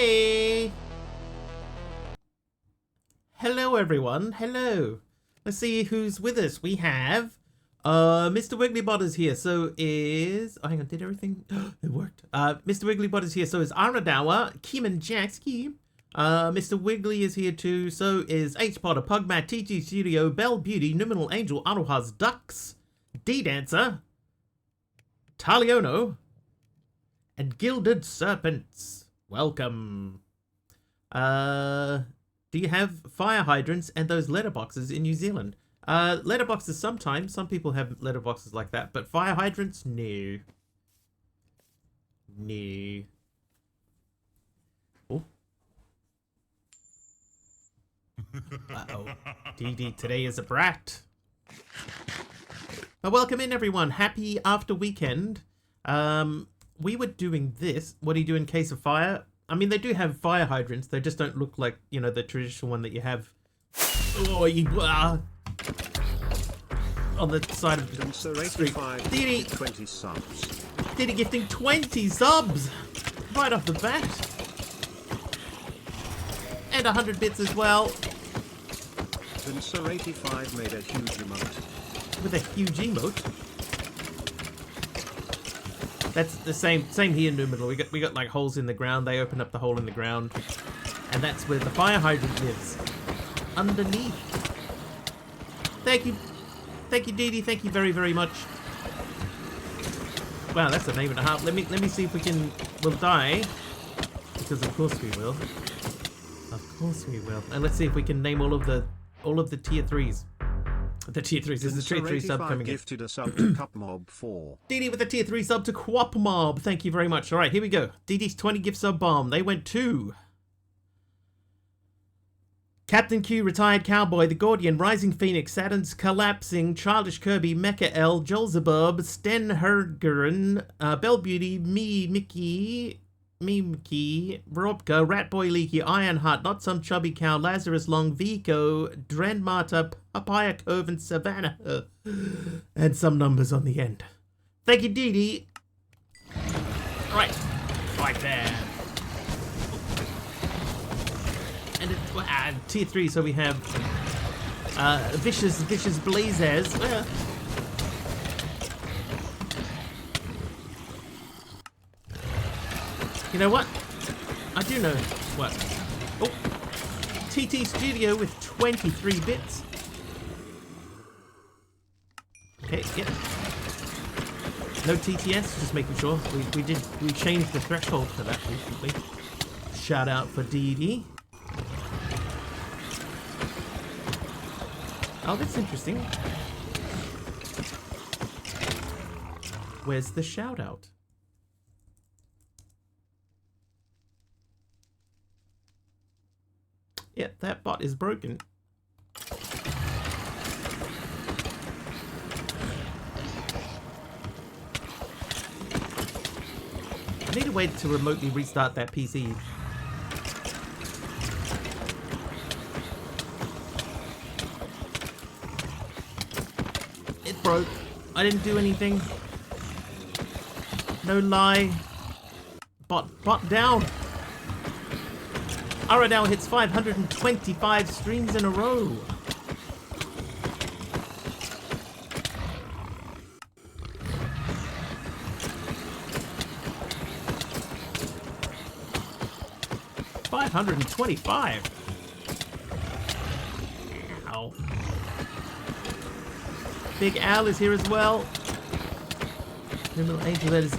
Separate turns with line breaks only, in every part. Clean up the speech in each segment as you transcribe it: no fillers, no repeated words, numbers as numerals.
Hey! Hello, everyone. Hello. Let's see who's with us. We have Mr. Wigglybot is here. So is... Oh, hang on. Did everything... It worked. Mr. Wigglybot is here. So is Aradawa, Keeman Jackski. Mr. Wiggly is here too. So is H. Potter, Pugmat, TG Studio, Belle Beauty, Numinal Angel, Aroha's Ducks, D-Dancer, Taliono, and Gilded Serpents. Welcome. Do you have fire hydrants and those letterboxes in New Zealand? Letterboxes sometimes. Some people have letterboxes like that, but fire hydrants, no. No. Oh. Uh-oh. DD today is a brat. Well, welcome in, everyone. Happy after weekend. We were doing this. What do you do in case of fire? I mean, they do have fire hydrants. They just don't look like, you know, the traditional one that you have. Oh, you on the side of the street. Didi,
20 subs.
Didi gifting 20 subs right off the bat, and 100 bits as well.
Vincer85 made a huge emote.
With a huge emote. That's the same here in Numenor. We got like holes in the ground. They open up the hole in the ground, and that's where the fire hydrant lives. Underneath. Thank you, Dee Dee. Thank you very, very much. Wow, that's a name and a half. Let me see if we'll die, because of course we will. Of course we will. And let's see if we can name all of the tier 3s. The tier 3s. Is the tier 3 sub coming in?
Gifted a sub to Cup Mob 4.
DD with a tier 3 sub to Quap Mob. Thank you very much. All right, here we go. DD's 20 gift sub bomb. They went to Captain Q, Retired Cowboy, The Gordian, Rising Phoenix, Saturn's Collapsing, Childish Kirby, Mecha L, Jolzabub, Sten Hergeren, Belle Beauty, Mickey, Robka, Ratboy Leaky, Ironheart, Not Some Chubby Cow, Lazarus Long, Vico, Drenmarta, Papaya Cove, and Savannah. And some numbers on the end. Thank you, Dee Dee. Right there. And it's tier 3, so we have Vicious Blazers. You know what? I do know what. Oh, TT Studio with 23 bits. Okay, yep. No TTS, just making sure. We changed the threshold for that recently. Shout out for DD. Oh, that's interesting. Where's the shout out? Yeah, that bot is broken. I need a way to remotely restart that PC. It broke. I didn't do anything. No lie. Bot down. Aradao hits 525 streams in a row. $525. Ow. Big Al is here as well. Little Angel, that is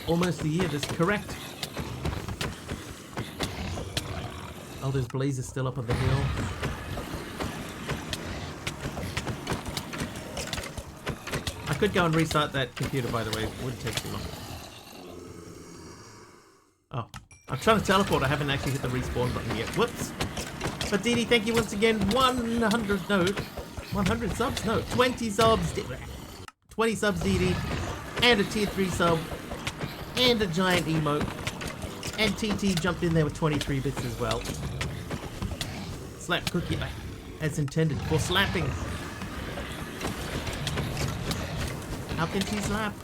almost a year. That's correct. Oh, there's blazes still up on the hill. I could go and restart that computer, by the way. It wouldn't take too long. Oh, I'm trying to teleport. I haven't actually hit the respawn button yet. Whoops. But DD, thank you once again. 100 subs? No, 20 subs. 20 subs, DD. And a tier 3 sub. And a giant emote. And TT jumped in there with 23 bits as well. Slap cookie as intended for slapping. How can she slap?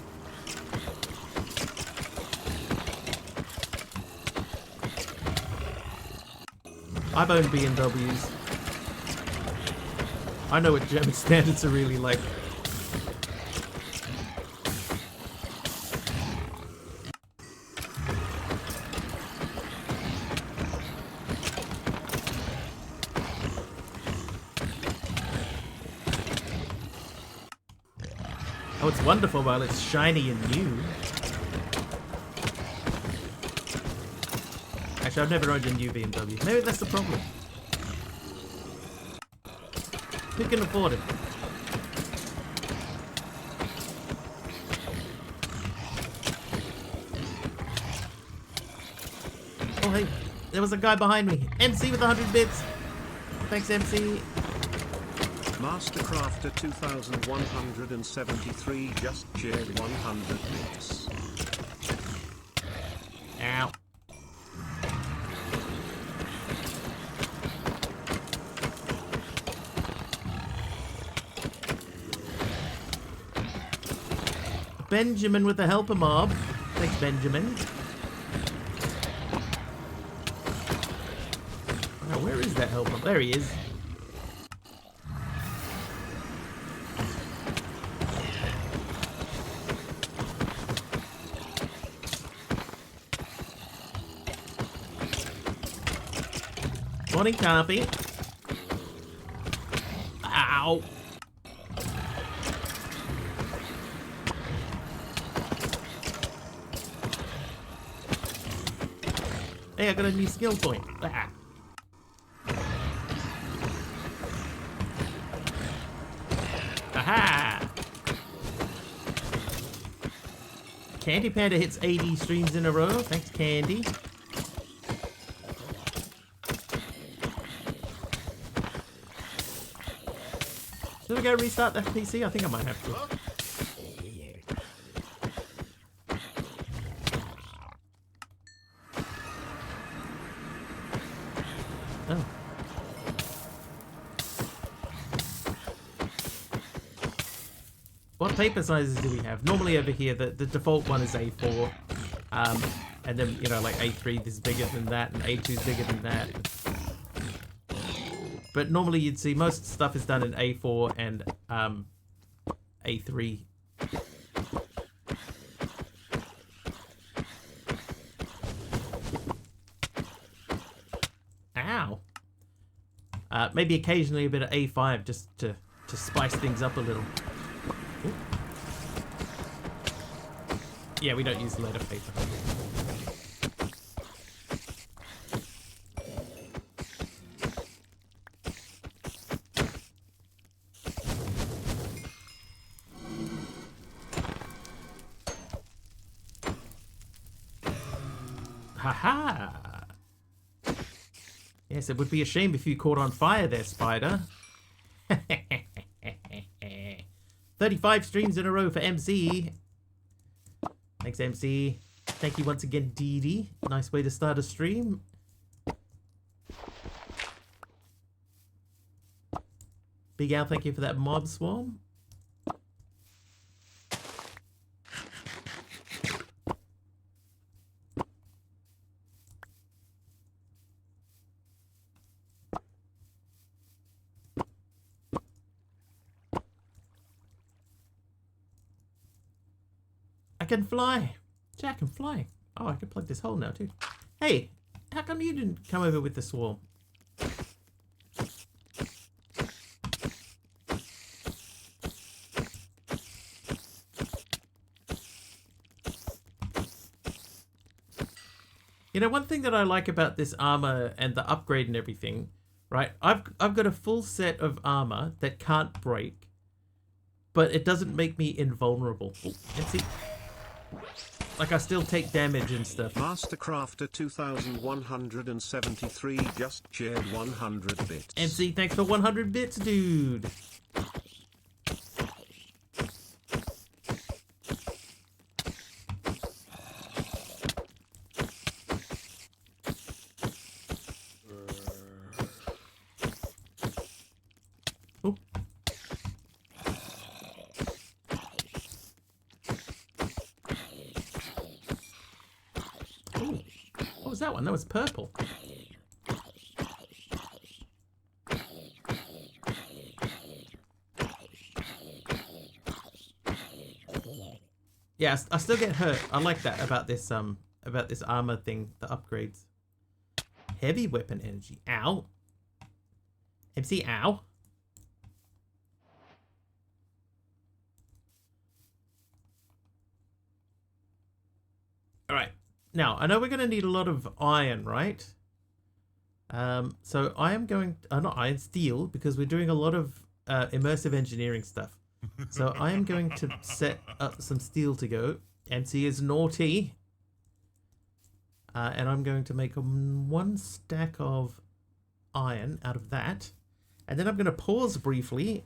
I've owned BMWs. I know what German standards are really like. Oh, it's wonderful while it's shiny and new. Actually, I've never owned a new BMW. Maybe that's the problem. Who can afford it? Oh, hey, there was a guy behind me. MC with 100 bits. Thanks, MC.
Mastercrafter 2173 just shared 100 bits.
Ow. Benjamin with the helper mob. Thanks, Benjamin. Oh, where is that helper? There he is. Morning, Carpy. Ow. Hey, I got a new skill point. Ah. Aha! Candy Panda hits 80 streams in a row. Thanks, Candy. Should we go restart the PC? I think I might have to. Oh. What paper sizes do we have? Normally over here, the default one is A4. And then, you know, like A3 is bigger than that, and A2 is bigger than that. But normally you'd see most stuff is done in A4 and A3. Ow. Maybe occasionally a bit of A5 just to spice things up a little. Ooh. Yeah, we don't use letter paper. Haha! Yes, it would be a shame if you caught on fire there, Spider. 35 streams in a row for MC. Thanks, MC. Thank you once again, Dee Dee. Nice way to start a stream. Big Al, thank you for that mob swarm. I can fly. Jack can fly. Oh, I can plug this hole now too. Hey, how come you didn't come over with the swarm? You know, one thing that I like about this armor and the upgrade and everything, right? I've got a full set of armor that can't break, but it doesn't make me invulnerable. Ooh, and see, like I still take damage and stuff.
Mastercrafter 2173 just shared 100 bits.
MC, thanks for 100 bits, dude. Oh. Ooh. What was that one? That was purple. Yeah, I still get hurt. I like that about this armor thing, the upgrades. Heavy weapon energy. Ow. MC, ow. Alright. Now, I know we're going to need a lot of iron, right? So I am going... not iron, steel, because we're doing a lot of immersive engineering stuff. So I am going to set up some steel to go. MC is naughty. And I'm going to make 1 stack of iron out of that. And then I'm going to pause briefly.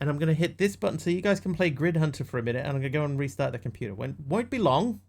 And I'm going to hit this button so you guys can play Grid Hunter for a minute. And I'm going to go and restart the computer. Won't be long.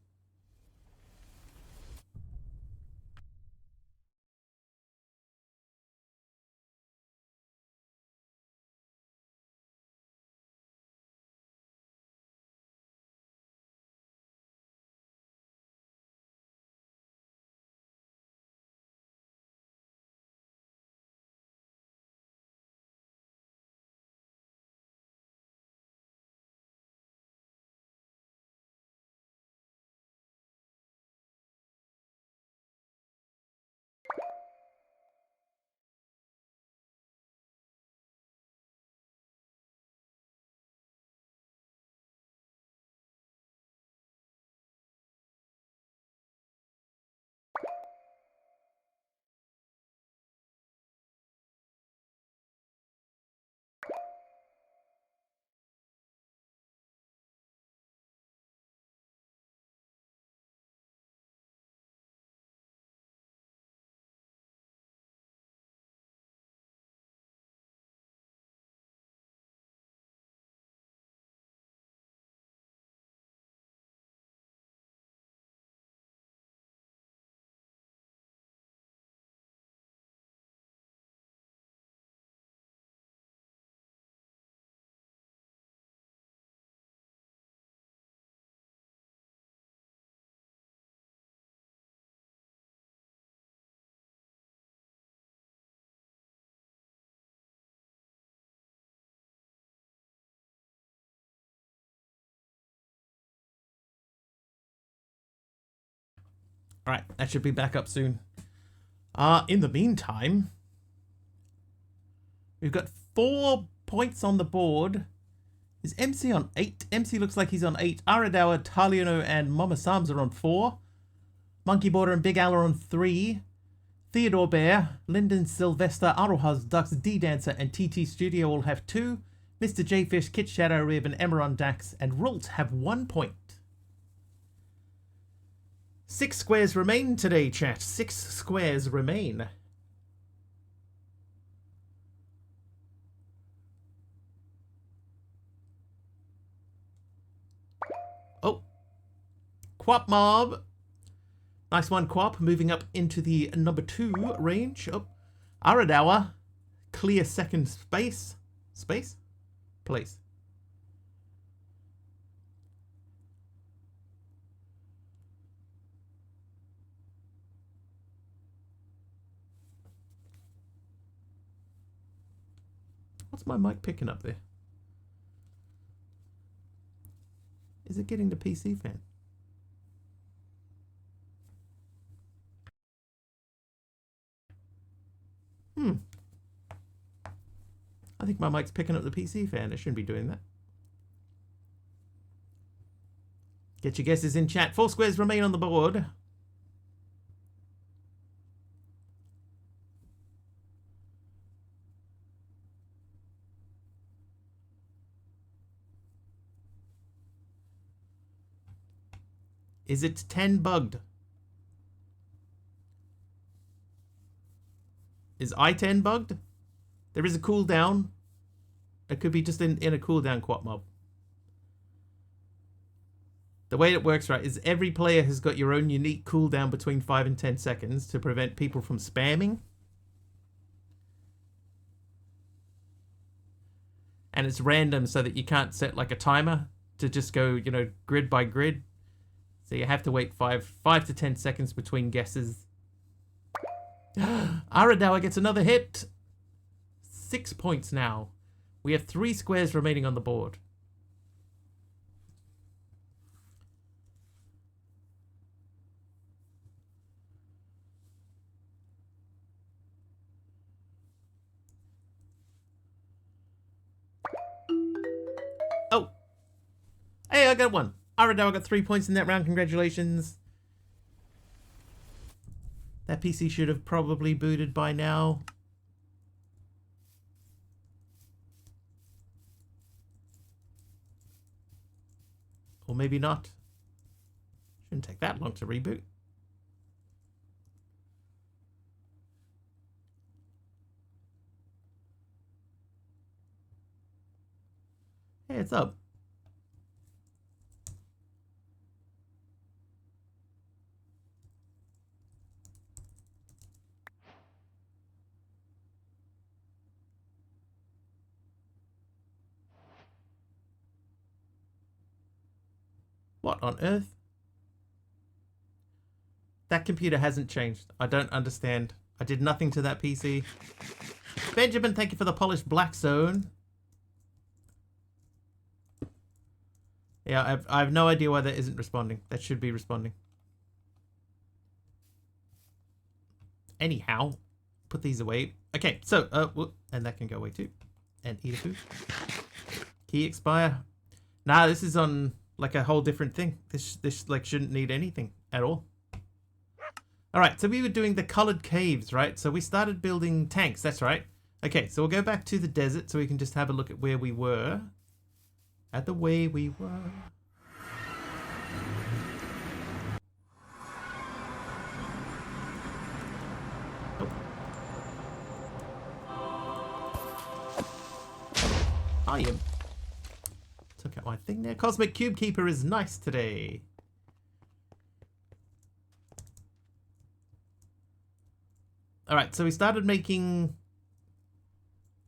Alright, that should be back up soon. In the meantime, we've got 4 points on the board. Is MC on 8? MC looks like he's on 8. Aradawa, Taliano, and Mama Sams are on 4. Monkey Border and Big Al are on 3. Theodore Bear, Lyndon Sylvester, Arohaz Ducks, D-Dancer, and TT Studio all have 2. Mr. J-Fish, Kit Shadow Rib, and Emeron Dax, and Rult have 1 point. 6 squares remain today, chat. 6 squares remain. Oh. Quap Mob. Nice one, Quap. Moving up into the number 2 range. Oh. Aradawa. Clear second space. Space? Place. What's my mic picking up there? Is it getting the PC fan? I think my mic's picking up the PC fan. It shouldn't be doing that. Get your guesses in chat. 4 squares remain on the board. Is it 10 bugged? Is I-10 bugged? There is a cooldown. It could be just in a cooldown Quap Mob. The way it works, right, is every player has got your own unique cooldown between 5 and 10 seconds to prevent people from spamming. And it's random so that you can't set like a timer to just go, you know, grid by grid. So you have to wait 5 to 10 seconds between guesses. Aradawa gets another hit. 6 points now. We have 3 squares remaining on the board. Hey, I got one. Alright, now I got 3 points in that round. Congratulations. That PC should have probably booted by now. Or maybe not. Shouldn't take that long to reboot. Hey, it's up. What on earth? That computer hasn't changed. I don't understand. I did nothing to that PC. Benjamin, thank you for the polished black zone. Yeah, I have no idea why that isn't responding. That should be responding. Anyhow, put these away. Okay, so, and that can go away too. And eat a food. Key expire. Nah, this is on like a whole different thing. This like shouldn't need anything at all. Alright, so we were doing the colored caves, right? So we started building tanks, that's right. Okay, so we'll go back to the desert so we can just have a look at where we were. At the way we were. Oh. I am. Took out my thing there. Cosmic Cube Keeper is nice today. Alright, so we started making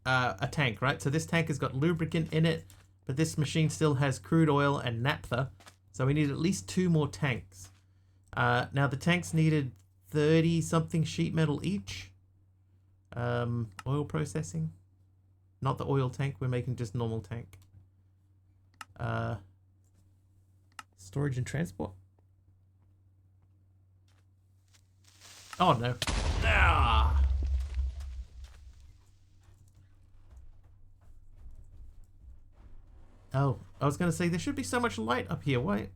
a tank, right? So this tank has got lubricant in it, but this machine still has crude oil and naphtha. So we need at least 2 more tanks. Now the tanks needed 30 something sheet metal each. Oil processing. Not the oil tank, we're making just normal tank. Storage and transport. Oh no. Ah! Oh, I was going to say there should be so much light up here. Why?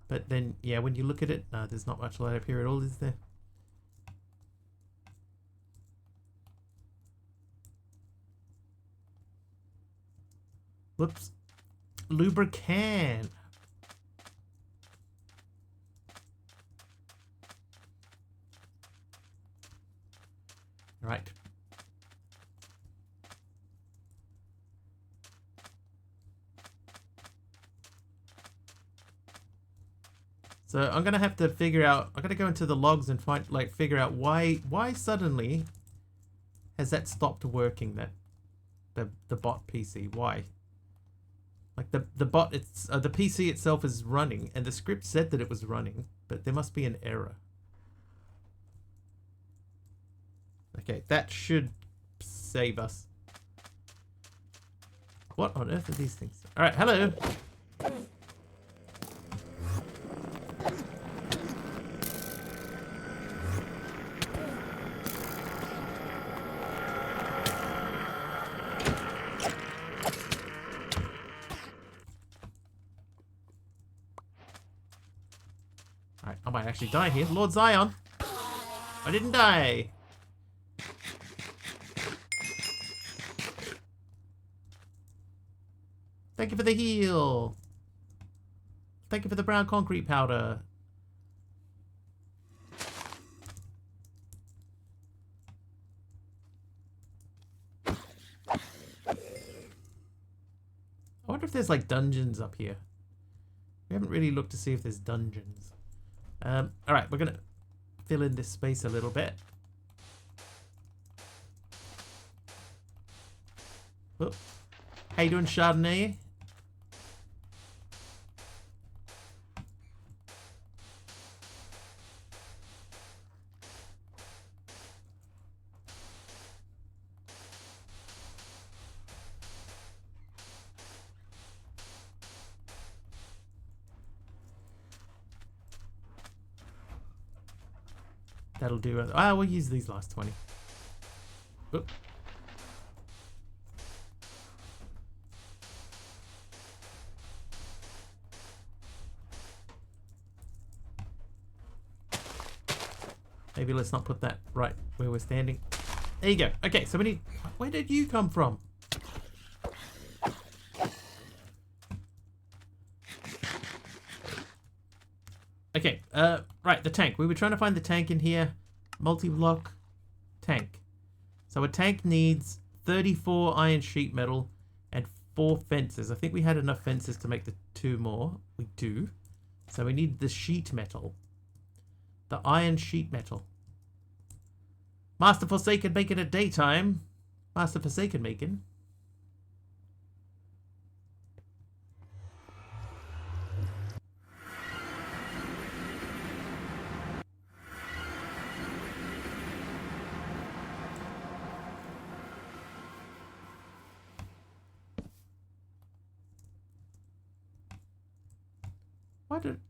But then, yeah, when you look at it, there's not much light up here at all, is there? Whoops. Lubricant. Right. So I'm gonna have to figure out. I gotta go into the logs and find, like, figure out why suddenly has that stopped working? That the bot PC. Why? Like the bot, it's the PC itself is running, and the script said that it was running, but there must be an error. Okay, that should save us. What on earth are these things? All right, hello. Alright, I might actually die here. Lord Zion! I didn't die! Thank you for the heal! Thank you for the brown concrete powder. I wonder if there's like dungeons up here. We haven't really looked to see if there's dungeons. Alright, we're gonna fill in this space a little bit. Oh. How you doing, Chardonnay? That'll do. We'll use these last 20. Oop. Maybe let's not put that right where we're standing. There you go. Okay, so we need... Where did you come from? Okay, right, the tank. We were trying to find the tank in here. Multi-block tank. So a tank needs 34 iron sheet metal and 4 fences. I think we had enough fences to make the 2 more. We do. So we need the sheet metal. The iron sheet metal. Master Forsaken Bacon at daytime. Master Forsaken Bacon. Why did...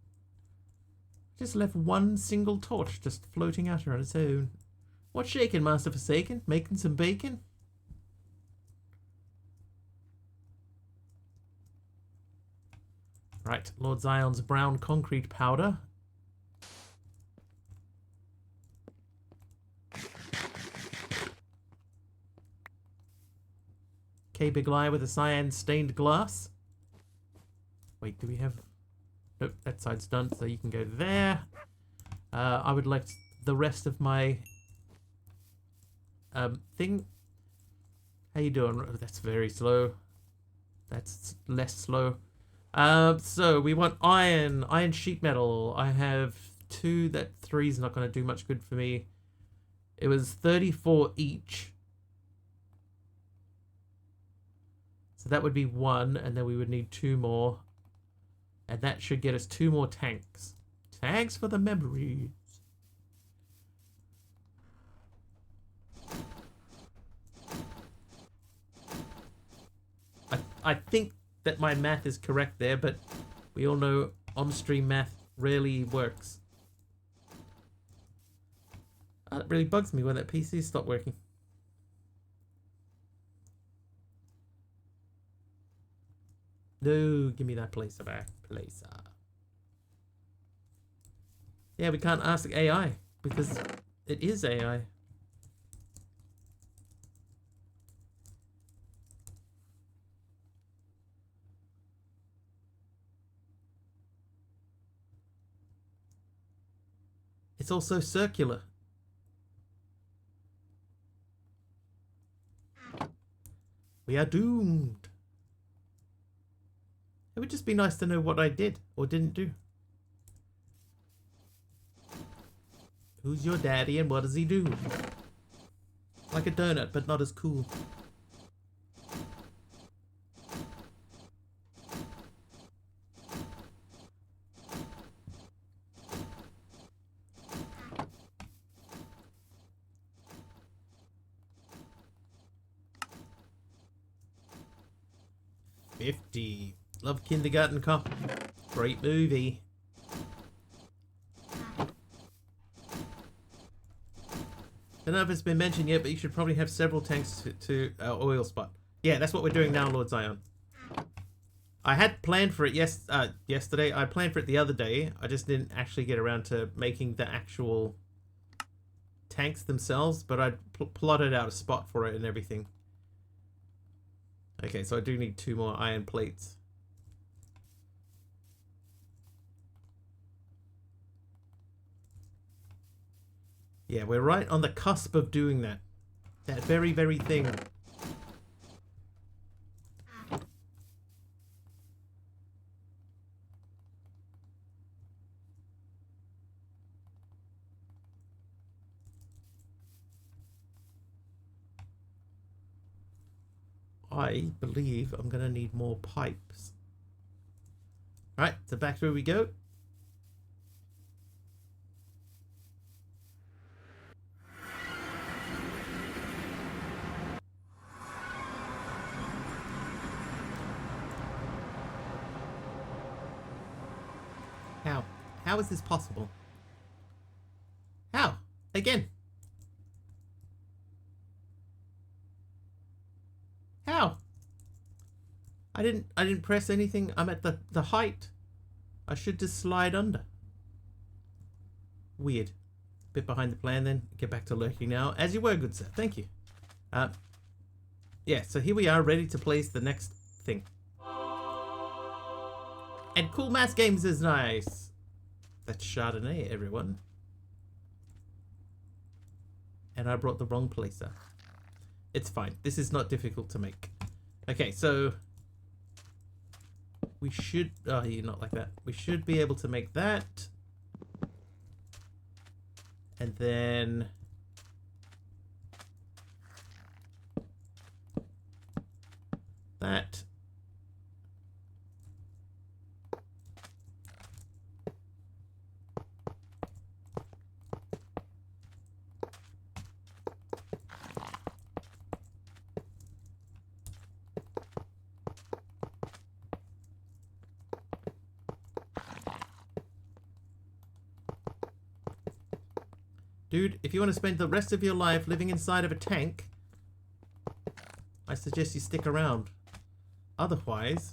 Just left one single torch just floating out here on its own. What's shaking, Master Forsaken? Making some bacon? Right, Lord Zion's brown concrete powder. K Big Lie with a cyan stained glass. Wait, do we have... Nope, that side's done, so you can go there. I would like the rest of my thing. How you doing? That's very slow. That's less slow. So we want iron sheet metal. I have 2. That 3 is not going to do much good for me. It was 34 each. So that would be 1, and then we would need 2 more. And that should get us 2 more tanks. Tanks for the memories. I think that my math is correct there, but we all know on-stream math rarely works. It really bugs me when that PC stopped working. No, give me that placer back. Placer. Yeah, we can't ask AI because it is AI. It's also circular. We are doomed. It would just be nice to know what I did or didn't do. Who's your daddy and what does he do? Like a donut, but not as cool. $50. Love Kindergarten Cop. Great movie. I don't know if it's been mentioned yet, but you should probably have several tanks to oil spot. Yeah, that's what we're doing now, Lord Zion. I had planned for it yesterday. I planned for it the other day. I just didn't actually get around to making the actual tanks themselves, but I plotted out a spot for it and everything. Okay, so I do need 2 more iron plates. Yeah, we're right on the cusp of doing that. That very, very thing. I believe I'm going to need more pipes. Right, so back where we go. How is this possible? How? Again. How? I didn't press anything. I'm at the height. I should just slide under. Weird. bit behind the plan then. Get back to lurking now. As you were, good sir. Thank you. Yeah, so here we are, ready to place the next thing. And Cool Mass Games is nice. That's Chardonnay, everyone. And I brought the wrong placer. It's fine. This is not difficult to make. Okay, so we should... Oh, you're not like that. We should be able to make that. And then... that. Dude, if you want to spend the rest of your life living inside of a tank, I suggest you stick around. Otherwise...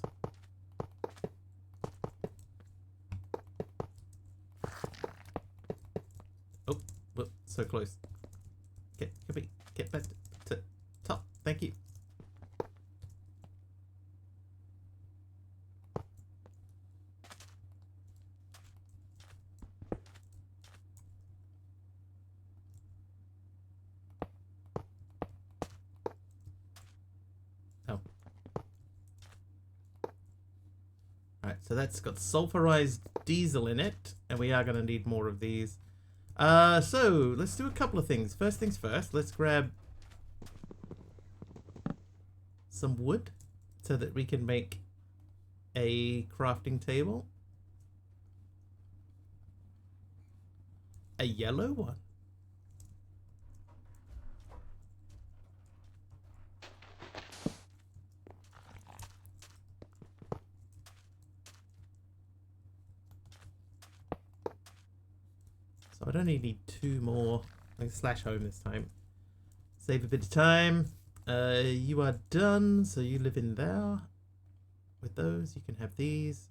Oh, whoop, so close. Get back to top. Thank you. Oh. Alright, so that's got sulfurized diesel in it, and we are going to need more of these. So, let's do a couple of things. First things first, let's grab some wood so that we can make a crafting table. A yellow one. So I'd only need 2 more. Like slash home this time. Save a bit of time. You are done, so you live in there. With those, you can have these.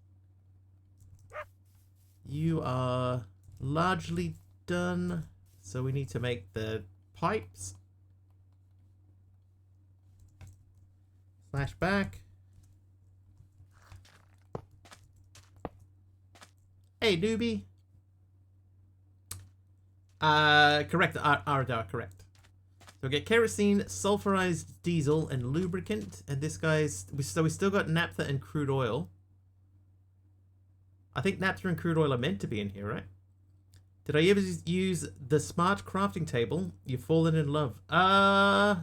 You are largely done, so we need to make the pipes. Slash back. Hey, newbie. Correct. Ardar, correct. So we get kerosene, sulfurized diesel, and lubricant. And this guy's... So we still got naphtha and crude oil. I think naphtha and crude oil are meant to be in here, right? Did I ever use the smart crafting table? You've fallen in love. I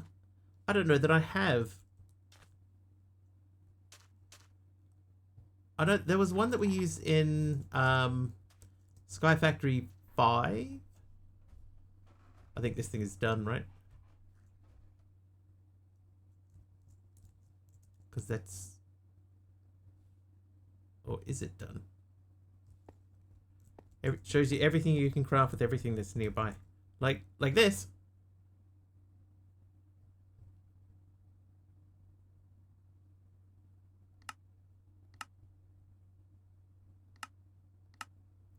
don't know that I have. There was one that we used in Sky Factory 5. I think this thing is done, right? Because that's... Or is it done? It shows you everything you can craft with everything that's nearby. Like this.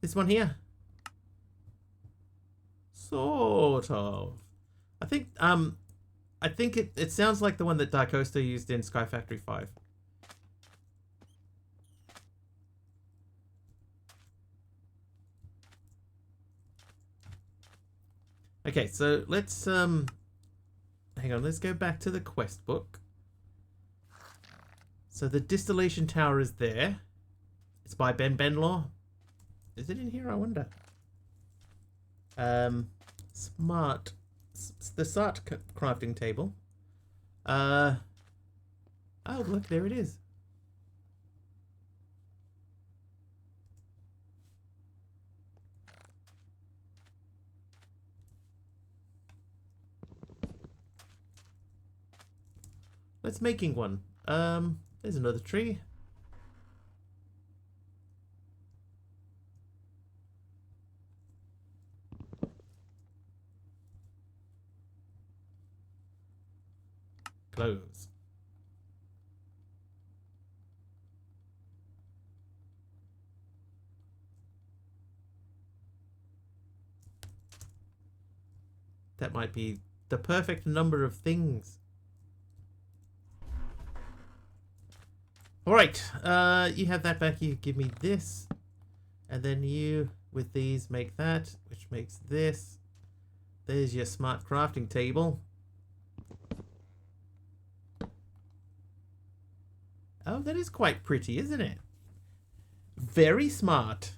This one here. Sort of. I think it sounds like the one that Darkosta used in Sky Factory 5. Okay, so let's hang on, let's go back to the quest book. So the distillation tower is there. It's by Ben Benlaw. Is it in here? I wonder. Smart. The Sart crafting table. Oh, look, there it is. Let's making one. There's another tree. Close. That might be the perfect number of things. Alright, you have that back, you give me this. And then you, with these, make that, which makes this. There's your smart crafting table. Oh, that is quite pretty, isn't it? Very smart.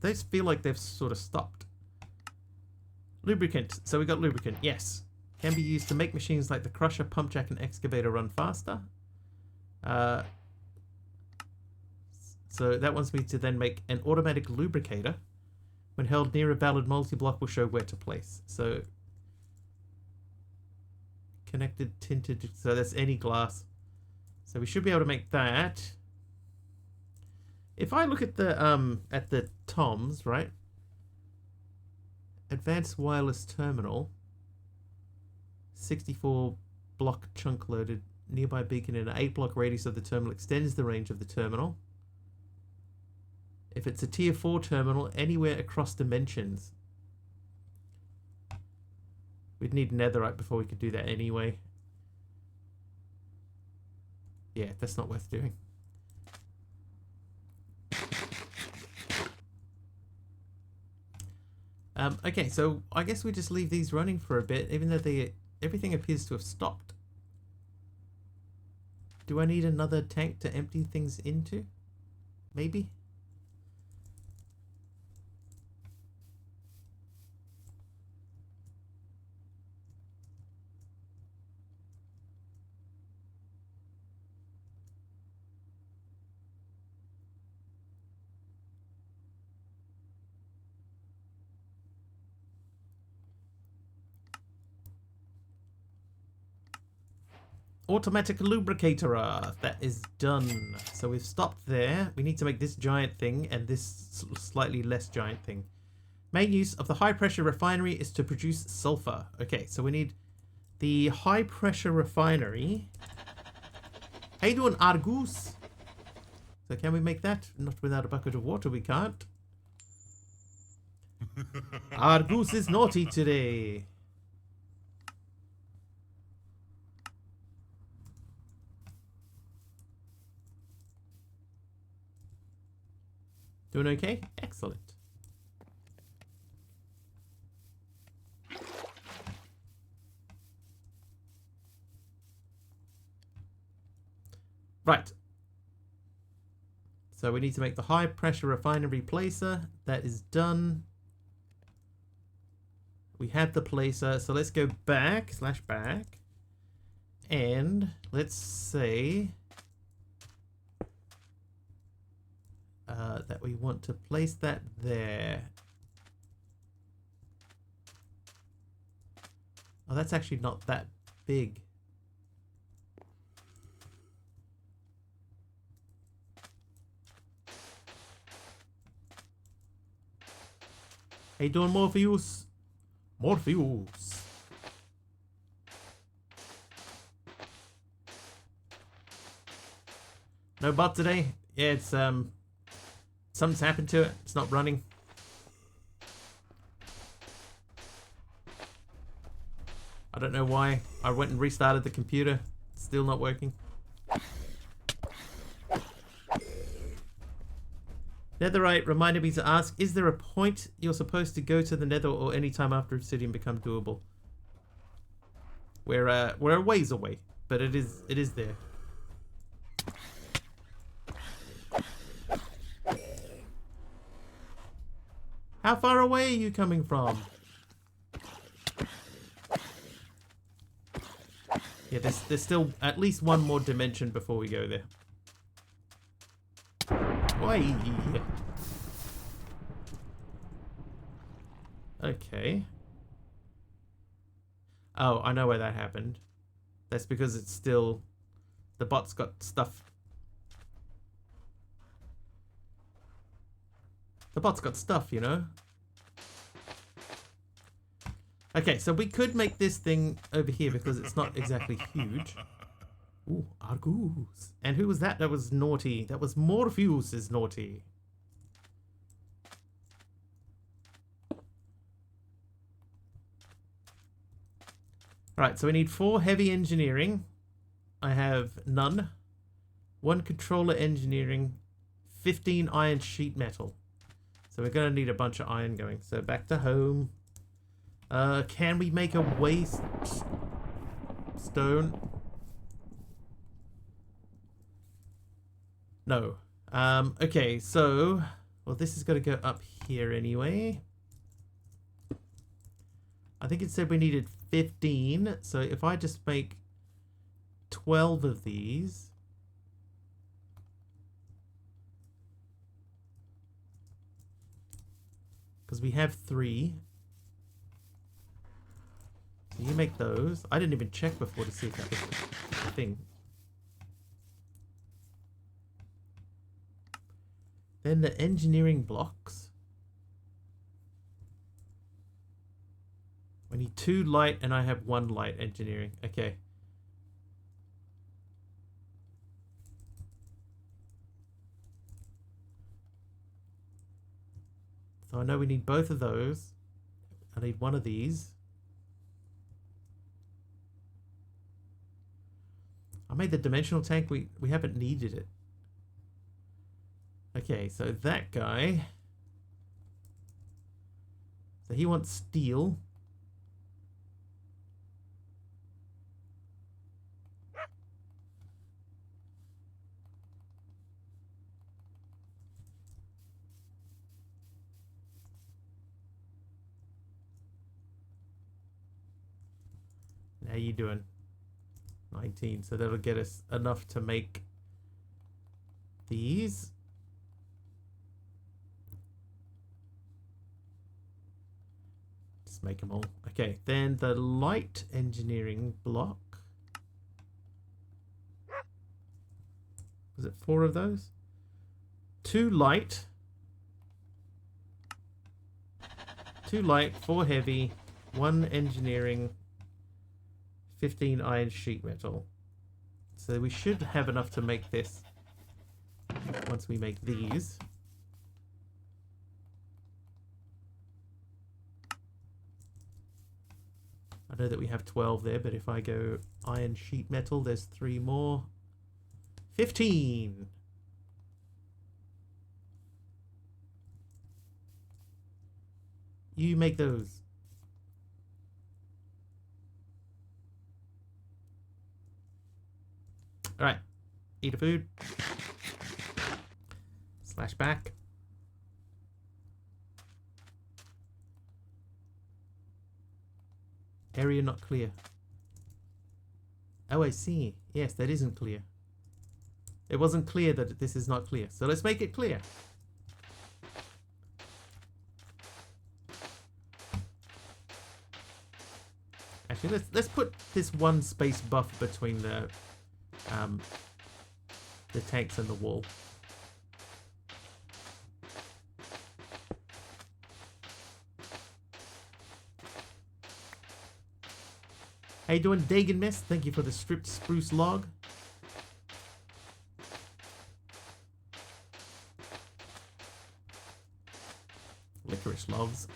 Those feel like they've sort of stopped. Lubricant. So we got lubricant. Yes. Can be used to make machines like the crusher, pump jack, and excavator run faster. So that wants me to then make an automatic lubricator. When held near a valid multi-block will show where to place. So connected tinted. So that's any glass. So we should be able to make that. If I look at the TOMS, right? Advanced wireless terminal. 64 block chunk loaded. Nearby beacon in an 8 block radius of the terminal extends the range of the terminal. If it's a tier 4 terminal, anywhere across dimensions. We'd need netherite before we could do that anyway. Yeah, that's not worth doing. Okay, so I guess we just leave these running for a bit, even though everything appears to have stopped. Do I need another tank to empty things into? Maybe? Automatic lubricator, that is done. So we've stopped there. We need to make this giant thing and this slightly less giant thing. Main use of the high pressure refinery is to produce sulfur. Okay, so we need the high pressure refinery. How you doing, Argus? So can we make that? Not without a bucket of water, we can't. Argus is naughty today. Doing okay? Excellent. Right. So we need to make the high pressure refinery placer. That is done. We have the placer. So let's go back, /back. And let's say that we want to place that there. Oh, that's actually not that big. How you doing, Morpheus? Morpheus. No bot today? Yeah, it's something's happened to it. It's not running. I don't know why. I went and restarted the computer. It's still not working. Netherite reminded me to ask, is there a point you're supposed to go to the nether or any time after obsidian become doable? We're a ways away, but it is there. How far away are you coming from? Yeah, there's still at least one more dimension before we go there. Oi. Okay. Oh, I know where that happened. That's because it's still... The bot's got stuff. The bot's got stuff, you know. Okay, so we could make this thing over here because it's not exactly huge. Ooh, Argus. And who was that? That was naughty. That was Morpheus is naughty. Alright, so we need 4 heavy engineering. I have none. 1 controller engineering. 15 iron sheet metal. So we're going to need a bunch of iron going. So back to home. Can we make a waste stone? No. Okay, so... Well, this is going to go up here anyway. I think it said we needed 15. So if I just make 12 of these... Because we have 3. So you make those. I didn't even check before to see if that was a thing. Then the engineering blocks. We need 2 light and I have 1 light engineering. Okay. So I know we need both of those. I need 1 of these. I made the dimensional tank. We haven't needed it. Okay, so that guy. So he wants steel. How you doing? 19. So that'll get us enough to make these. Just make them all. Okay, then the light engineering block. Was it 4 of those? 2 light. 2 light, 4 heavy, 1 engineering, 15 iron sheet metal. So we should have enough to make this once we make these. I know that we have 12 there, but if I go iron sheet metal, there's 3 more. 15! You make those. Alright. Eat a food. Slash back. Area not clear. Oh, I see. Yes, that isn't clear. It wasn't clear that this is not clear. So let's make it clear. Actually, let's put this 1 space buff between the tanks and the wall. How you doing, Dagon Mist? Thank you for the stripped spruce log. Licorice logs.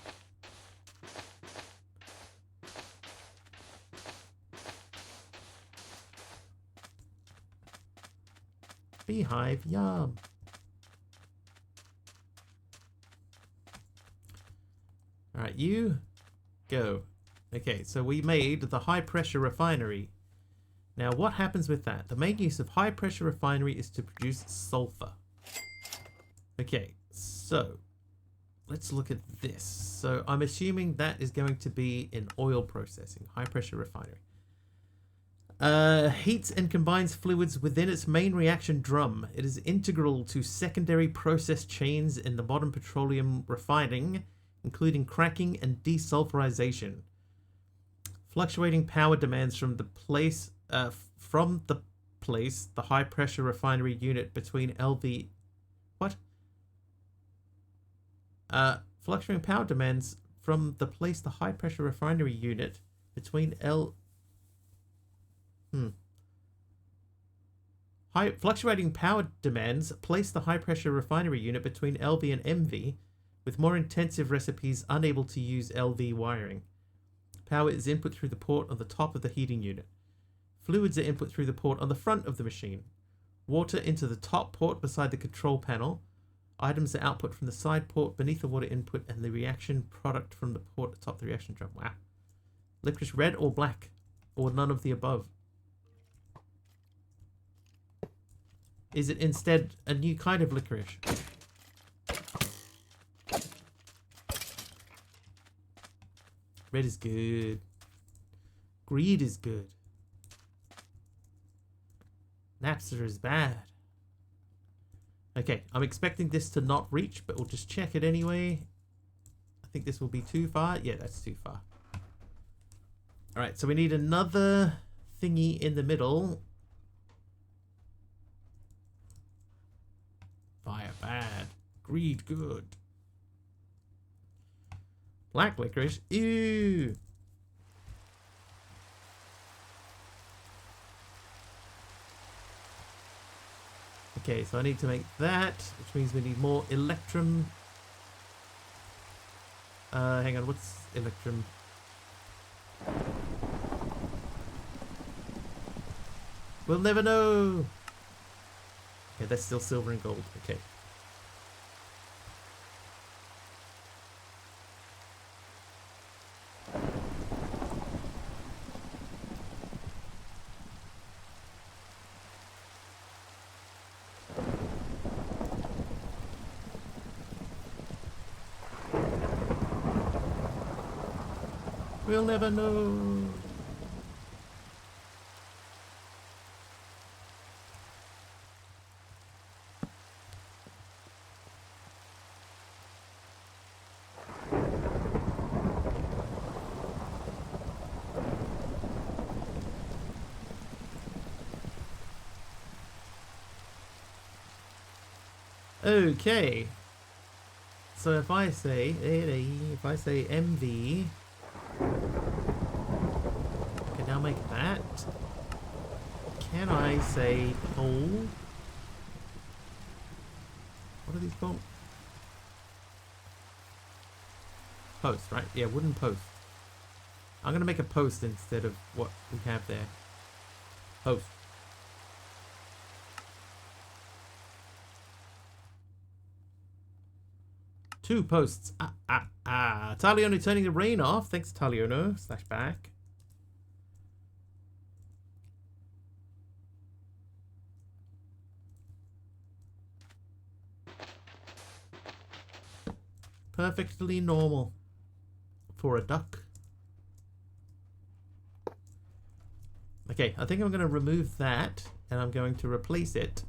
Beehive, yum. Alright, you go. Okay, so we made the high pressure refinery. Now what happens with that? The main use of high pressure refinery is to produce sulfur. Okay, so let's look at this. So I'm assuming that is going to be in oil processing, high pressure refinery. Heats and combines fluids within its main reaction drum. It is integral to secondary process chains in the modern petroleum refining, including cracking and desulfurization. Fluctuating power demands from the high pressure refinery unit between LV. What? Fluctuating power demands from the place the high pressure refinery unit between Fluctuating power demands place the high pressure refinery unit between LV and MV, with more intensive recipes unable to use LV wiring. Power is input through the port on the top of the heating unit. Fluids are input through the port on the front of the machine. Water into the top port beside the control panel. Items are output from the side port beneath the water input, and the reaction product from the port atop the reaction drum. Wow. Licorice red or black? Or none of the above? Is it instead a new kind of licorice? Red is good. Greed is good. Napster is bad. Okay, I'm expecting this to not reach, but we'll just check it anyway. I think this will be too far. Yeah, that's too far. Alright, so we need another thingy in the middle. Fire bad. Greed good. Black licorice. Ew. Okay, so I need to make that, which means we need more electrum. Hang on, what's electrum? We'll never know. Okay, that's still silver and gold. Okay. We'll never know. Okay. So if I say MV, I can now make that. Can I say pole? What are these called? Post, right? Yeah, wooden post. I'm gonna make a post instead of what we have there. Post. Two posts. Taliono turning the rain off. Thanks, Taliono. Slash back. Perfectly normal for a duck. Okay, I think I'm going to remove that, and I'm going to replace it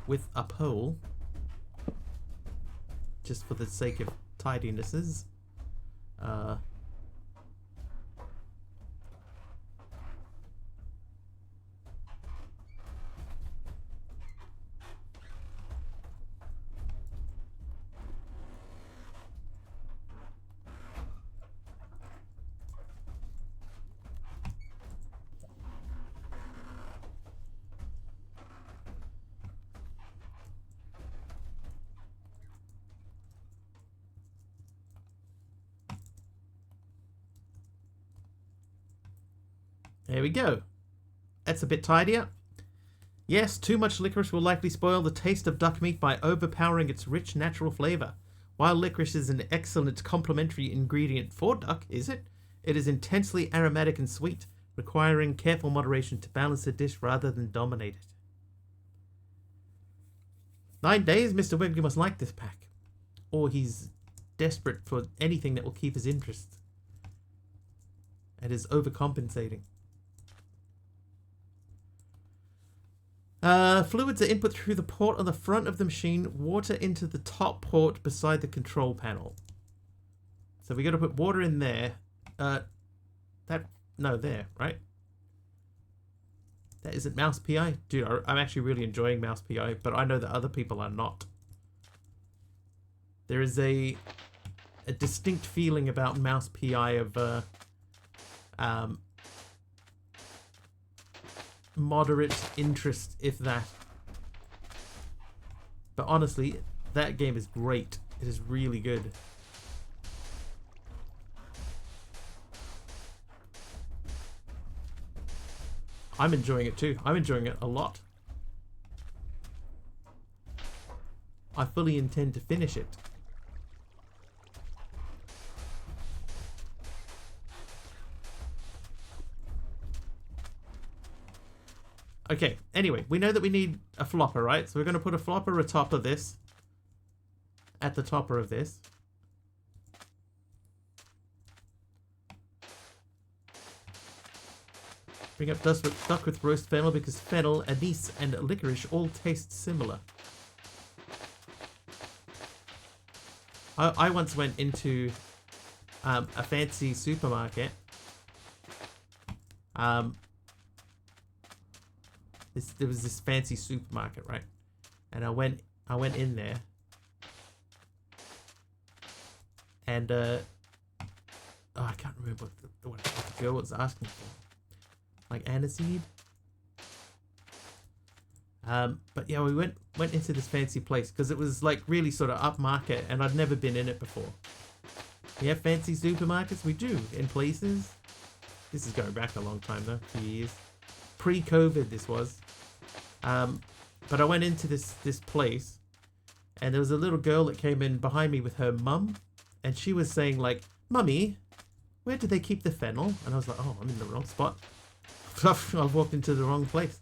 with a pole, just for the sake of tidinesses. There we go. That's a bit tidier. Yes, too much licorice will likely spoil the taste of duck meat by overpowering its rich natural flavour. While licorice is an excellent complementary ingredient for duck, is it? It is intensely aromatic and sweet, requiring careful moderation to balance the dish rather than dominate it. 9 days? Mr. Wiggly must like this pack. Or he's desperate for anything that will keep his interest. And is overcompensating. Fluids are input through the port on the front of the machine. Water into the top port beside the control panel. So we got to put water in there. There, right? That isn't Mouse PI. Dude, I'm actually really enjoying Mouse PI, but I know that other people are not. There is a distinct feeling about mouse PI of moderate interest, if that. But honestly, that game is great. It is really good. I'm enjoying it too. I'm enjoying it a lot. I fully intend to finish it. Okay, anyway, we know that we need a flopper, right? So we're going to put a flopper atop of this. At the topper of this. Bring up duck with roast fennel because fennel, anise, and licorice all taste similar. I once went into a fancy supermarket. There was this fancy supermarket, right? And I went in there, and I can't remember what the girl was asking for, like aniseed. But yeah, we went into this fancy place because it was like really sort of upmarket, and I'd never been in it before. We have fancy supermarkets, we do, in places. This is going back a long time though, a few years. Pre-COVID this was. But I went into this place, and there was a little girl that came in behind me with her mum, and she was saying like, "Mummy, where do they keep the fennel?" And I was like, "Oh, I'm in the wrong spot. I've walked into the wrong place."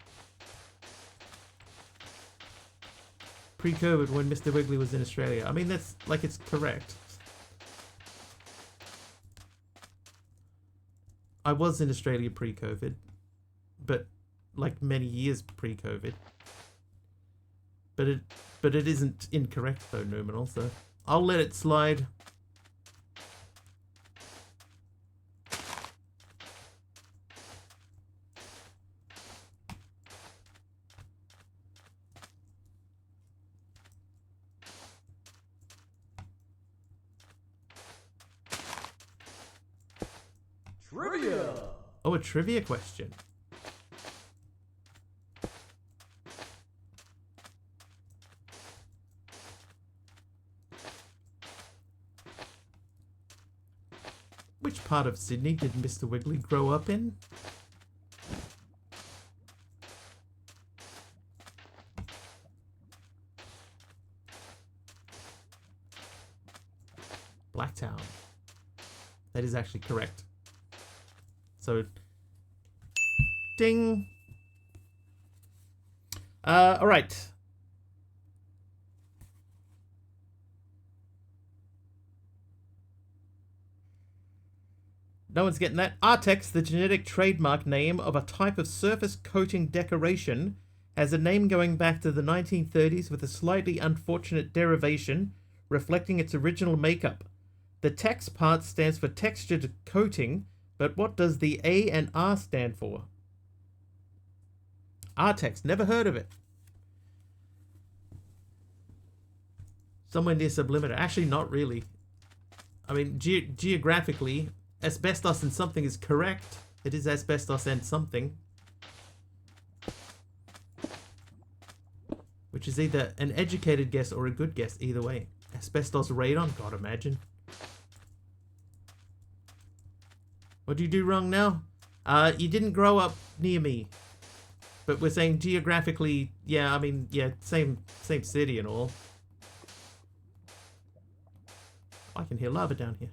Pre-COVID, when Mr. Wiggly was in Australia. I mean, that's like, it's correct. I was in Australia pre-COVID, but like many years pre-COVID. But it isn't incorrect though, Numinal, so I'll let it slide.
Trivia!
Oh, a trivia question. Which part of Sydney did Mr. Wiggly grow up in? Blacktown. That is actually correct. So, ding. All right. No one's getting that. Artex, the genetic trademark name of a type of surface coating decoration, has a name going back to the 1930s with a slightly unfortunate derivation reflecting its original makeup. The Tex part stands for textured coating, but what does the A and R stand for? Artex, never heard of it. Somewhere near Subliminal. Actually, not really. I mean, geographically, asbestos and something is correct. It is asbestos and something. Which is either an educated guess or a good guess, either way. Asbestos radon? God, imagine. What do you do wrong now? You didn't grow up near me. But we're saying geographically, yeah, I mean, yeah, same city and all. I can hear lava down here.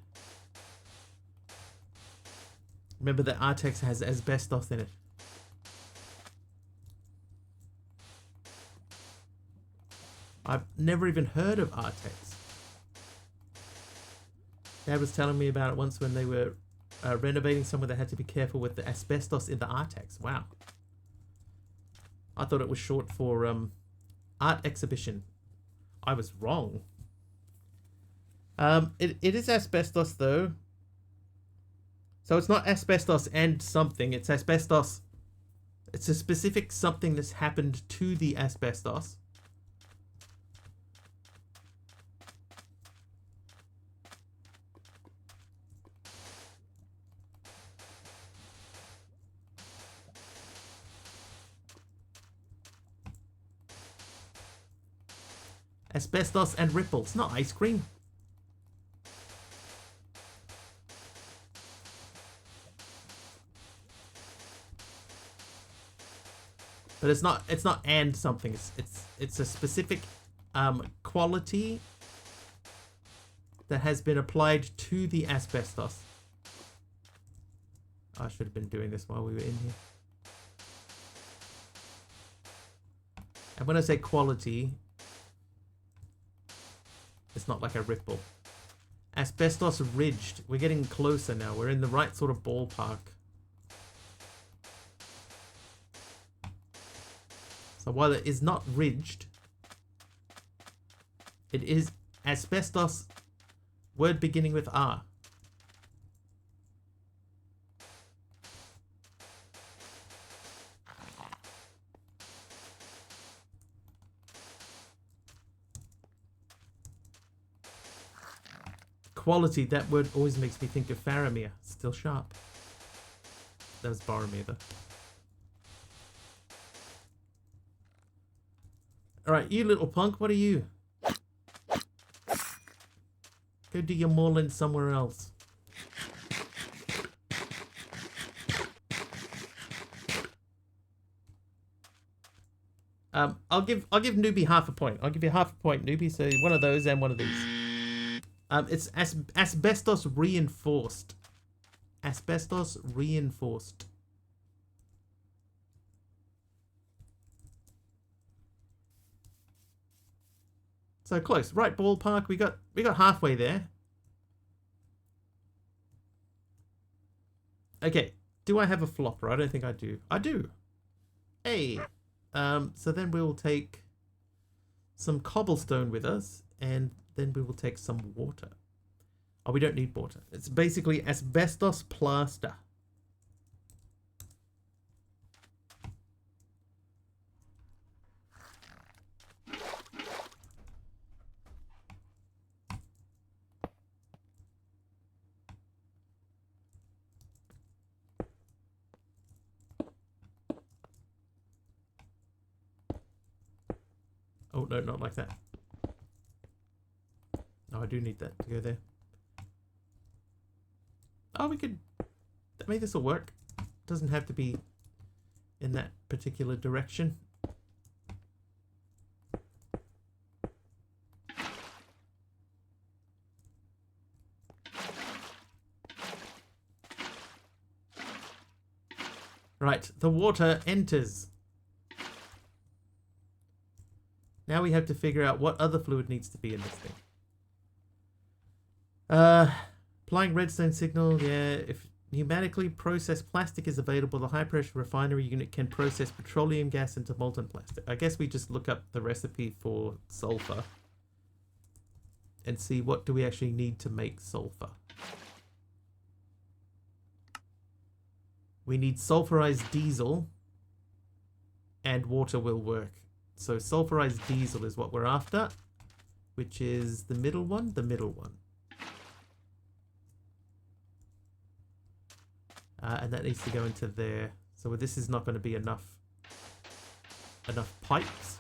Remember that Artex has asbestos in it. I've never even heard of Artex. Dad was telling me about it once when they were renovating somewhere. They had to be careful with the asbestos in the Artex. Wow. I thought it was short for art exhibition. I was wrong. It is asbestos though. So it's not asbestos and something. It's asbestos. It's a specific something that's happened to the asbestos. Asbestos and ripples, not ice cream. But it's not and something. It's a specific quality that has been applied to the asbestos. I should have been doing this while we were in here. And when I say quality, it's not like a ripple. Asbestos ridged. We're getting closer now. We're in the right sort of ballpark. So while it is not ridged, it is asbestos, word beginning with R. Quality, that word always makes me think of Faramir. Still sharp. That was Boromir though. Alright, you little punk, what are you? Go do your mauling somewhere else. I'll give Newbie half a point. I'll give you half a point, Newbie. So one of those and one of these. It's asbestos reinforced. Asbestos reinforced. So close, right ballpark. We got halfway there. Okay, do I have a flopper? I don't think I do. I do. Hey, so then we will take some cobblestone with us, and then we will take some water. Oh, we don't need water. It's basically asbestos plaster. Oh, no, not like that. No, I do need that to go there. Oh, we could... I mean, this will work. Doesn't have to be in that particular direction. Right, the water enters. Now we have to figure out what other fluid needs to be in this thing. Applying redstone signal, yeah. If pneumatically processed plastic is available, the high pressure refinery unit can process petroleum gas into molten plastic. I guess we just look up the recipe for sulfur and see what do we actually need to make sulfur. We need sulfurized diesel, and water will work. So sulfurized diesel is what we're after, which is the middle one, and that needs to go into there. So this is not going to be enough pipes.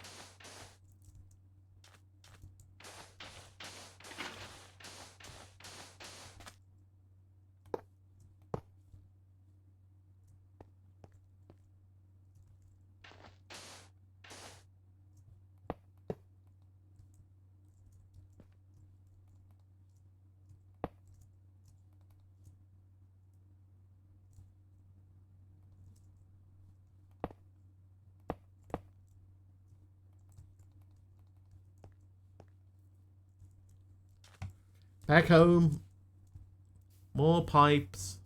Back home. More pipes.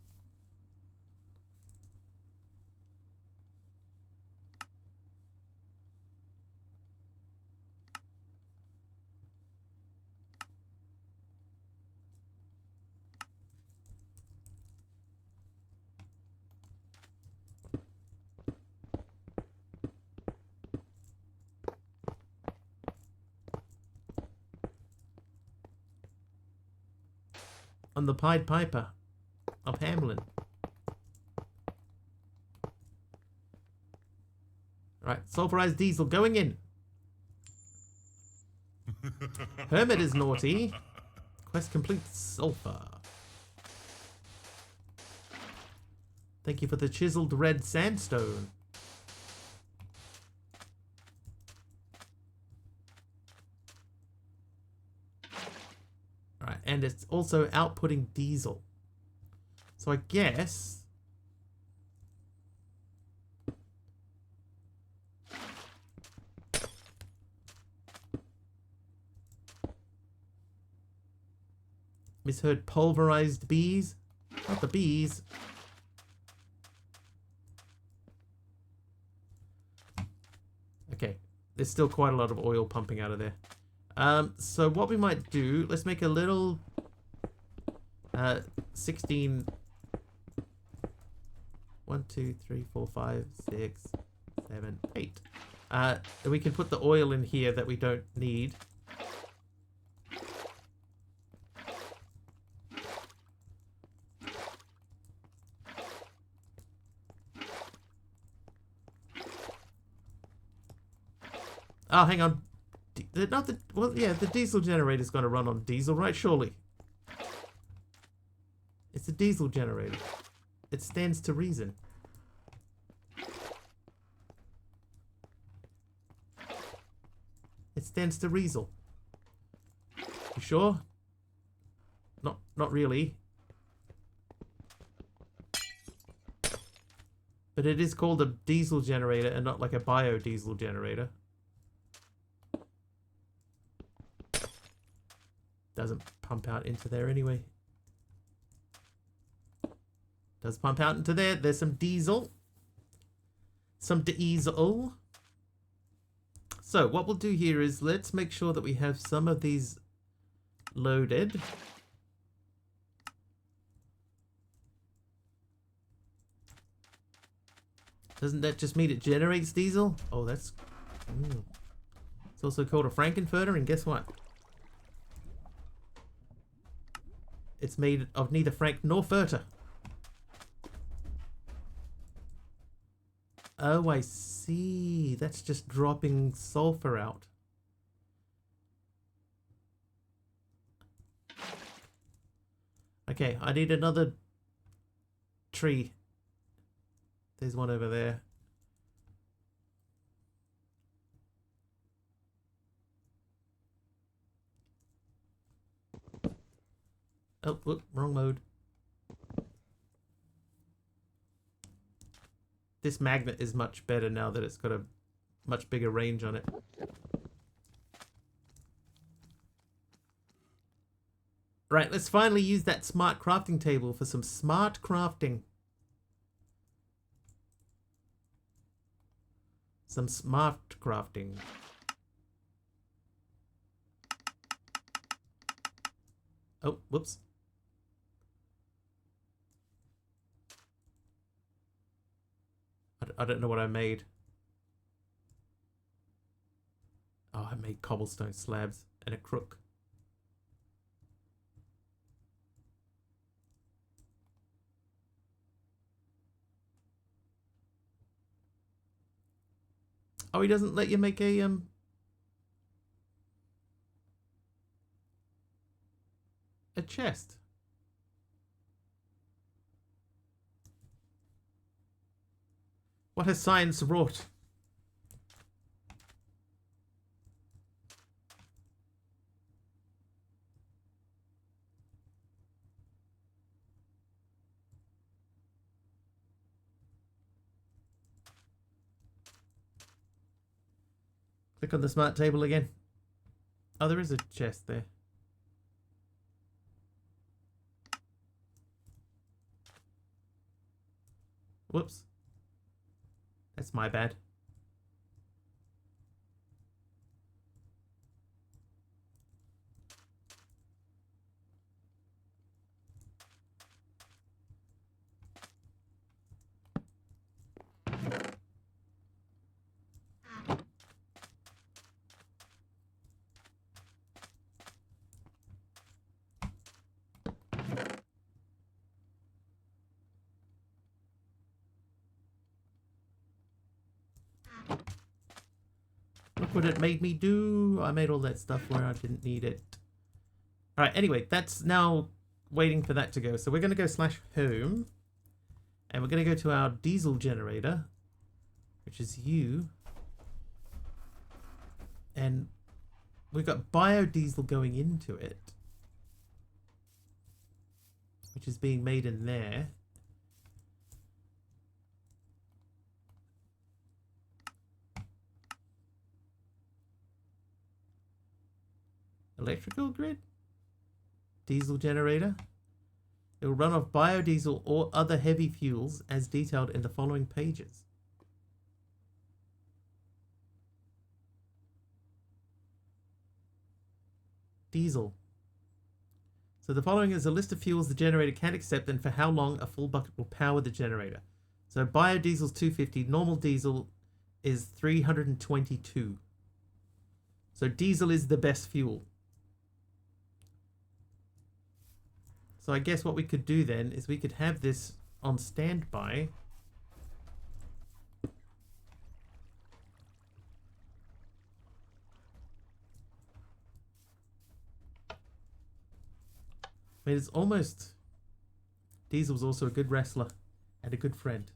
On the Pied Piper of Hamelin. Right, sulfurized diesel going in. Hermit is naughty. Quest complete, sulfur. Thank you for the chiseled red sandstone. Alright, and it's also outputting diesel. So I guess... misheard pulverized bees? Not the bees. Okay, there's still quite a lot of oil pumping out of there. So what we might do, let's make a little 16 1 2 3 4 5 6 7 8 we can put the oil in here that we don't need. Oh, hang on. Not the... Well, yeah, the diesel generator's going to run on diesel, right? Surely. It's a diesel generator. It stands to reason. It stands to reason. You sure? Not really. But it is called a diesel generator and not like a biodiesel generator. Doesn't pump out into there anyway. Does pump out into there. There's some diesel. Some diesel. So what we'll do here is let's make sure that we have some of these loaded. Doesn't that just mean it generates diesel? Oh, that's... It's also called a Frankenfurter, and guess what? It's made of neither Frank nor Furter. Oh, I see. That's just dropping sulfur out. Okay, I need another tree. There's one over there. Oh, whoop, wrong mode. This magnet is much better now that it's got a much bigger range on it. Right, let's finally use that smart crafting table for some smart crafting. Some smart crafting. Oh, whoops. I don't know what I made. Oh, I made cobblestone slabs and a crook. Oh, he doesn't let you make a chest. What has science wrought? Click on the smart table again. Oh, there is a chest there. Whoops. That's my bad. Look what it made me do. I made all that stuff where I didn't need it. Alright, anyway, that's now waiting for that to go. So we're going to go /home. And we're going to go to our diesel generator, which is you. And we've got biodiesel going into it, which is being made in there. Electrical grid? Diesel generator? It will run off biodiesel or other heavy fuels as detailed in the following pages. Diesel. So the following is a list of fuels the generator can accept and for how long a full bucket will power the generator. So biodiesel is 250, normal diesel is 322. So diesel is the best fuel. So I guess what we could do then is we could have this on standby. I mean, it's almost... Diesel's also a good wrestler and a good friend.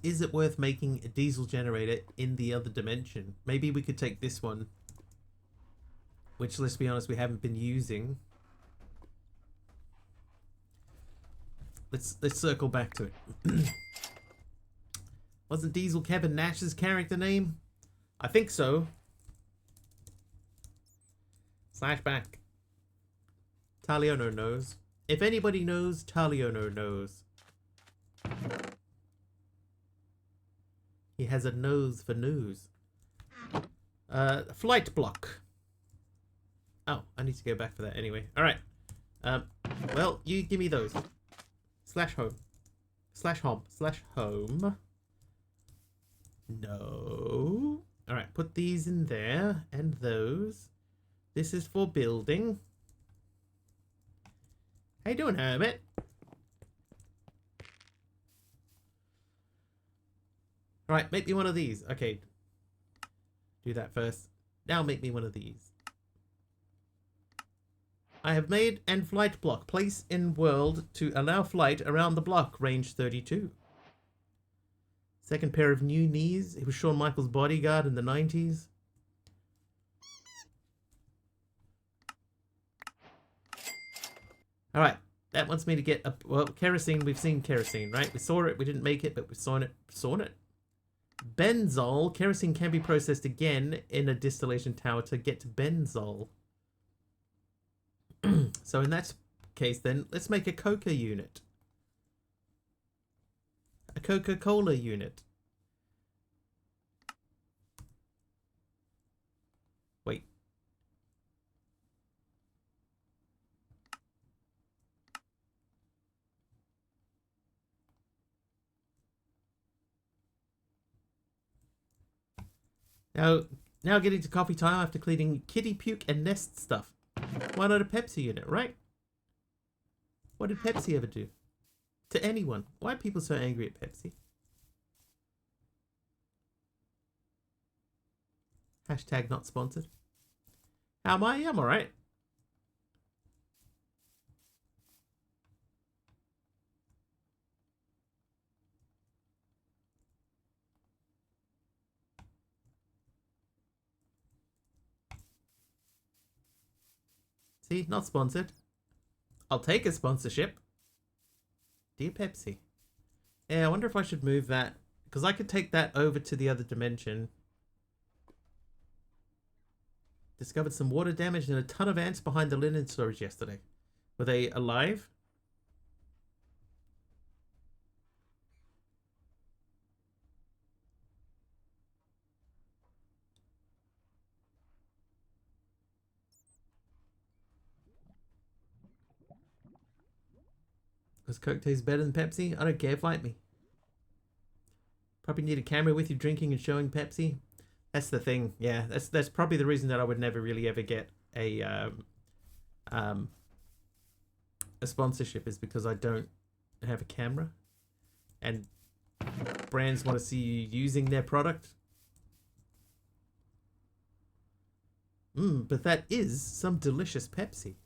Is it worth making a diesel generator in the other dimension? Maybe we could take this one, which, let's be honest, we haven't been using. Let's circle back to it. Wasn't Diesel Kevin Nash's character name? I think so. /back. Taliono knows. If anybody knows, Taliono knows. He has a nose for news. Flight block. Oh, I need to go back for that anyway. Alright. Well, you give me those. /home. /home. No. Alright, put these in there. And those. This is for building. How you doing, Hermit? Alright, make me one of these. Okay. Do that first. Now make me one of these. I have made and flight block. Place in world to allow flight around the block. Range 32. Second pair of new knees. It was Shawn Michaels' bodyguard in the 90s. Alright. That wants me to get... well, kerosene. We've seen kerosene, right? We saw it. We didn't make it, but we saw it. Benzol. Kerosene can be processed again in a distillation tower to get to benzol. So in that case then, let's make a Coca unit. A Coca-Cola unit. Wait. Now getting to coffee time after cleaning kitty puke and nest stuff. Why not a Pepsi unit, right? What did Pepsi ever do? To anyone. Why are people so angry at Pepsi? Hashtag not sponsored. How am I? I'm alright. See, not sponsored. I'll take a sponsorship. Dear Pepsi. Yeah, I wonder if I should move that. Because I could take that over to the other dimension. Discovered some water damage and a ton of ants behind the linen storage yesterday. Were they alive? Does Coke taste better than Pepsi? I don't care, fight me. Probably need a camera with you drinking and showing Pepsi. That's the thing, yeah. That's probably the reason that I would never really ever get a a sponsorship is because I don't have a camera, and brands want to see you using their product. But that is some delicious Pepsi.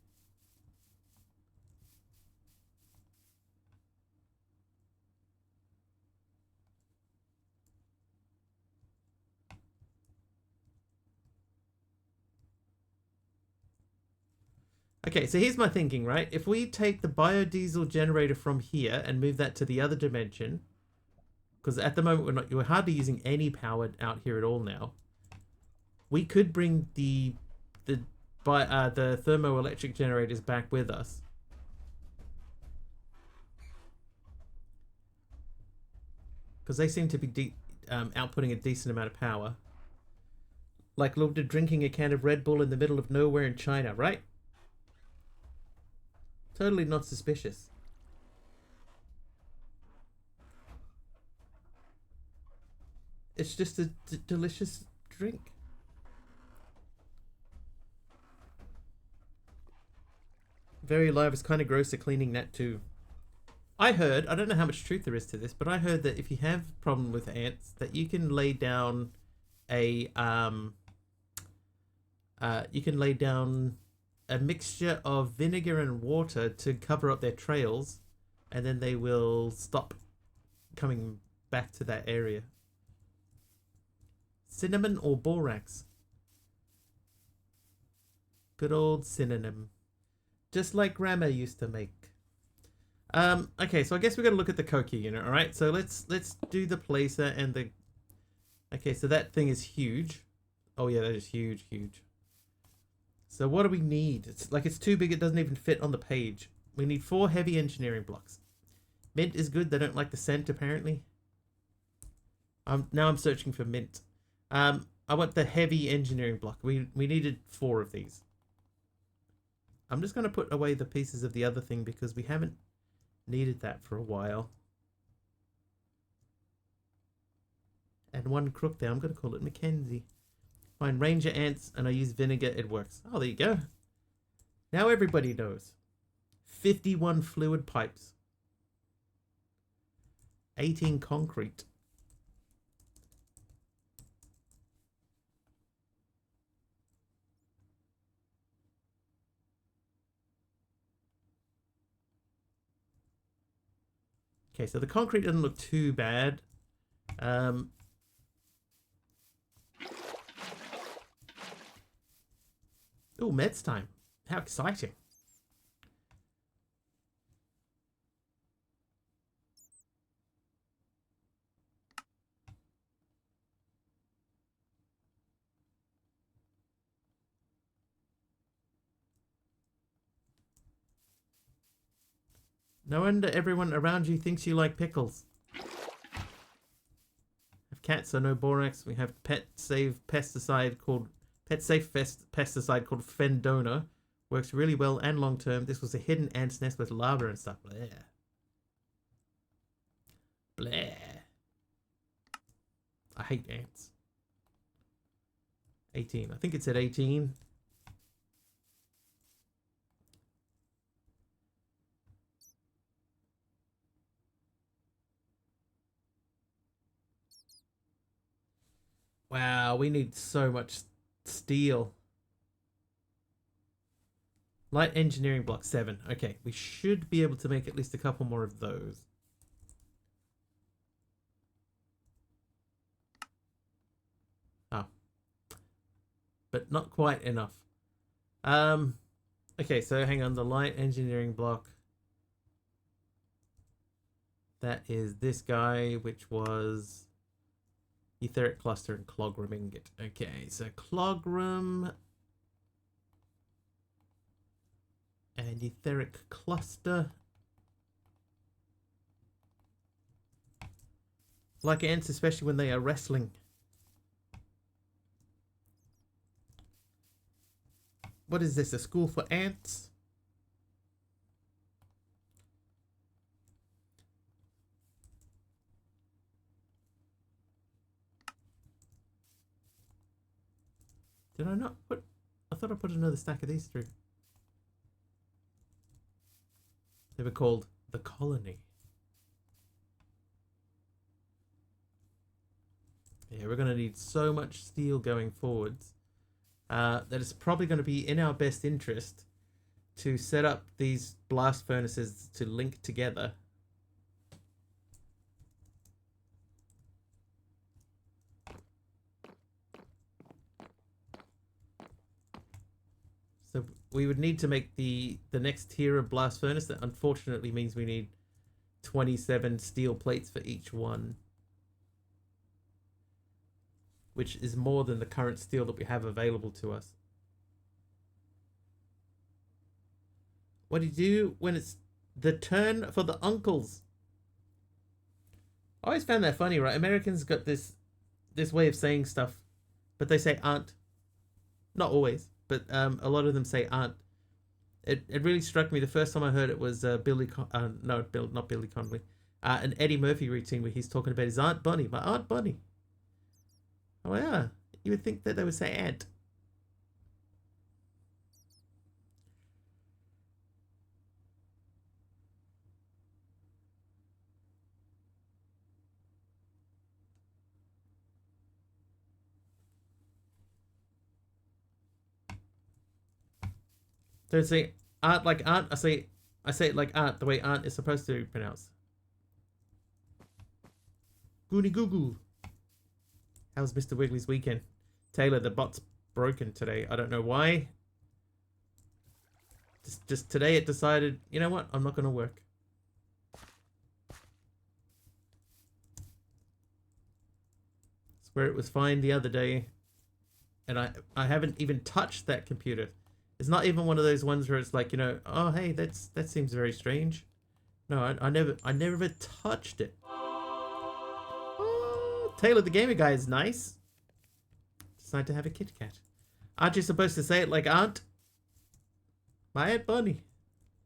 Okay, so here's my thinking, right? If we take the biodiesel generator from here and move that to the other dimension, because at the moment we're hardly using any power out here at all now. We could bring the thermoelectric generators back with us. Because they seem to be outputting a decent amount of power. Like Lord drinking a can of Red Bull in the middle of nowhere in China, right? Totally not suspicious. It's just a delicious drink. Very alive. It's kind of gross at cleaning that too. I heard, I don't know how much truth there is to this, but I heard that if you have a problem with ants, that you can lay down a mixture of vinegar and water to cover up their trails, and then they will stop coming back to that area. Cinnamon or borax? Good old synonym. Just like Grandma used to make. Okay, so I guess we got to look at the Koki unit, all right? So let's do the placer and the... Okay, so that thing is huge. Oh yeah, that is huge, huge. So what do we need? It's too big, it doesn't even fit on the page. We need 4 heavy engineering blocks. Mint is good, they don't like the scent apparently. Now I'm searching for mint. I want the heavy engineering block. We needed 4 of these. I'm just going to put away the pieces of the other thing because we haven't needed that for a while. And 1 crook there, I'm going to call it Mackenzie. Find ranger ants and I use vinegar, it works. Oh, there you go. Now everybody knows. 51 fluid pipes. 18 concrete. Okay, so the concrete doesn't look too bad. Oh, meds time. How exciting. No wonder everyone around you thinks you like pickles. Have cats, so no borax. We have pet-safe pesticide called Fendona. Works really well and long term. This was a hidden ant's nest with lava and stuff. Blah. Blah. I hate ants. 18. I think it said 18. Wow, we need so much steel. Light engineering block 7. Okay, we should be able to make at least a couple more of those. Oh. But not quite enough. Okay, so hang on, the light engineering block. That is this guy, which was etheric cluster and clogram ingot. Okay, so clogram and etheric cluster. Like ants, especially when they are wrestling. What is this, a school for ants? Did I not put... I thought I put another stack of these through. They were called the Colony. Yeah, we're going to need so much steel going forwards that it's probably going to be in our best interest to set up these blast furnaces to link together. So we would need to make the next tier of blast furnace. That unfortunately means we need 27 steel plates for each one, which is more than the current steel that we have available to us. What do you do when it's the turn for the uncles? I always found that funny, right? Americans got this way of saying stuff, but they say aunt. Not always, but a lot of them say aunt. It really struck me the first time I heard it was not Billy Connolly, an Eddie Murphy routine where he's talking about his Aunt Bunny, my Aunt Bunny. Oh yeah, you would think that they would say aunt. They say aunt like aunt. I say it like aunt, the way aunt is supposed to be pronounced. Goony goo goo. How's Mr. Wiggly's weekend? Taylor, the bot's broken today. I don't know why. Just today it decided, you know what? I'm not going to work. It's where it was fine the other day. And I haven't even touched that computer. It's not even one of those ones where it's like, you know, oh, hey, that seems very strange. No, I never touched it. Taylor the Gamer Guy is nice. Decide to have a Kit Kat. Aren't you supposed to say it like Aunt? My Aunt Bunny.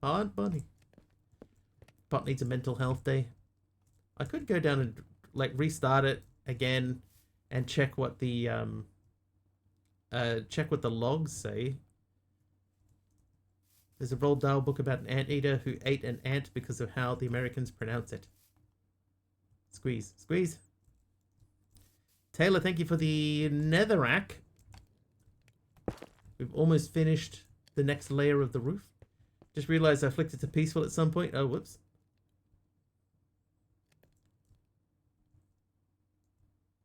Aunt Bunny. Bot needs a mental health day. I could go down and like restart it again and check what the logs say. There's a Roald Dahl book about an anteater who ate an ant because of how the Americans pronounce it. Squeeze. Squeeze. Taylor, thank you for the netherrack. We've almost finished the next layer of the roof. Just realized I flicked it to peaceful at some point. Oh, whoops.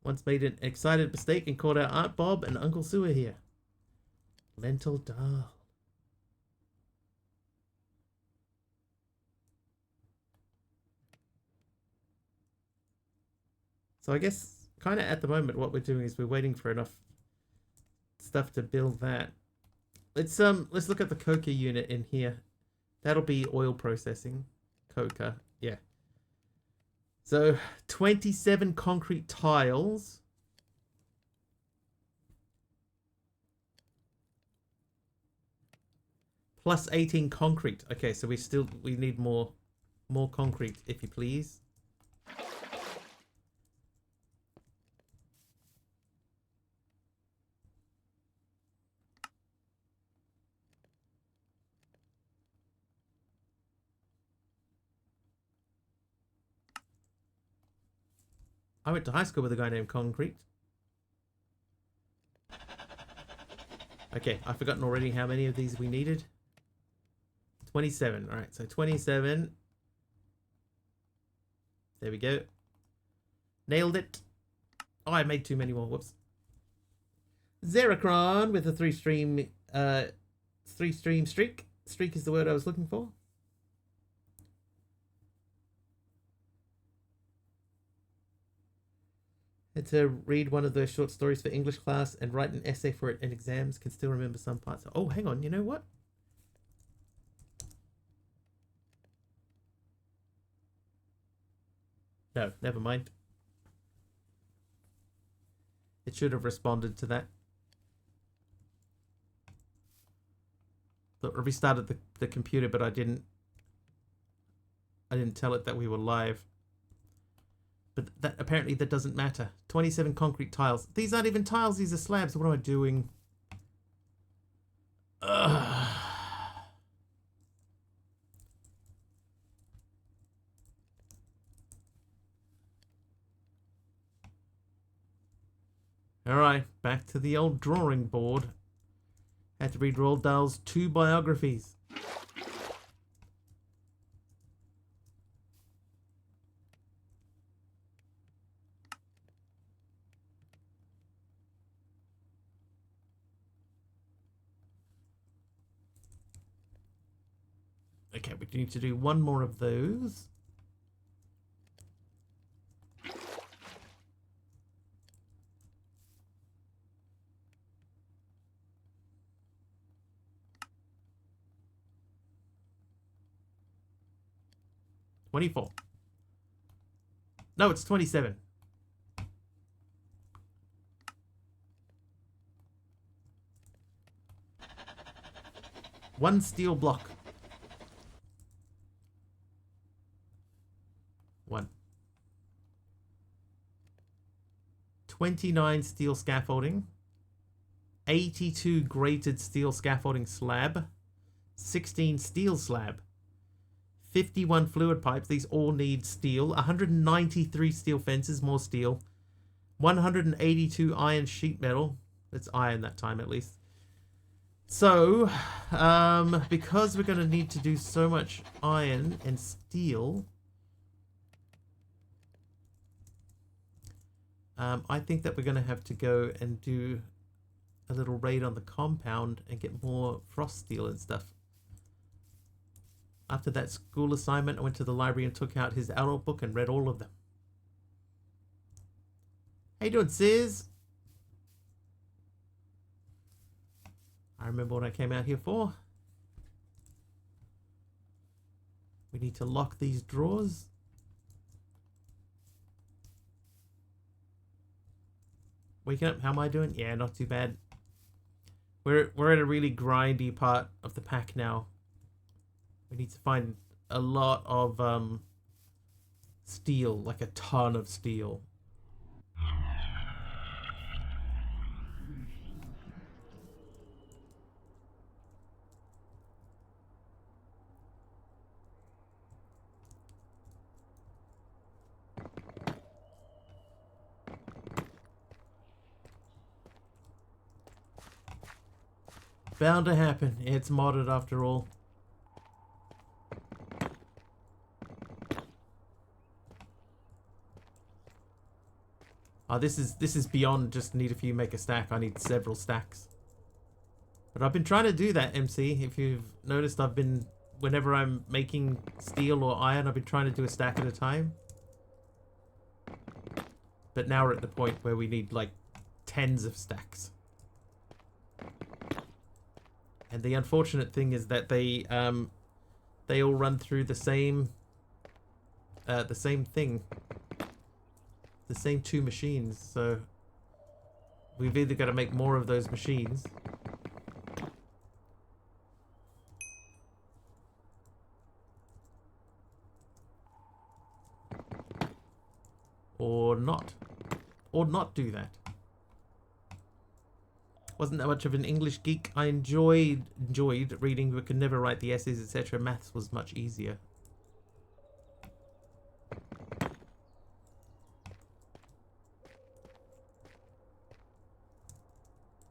Once made an excited mistake and called out Aunt Bob and Uncle Sue are here. Lentil dal. So I guess kind of at the moment what we're doing is we're waiting for enough stuff to build that. Let's look at the coker unit in here. That'll be oil processing. Coker, yeah. So 27 concrete tiles. Plus 18 concrete. Okay, so we need more concrete, if you please. I went to high school with a guy named Concrete. Okay, I've forgotten already how many of these we needed. 27. All right, so 27. There we go. Nailed it. Oh, I made too many more. Whoops. Zeracron with a three-stream streak. Streak is the word I was looking for. Had to read one of those short stories for English class and write an essay for it in exams. Can still remember some parts. Oh, hang on. You know what? No, never mind. It should have responded to that. Look, I restarted the computer, but I didn't tell it that we were live. But that apparently that doesn't matter. 27 concrete tiles. These aren't even tiles, these are slabs. What am I doing? Ugh. Alright, back to the old drawing board. Had to read Roald Dahl's 2 biographies. Okay, we need to do one more of those. $24. No, it's 27. One steel block. 1. 29 steel scaffolding. 82 grated steel scaffolding slab. 16 steel slab. 51 fluid pipes, these all need steel. 193 steel fences, more steel. 182 iron sheet metal. It's iron that time at least. So, because we're going to need to do so much iron and steel, I think that we're going to have to go and do a little raid on the compound and get more frost steel and stuff. After that school assignment, I went to the library and took out his adult book and read all of them. How you doing, Sis? I remember what I came out here for. We need to lock these drawers. Waking up, how am I doing? Yeah, not too bad. We're at a really grindy part of the pack now. We need to find a lot of steel, like a ton of steel. Bound to happen. It's modded after all. Oh, this is beyond just need a few make a stack. I need several stacks. But I've been trying to do that, MC. If you've noticed, I've been, whenever I'm making steel or iron, I've been trying to do a stack at a time. But now we're at the point where we need like tens of stacks. And the unfortunate thing is that they all run through the same thing. The same 2 machines, so we've either got to make more of those machines or not do that. Wasn't that much of an English geek. I enjoyed reading but could never write the essays, etc. Maths was much easier.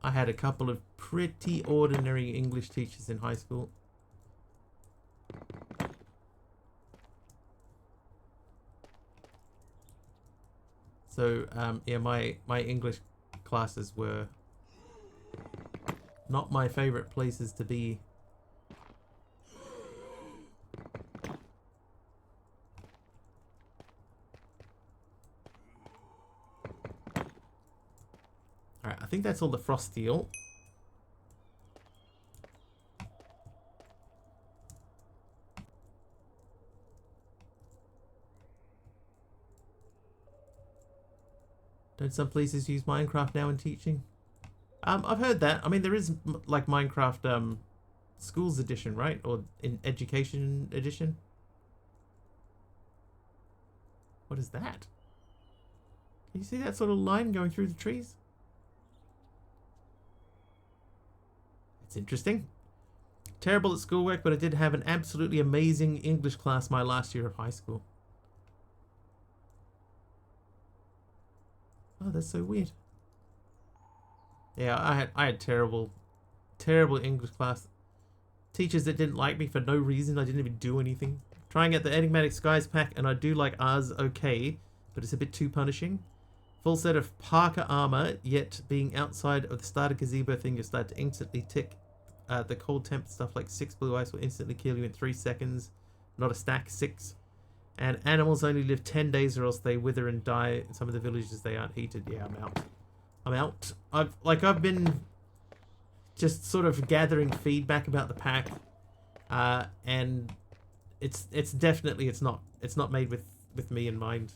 I had a couple of pretty ordinary English teachers in high school. So, yeah, my English classes were not my favorite places to be. Alright, I think that's all the frost steel. Don't some places use Minecraft now in teaching? I've heard that. I mean, there is like Minecraft Schools Edition, right? Or in Education Edition. What is that? Can you see that sort of line going through the trees? It's interesting. Terrible at schoolwork, but I did have an absolutely amazing English class my last year of high school. Oh, that's so weird. Yeah, I had terrible English class. Teachers that didn't like me for no reason. I didn't even do anything. Trying out the Enigmatic Skies pack, and I do like ours okay, but it's a bit too punishing. Full set of Parker armor, yet being outside of the starter gazebo thing, you start to instantly tick. The cold temp stuff like 6 blue ice will instantly kill you in 3 seconds. Not a stack, 6. And animals only live 10 days or else they wither and die. In some of the villages they aren't heated. Yeah, I'm out. I'm out. I've been just sort of gathering feedback about the pack, and it's definitely it's not made with me in mind.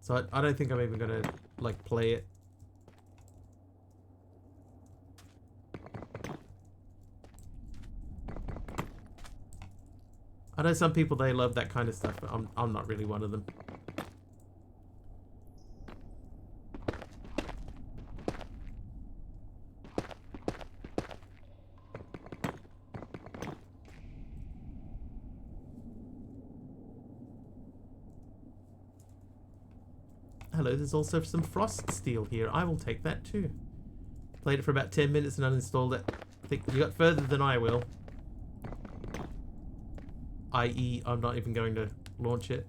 So I don't think I'm even gonna like play it. I know some people, they love that kind of stuff, but I'm not really one of them. Hello, there's also some frost steel here. I will take that too. Played it for about 10 minutes and uninstalled it. I think you got further than I will. i.e., I'm not even going to launch it.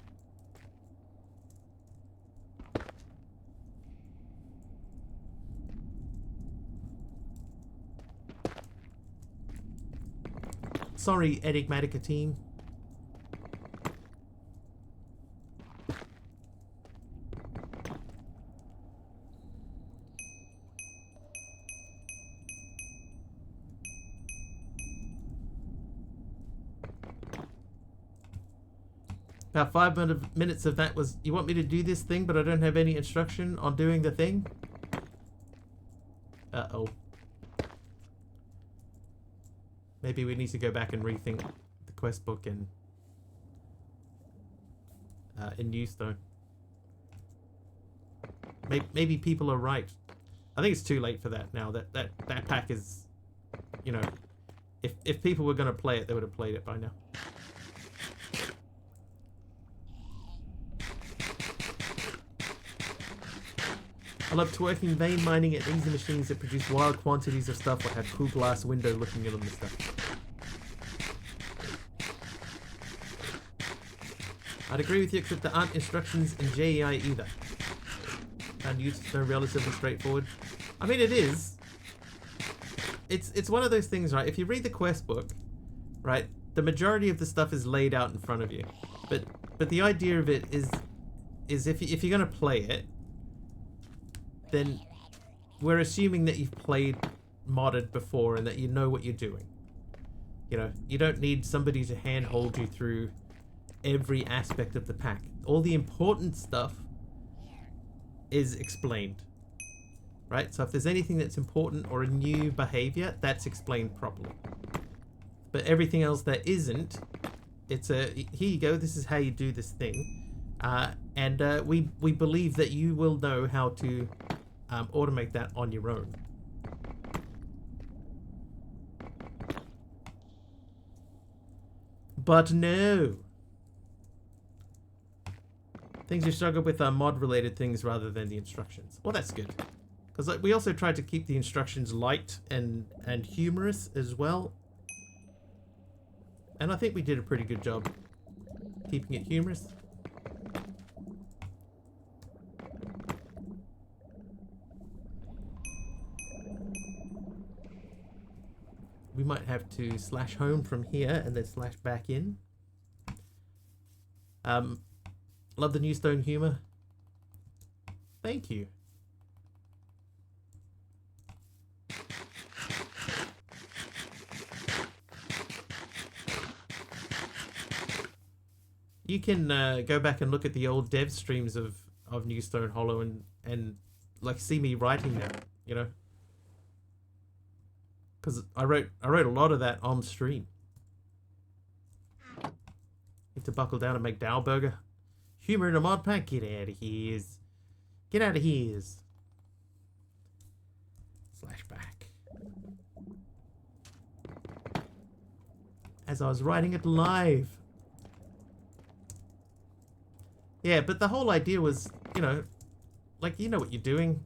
Sorry, Enigmatica team. About 5 minutes of that was, you want me to do this thing, but I don't have any instruction on doing the thing? Uh-oh. Maybe we need to go back and rethink the quest book in Newstone. Maybe people are right. I think it's too late for that now. That pack is, you know, if people were going to play it, they would have played it by now. I love twerking vein mining at easy machines that produce wild quantities of stuff or have cool glass window looking in on the stuff. I'd agree with you, except there aren't instructions in JEI either. And use is so relatively straightforward. I mean, it is. It's one of those things, right? If you read the quest book, right, the majority of the stuff is laid out in front of you. But the idea of it is if you're gonna play it, then we're assuming that you've played modded before and that you know what you're doing. You know, you don't need somebody to handhold you through every aspect of the pack. All the important stuff is explained, right? So if there's anything that's important or a new behavior, that's explained properly. But everything else that isn't, it's a, here you go, this is how you do this thing. And we believe that you will know how to automate that on your own. But no. Things you struggle with are mod-related things rather than the instructions. Well, that's good. Because we also tried to keep the instructions light and humorous as well. And I think we did a pretty good job keeping it humorous. We might have to slash home from here and then slash back in. Love the Newstone humor. Thank you. You can go back and look at the old dev streams of Newstone Hollow and like see me writing that, you know. Because I wrote a lot of that on stream. You have to buckle down and make Dow Burger. Humor in a mod pack? Get out of here. Get out of here. Slash back. As I was writing it live. Yeah, but the whole idea was, you know, like, you know what you're doing.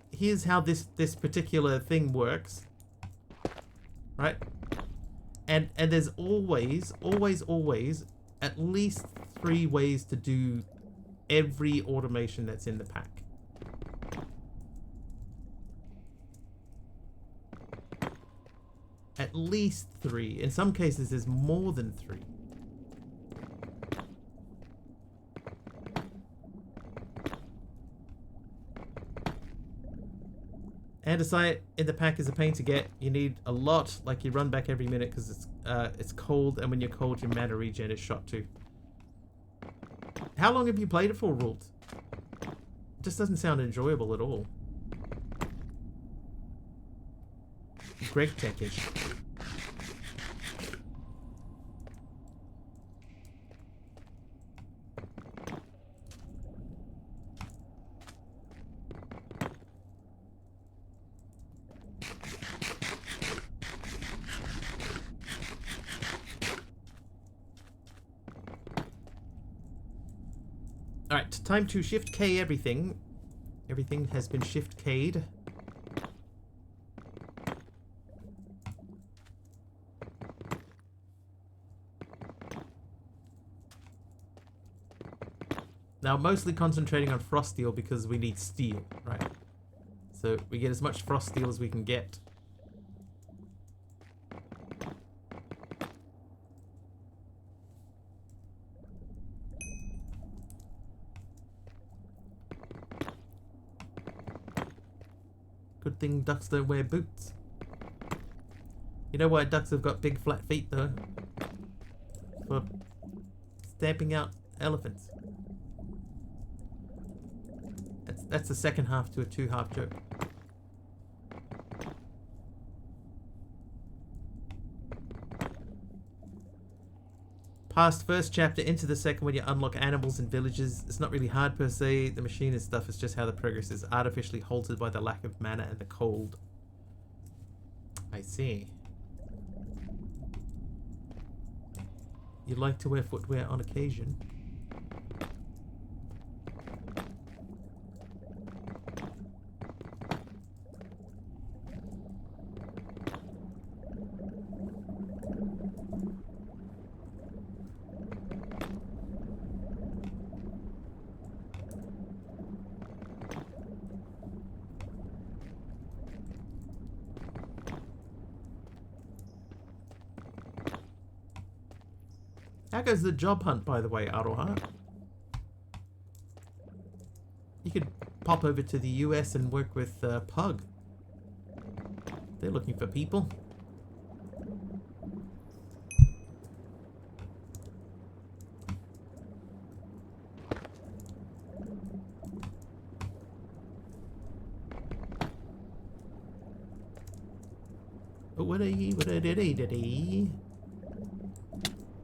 Here's how this particular thing works. Right? And there's always at least 3 ways to do every automation that's in the pack. At least 3. In some cases, there's more than 3. Andesite in the pack is a pain to get. You need a lot, like you run back every minute because it's cold, and when you're cold, your mana regen is shot too. How long have you played it for, Ruled? It just doesn't sound enjoyable at all. Greg Techish. Alright, time to shift K everything. Everything has been shift K'd. Now, mostly concentrating on frost steel because we need steel, right? So we get as much frost steel as we can get. Good thing ducks don't wear boots. You know why ducks have got big flat feet though? For stamping out elephants. That's the second half to a 2-half joke. Past first chapter into the second when you unlock animals and villages. It's not really hard per se. The machine and stuff is just how the progress is artificially halted by the lack of mana and the cold. I see. You like to wear footwear on occasion. How goes the job hunt, by the way, Aroha? You could pop over to the US and work with Pug. They're looking for people. What a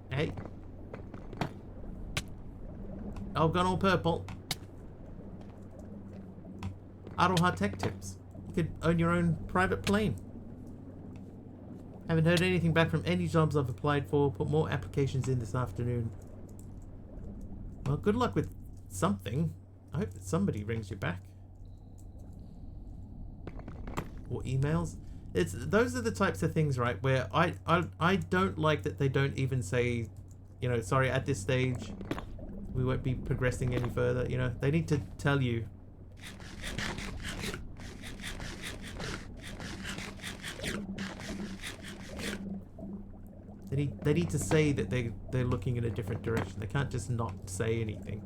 Hey. I've gone all purple. Aroha Tech Tips. You could own your own private plane. Haven't heard anything back from any jobs I've applied for. Put more applications in this afternoon. Well, good luck with something. I hope that somebody rings you back. Or emails. Those are the types of things, right, where I don't like that they don't even say, you know, sorry, at this stage we won't be progressing any further. You know, they need to tell you. They need to say that they're looking in a different direction. They can't just not say anything.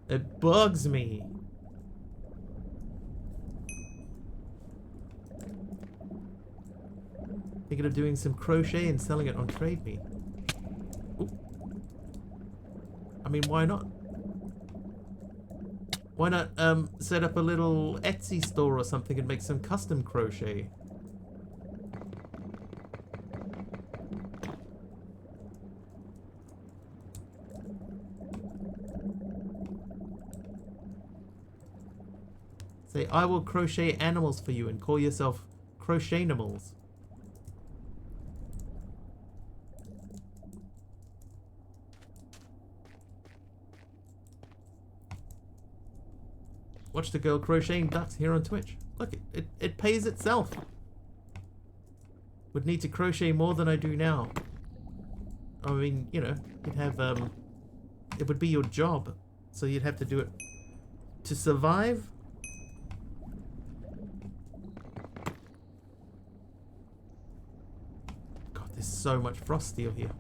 It bugs me. Thinking of doing some crochet and selling it on Trade Me. Ooh. I mean, why not? Why not set up a little Etsy store or something and make some custom crochet? Say, I will crochet animals for you and call yourself Crochet-nimals. Watch the girl crocheting ducks here on Twitch. Look, it pays itself. Would need to crochet more than I do now. I mean, you know, you'd have, it would be your job. So you'd have to do it to survive. God, there's so much frost steel here.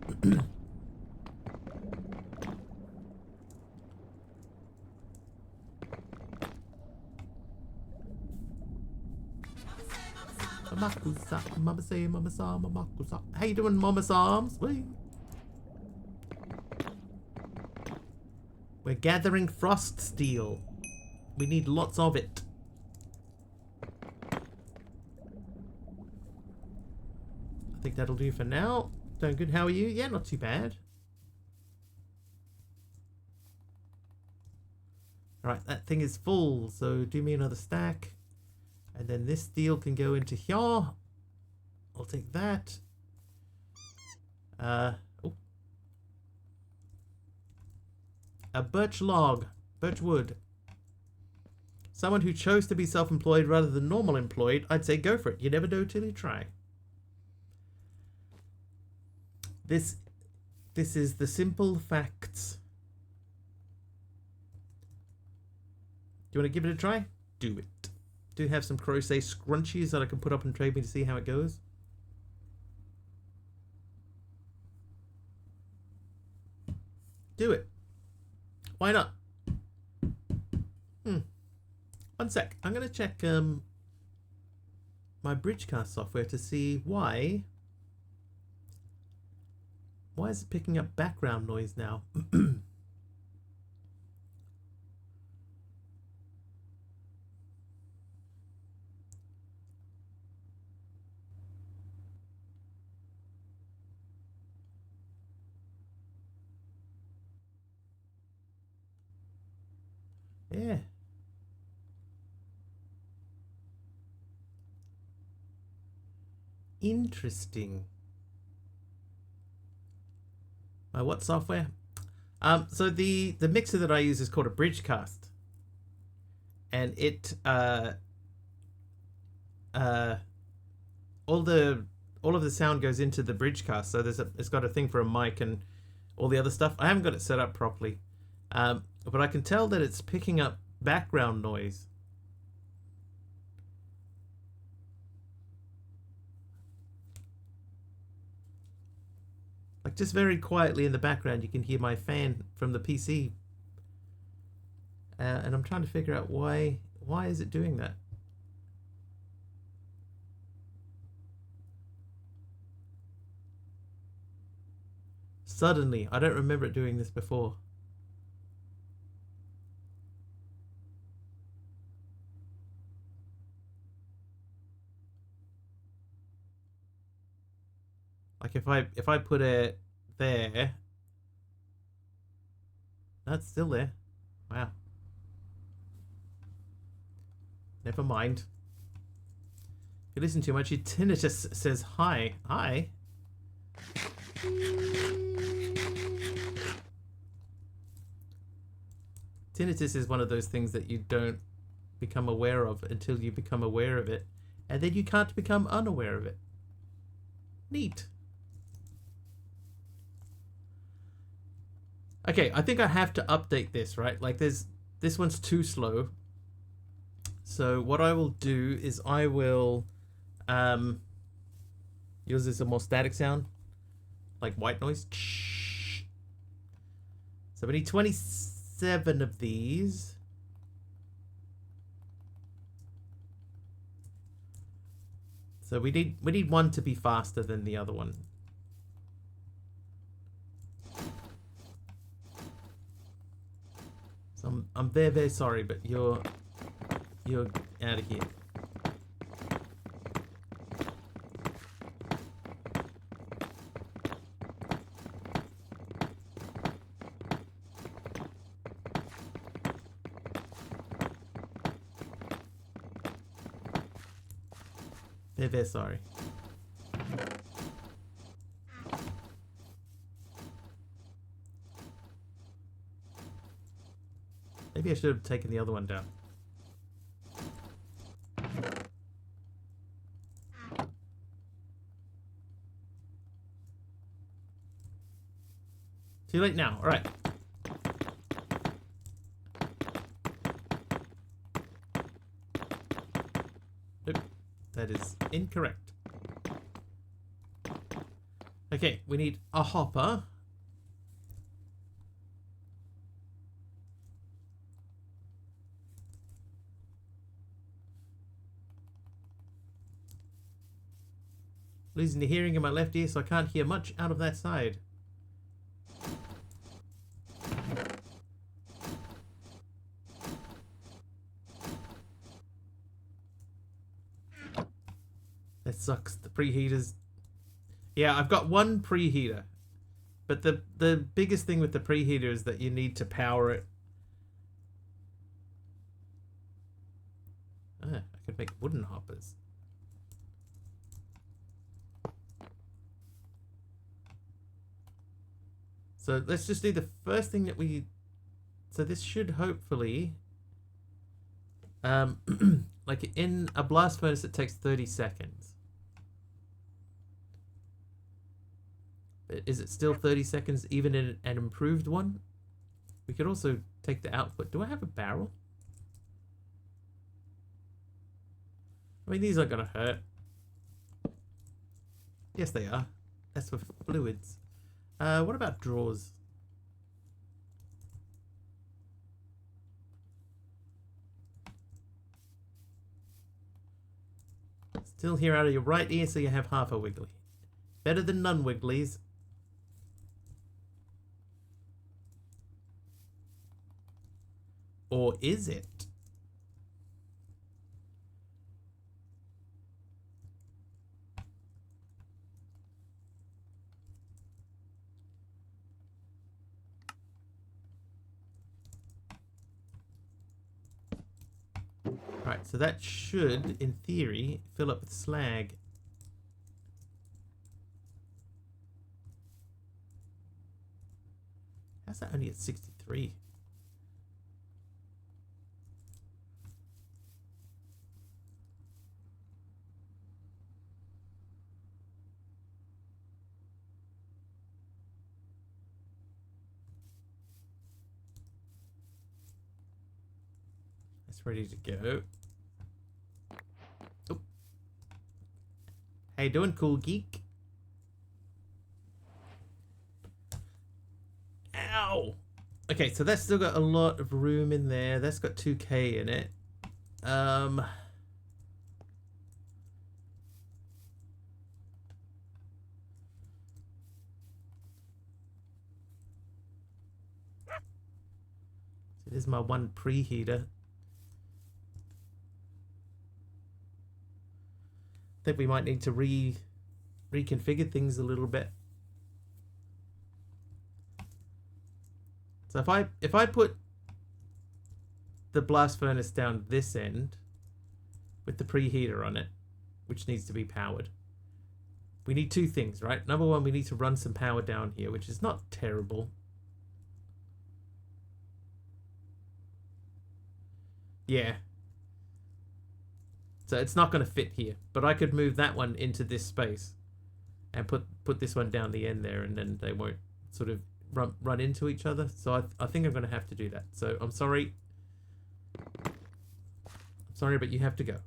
Mama say, mama sa, mama kusa. How you doing, mama Psalms? We're gathering frost steel. We need lots of it. I think that'll do for now. Doing good. How are you? Yeah, not too bad. Alright, that thing is full, so do me another stack. And then this steel can go into here. I'll take that. Oh. A birch log. Birch wood. Someone who chose to be self-employed rather than normal employed, I'd say go for it. You never know till you try. This is the simple facts. Do you want to give it a try? Do it. Do have some crochet scrunchies that I can put up and trade me to see how it goes. Do it. Why not? One sec. I'm going to check my Bridgecast software to see why is it picking up background noise now? Yeah. Interesting. My what software? So the mixer that I use is called a Bridgecast, and it all of the sound goes into the Bridgecast. So it's got a thing for a mic and all the other stuff. I haven't got it set up properly. But I can tell that it's picking up background noise. Like just very quietly in the background, you can hear my fan from the PC. And I'm trying to figure out why is it doing that? Suddenly, I don't remember it doing this before. Like if I put it there, that's still there. Wow. Never mind. If you listen too much, your tinnitus says hi. Hi. Tinnitus is one of those things that you don't become aware of until you become aware of it, and then you can't become unaware of it. Neat. Okay, I think I have to update this, right? Like this one's too slow. So what I will do is I will use this a more static sound, like white noise. So we need 27 of these. So we need one to be faster than the other one. So I'm very, very sorry, but you're out of here. Very, very sorry. Maybe I should have taken the other one down. Too late now. All right. Nope. That is incorrect. Okay, we need a hopper. Losing the hearing in my left ear, so I can't hear much out of that side. That sucks. The preheaters. Yeah, I've got one preheater. But the biggest thing with the preheater is that you need to power it. Ah, I could make wooden hoppers. So let's just do the first thing that we... So this should hopefully... like in a blast furnace it takes 30 seconds. But is it still 30 seconds even in an improved one? We could also take the output. Do I have a barrel? I mean, these aren't going to hurt. Yes, they are. That's for fluids. What about drawers? Still hear out of your right ear, so you have half a wiggly. Better than none wigglies. Or is it? Right, so that should, in theory, fill up with slag. How's that only at 63? It's ready to go. Oh. How you doing, cool geek? Ow! Okay, so that's still got a lot of room in there. That's got 2K in it. So this is my one preheater. I think we might need to reconfigure things a little bit. So if I put the blast furnace down this end with the preheater on it, which needs to be powered, we need two things, right? Number one, we need to run some power down here, which is not terrible. Yeah. So it's not going to fit here, but I could move that one into this space and put this one down the end there, and then they won't sort of run into each other. So I think I'm going to have to do that. So I'm sorry. I'm sorry, but you have to go.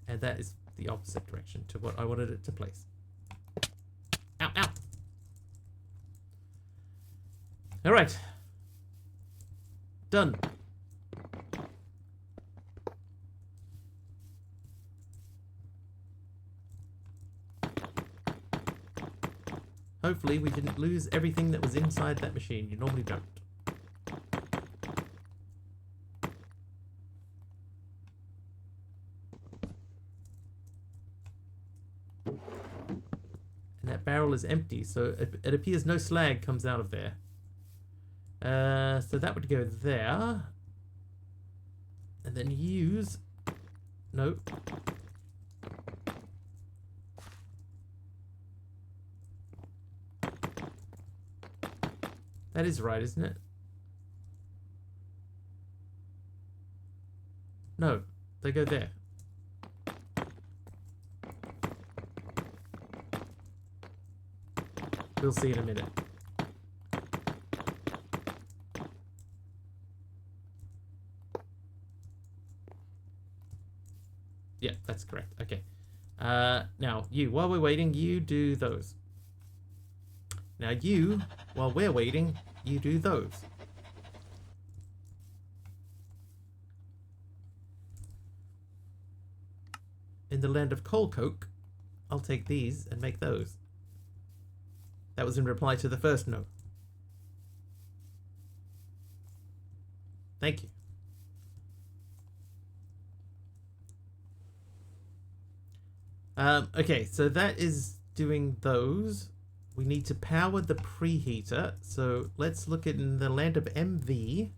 And that is the opposite direction to what I wanted it to place. Ow, ow. All right. Done. Hopefully we didn't lose everything that was inside that machine. You normally don't. And that barrel is empty, so it appears no slag comes out of there. So that would go there. And then use... No. That is right, isn't it? No, they go there. We'll see in a minute. that's correct. Okay. Now, you, while we're waiting, you do those. Now you, while we're waiting, you do those. In the land of coal coke, I'll take these and make those. That was in reply to the first note. Thank you. Okay, so that is doing those. We need to power the preheater. So let's look at in the land of MV.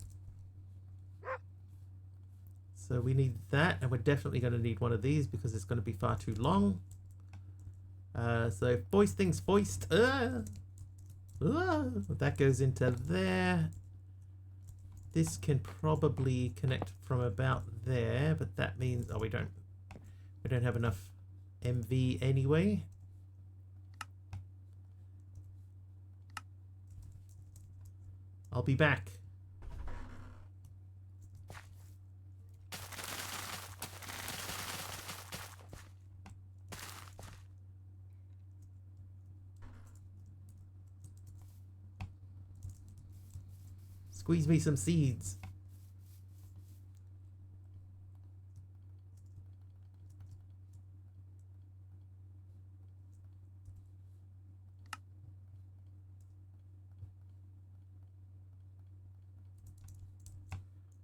So we need that, and we're definitely going to need one of these because it's going to be far too long. So voice things voiced. That goes into there. This can probably connect from about there, but that means we don't have enough MV anyway. I'll be back. Squeeze me some seeds.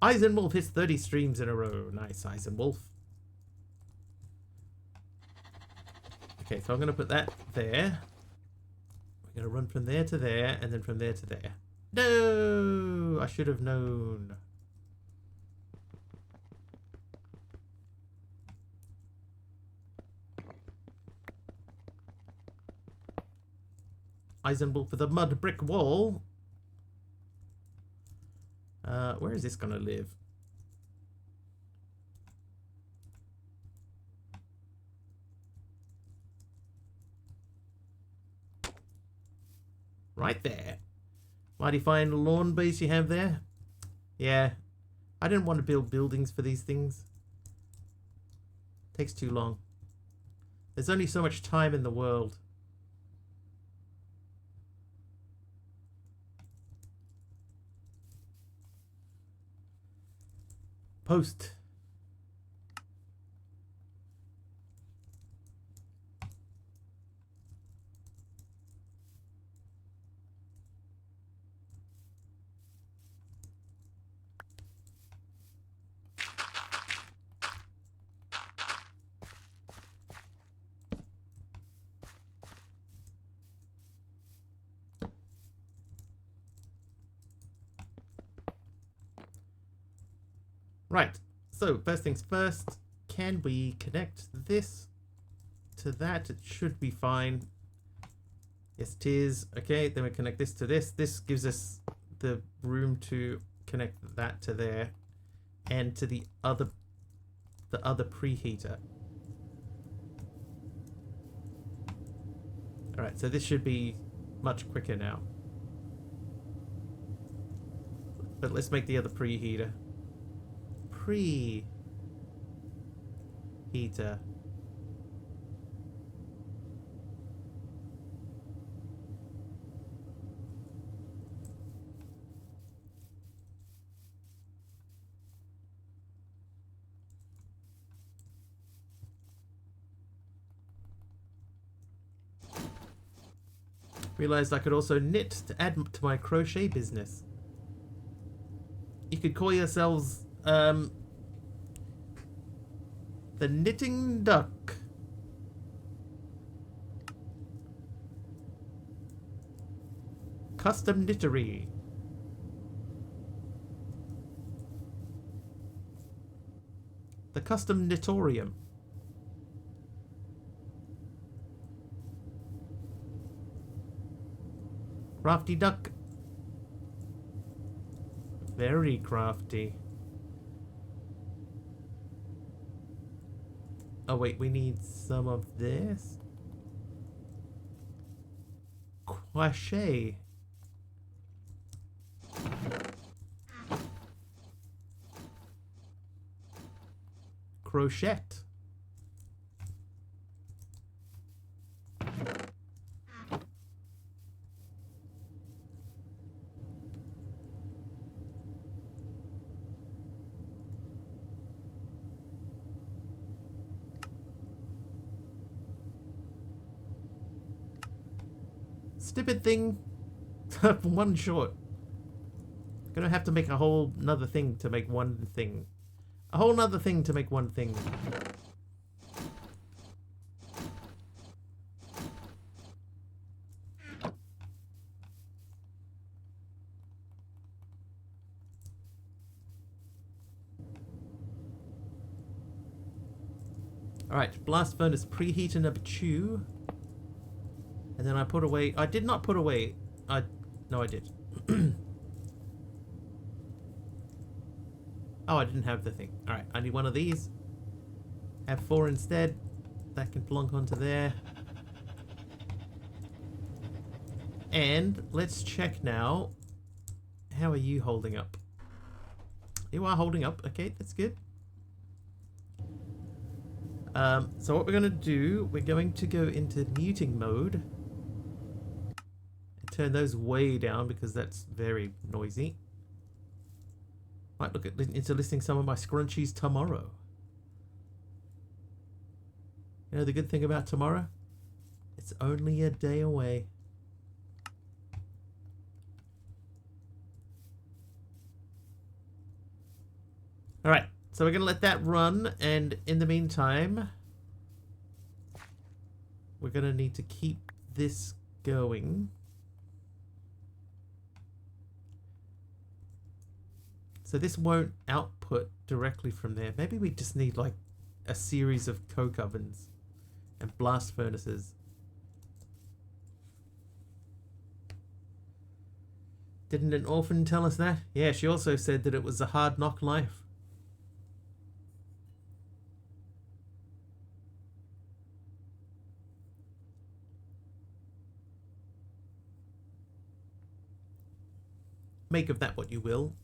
Eisenwolf hits 30 streams in a row. Nice, Eisenwolf. Okay, so I'm going to put that there. We're going to run from there to there, and then from there to there. No! I should have known. Eisenwolf with a mud brick wall. Where is this gonna live? Right there. Mighty fine lawn base you have there. Yeah, I didn't want to build buildings for these things. Takes too long. There's only so much time in the world. Post. Right, so first things first, can we connect this to that? It should be fine. Yes, it is. Okay, then we connect this to this. This gives us the room to connect that to there and to the other preheater. All right, so this should be much quicker now. But let's make the other preheater. Preheater. Realized I could also knit to add to my crochet business. You could call yourselves the Knitting Duck. Custom Knittery. The Custom Knittorium. Crafty Duck. Very crafty. Oh wait, we need some of this. Crochet. Crochet. Stupid thing. One short. Gonna have to make a whole nother thing to make one thing. A whole nother thing to make one thing. Alright, blast furnace preheater number 2. And then I put away... I did not put away... No, I did. Oh, I didn't have the thing. Alright, I need one of these. Have 4 instead. That can plonk onto there. And let's check now. How are you holding up? You are holding up. Okay, that's good. So what we're going to do, we're going to go into muting mode. And turn those way down because that's very noisy. Might look into listing some of my scrunchies tomorrow. You know the good thing about tomorrow? It's only a day away. Alright, so we're going to let that run, and in the meantime, we're going to need to keep this going. So this won't output directly from there. Maybe we just need like a series of coke ovens and blast furnaces. Didn't an orphan tell us that? Yeah, she also said that it was a hard knock life. Make of that what you will.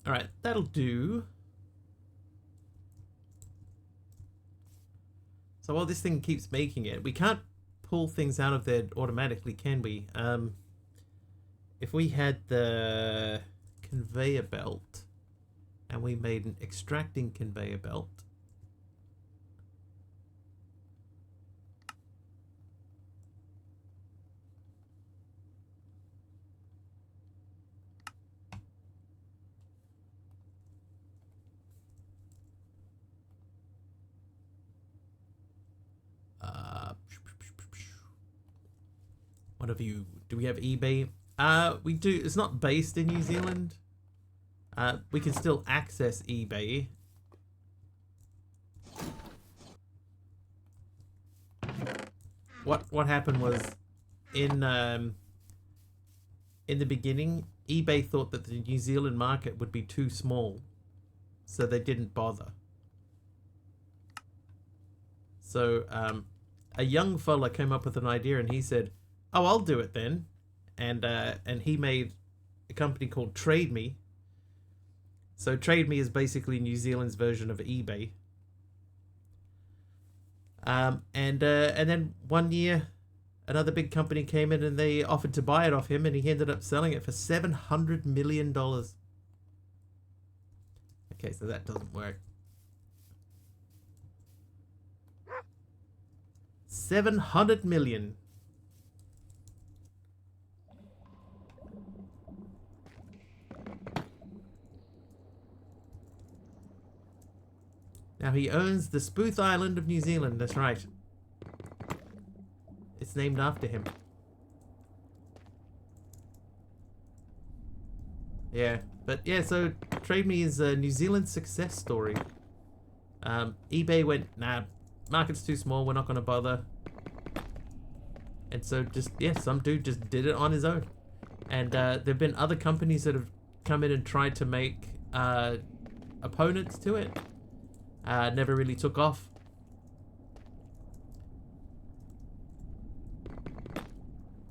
Alright, that'll do. So while this thing keeps making it, we can't pull things out of there automatically, can we? If we had the conveyor belt and we made an extracting conveyor belt, what have you... Do we have eBay? We do. It's not based in New Zealand. We can still access eBay. What happened was in the beginning, eBay thought that the New Zealand market would be too small, so they didn't bother. So a young fella came up with an idea, and he said, "Oh, I'll do it then," and he made a company called Trade Me. So Trade Me is basically New Zealand's version of eBay. And then one year, another big company came in and they offered to buy it off him, and he ended up selling it for $700 million. Okay, so that doesn't work. 700 million. Now he owns the Spooth Island of New Zealand, that's right. It's named after him. Yeah, but yeah, so Trade Me is a New Zealand success story. eBay went, nah, market's too small, we're not going to bother. And so just, yeah, some dude just did it on his own. And there have been other companies that have come in and tried to make opponents to it. Never really took off.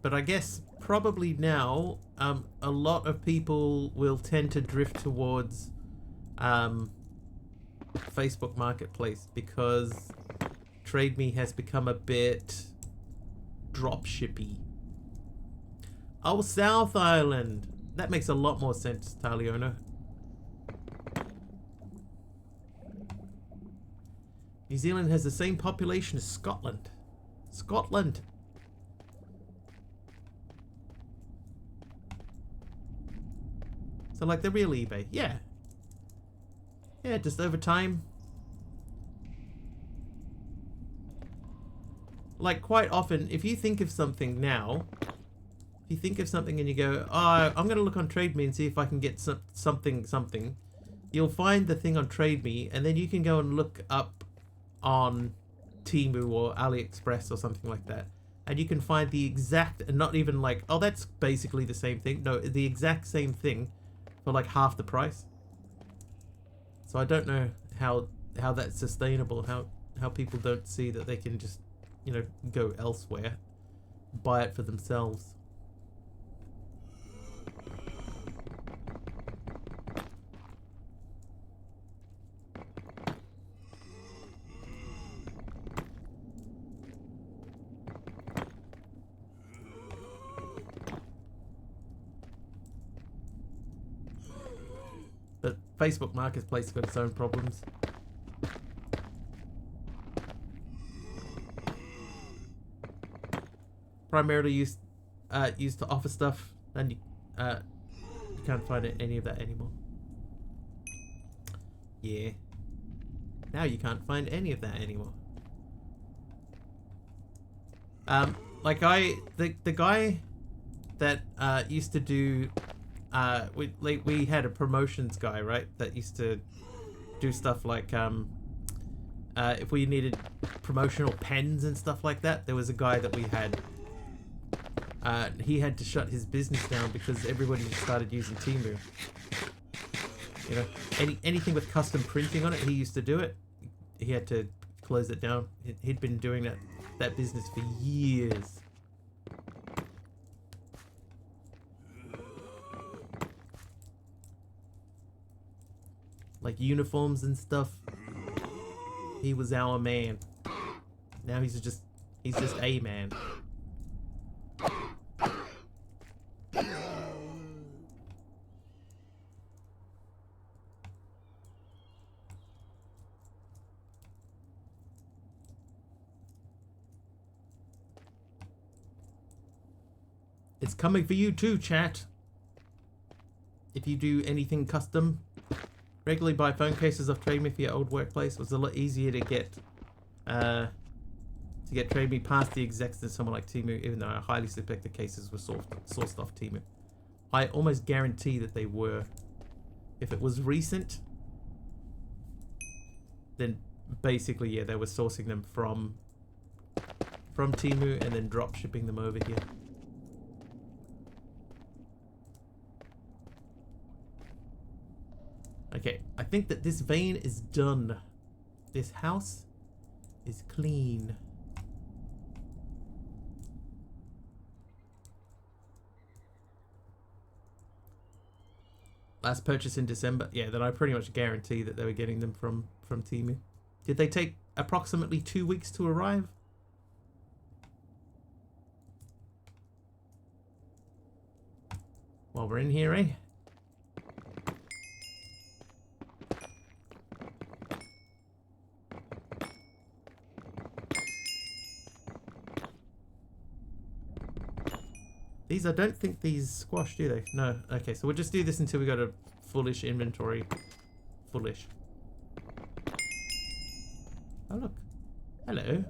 but I guess probably now a lot of people will tend to drift towards Facebook Marketplace because Trade Me has become a bit drop shippy. Oh, South Island. That makes a lot more sense, Taliona. New Zealand has the same population as Scotland. Scotland. So like the real eBay. Yeah. Yeah, just over time. Like quite often, if you think of something now, if you think of something and you go, oh, I'm going to look on Trade Me and see if I can get something, you'll find the thing on Trade Me and then you can go and look up on Temu or AliExpress or something like that. And you can find the exact, and not even like, oh, that's basically the same thing. No, the exact same thing for like half the price. So I don't know how that's sustainable, how people don't see that they can just, you know, go elsewhere, buy it for themselves. But Facebook Marketplace has got its own problems. Primarily used to offer stuff, and you can't find any of that anymore. Yeah. Now you can't find any of that anymore. Like the guy that used to do we had a promotions guy, right, that used to do stuff like if we needed promotional pens and stuff like that, there was a guy that we had. He had to shut his business down because everybody started using Temu. You know, anything with custom printing on it, he used to do it. He had to close it down. He'd been doing that business for years. Like uniforms and stuff. He was our man. Now he's just a man. It's coming for you too, chat. If you do anything custom, regularly buy phone cases off Trade Me for your old workplace. It was a lot easier to get Trade Me past the execs than someone like Temu, even though I highly suspect the cases were sourced off Temu. I almost guarantee that they were. If it was recent, then basically, yeah, they were sourcing them from Temu and then drop shipping them over here. Okay, I think that this vein is done. This house is clean. Last purchase in December. Yeah, then I pretty much guarantee that they were getting them from Temu. Did they take approximately 2 weeks to arrive? While we're in here, eh? These, I don't think these squash, do they? No. Okay, so we'll just do this until we got a fullish inventory. Fullish. Oh, look. Hello.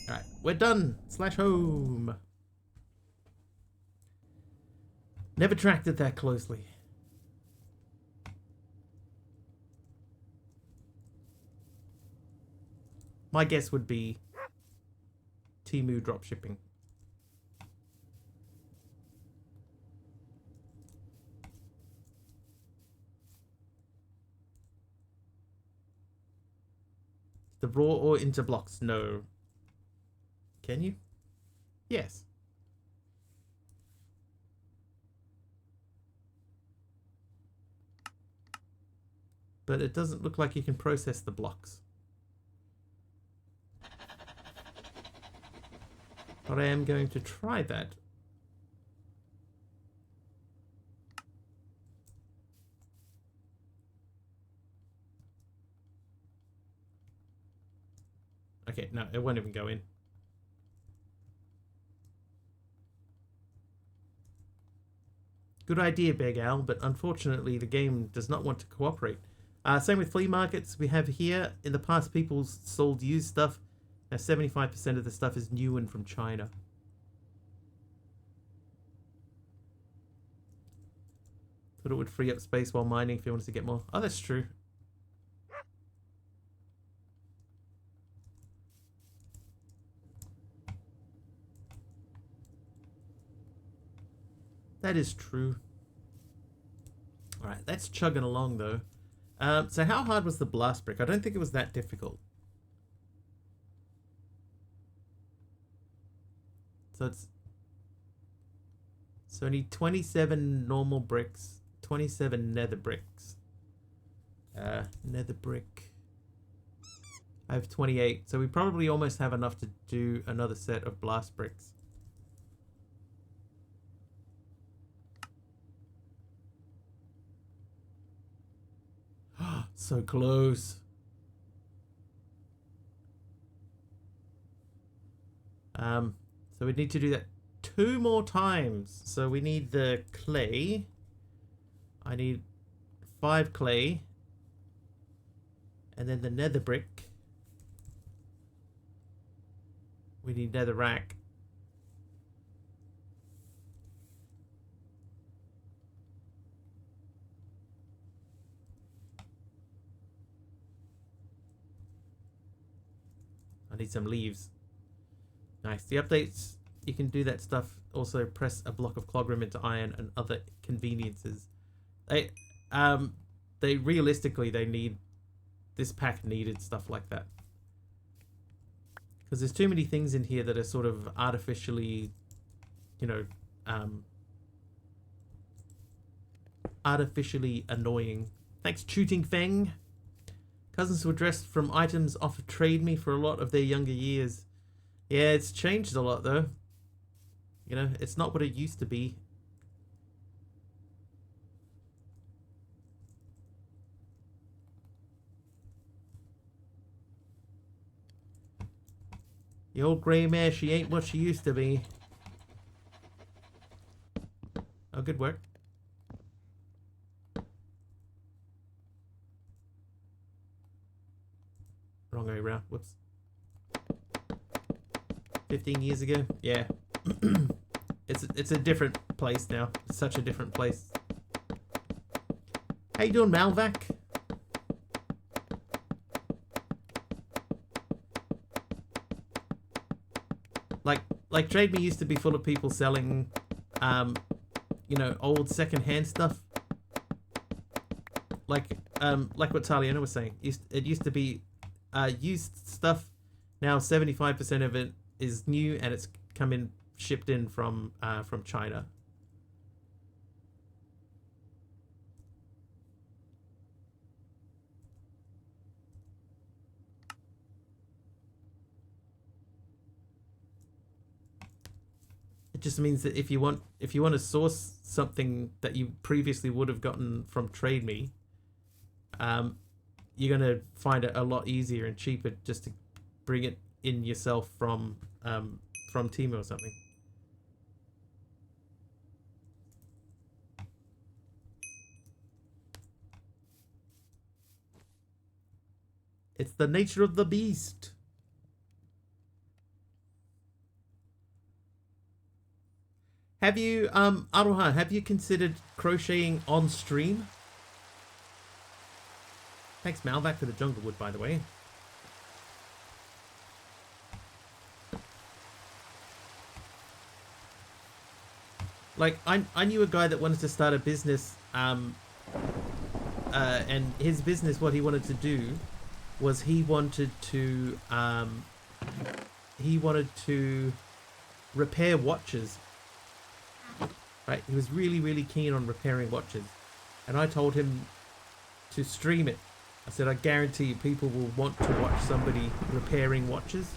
Alright, we're done. Slash home. Never tracked it that closely. My guess would be Temu dropshipping. the raw ore into blocks? No. Can you? Yes. But it doesn't look like you can process the blocks. But I am going to try that. Okay, no, it won't even go in. Good idea, Big Al, but unfortunately the game does not want to cooperate. Same with flea markets we have here. In the past, people sold used stuff. Now 75% of the stuff is new and from China. Thought it would free up space while mining if you wanted to get more. Oh, that's true. That is true. Alright, that's chugging along though. So how hard was the blast brick? I don't think it was that difficult. So I need 27 normal bricks, 27 nether bricks. Nether brick. I have 28, so we probably almost have enough to do another set of blast bricks. So close. So we need to do that 2 more times. So we need the clay. I need 5 clay. And then the nether brick. We need nether rack. I need some leaves. Nice. The updates, you can do that stuff. Also press a block of clogram into iron and other conveniences. They realistically, they need, this pack needed stuff like that. Because there's too many things in here that are sort of artificially, you know, artificially annoying. Thanks, Shooting Feng. Cousins were dressed from items offered Trade Me for a lot of their younger years. Yeah, it's changed a lot though. You know, it's not what it used to be. The old grey mare, she ain't what she used to be. Oh, good work. Wrong way around. Whoops. 15 years ago? Yeah. It's a different place now. It's such a different place. How you doing, Malvac? Like Trade Me used to be full of people selling you know, old second-hand stuff. Like what Taliana was saying. It used to be used stuff. Now 75% of it is new, and it's shipped in from China. It just means that if you want to source something that you previously would have gotten from Trade Me, you're gonna find it a lot easier and cheaper just to bring it in yourself from Temu or something. It's the nature of the beast. Have you, Aroha, have you considered crocheting on stream? Thanks, Malvac, for the jungle wood, by the way. Like, I knew a guy that wanted to start a business, and his business, what he wanted to do was he wanted to repair watches. Right, he was really keen on repairing watches, and I told him to stream it. I said, I guarantee you people will want to watch somebody repairing watches,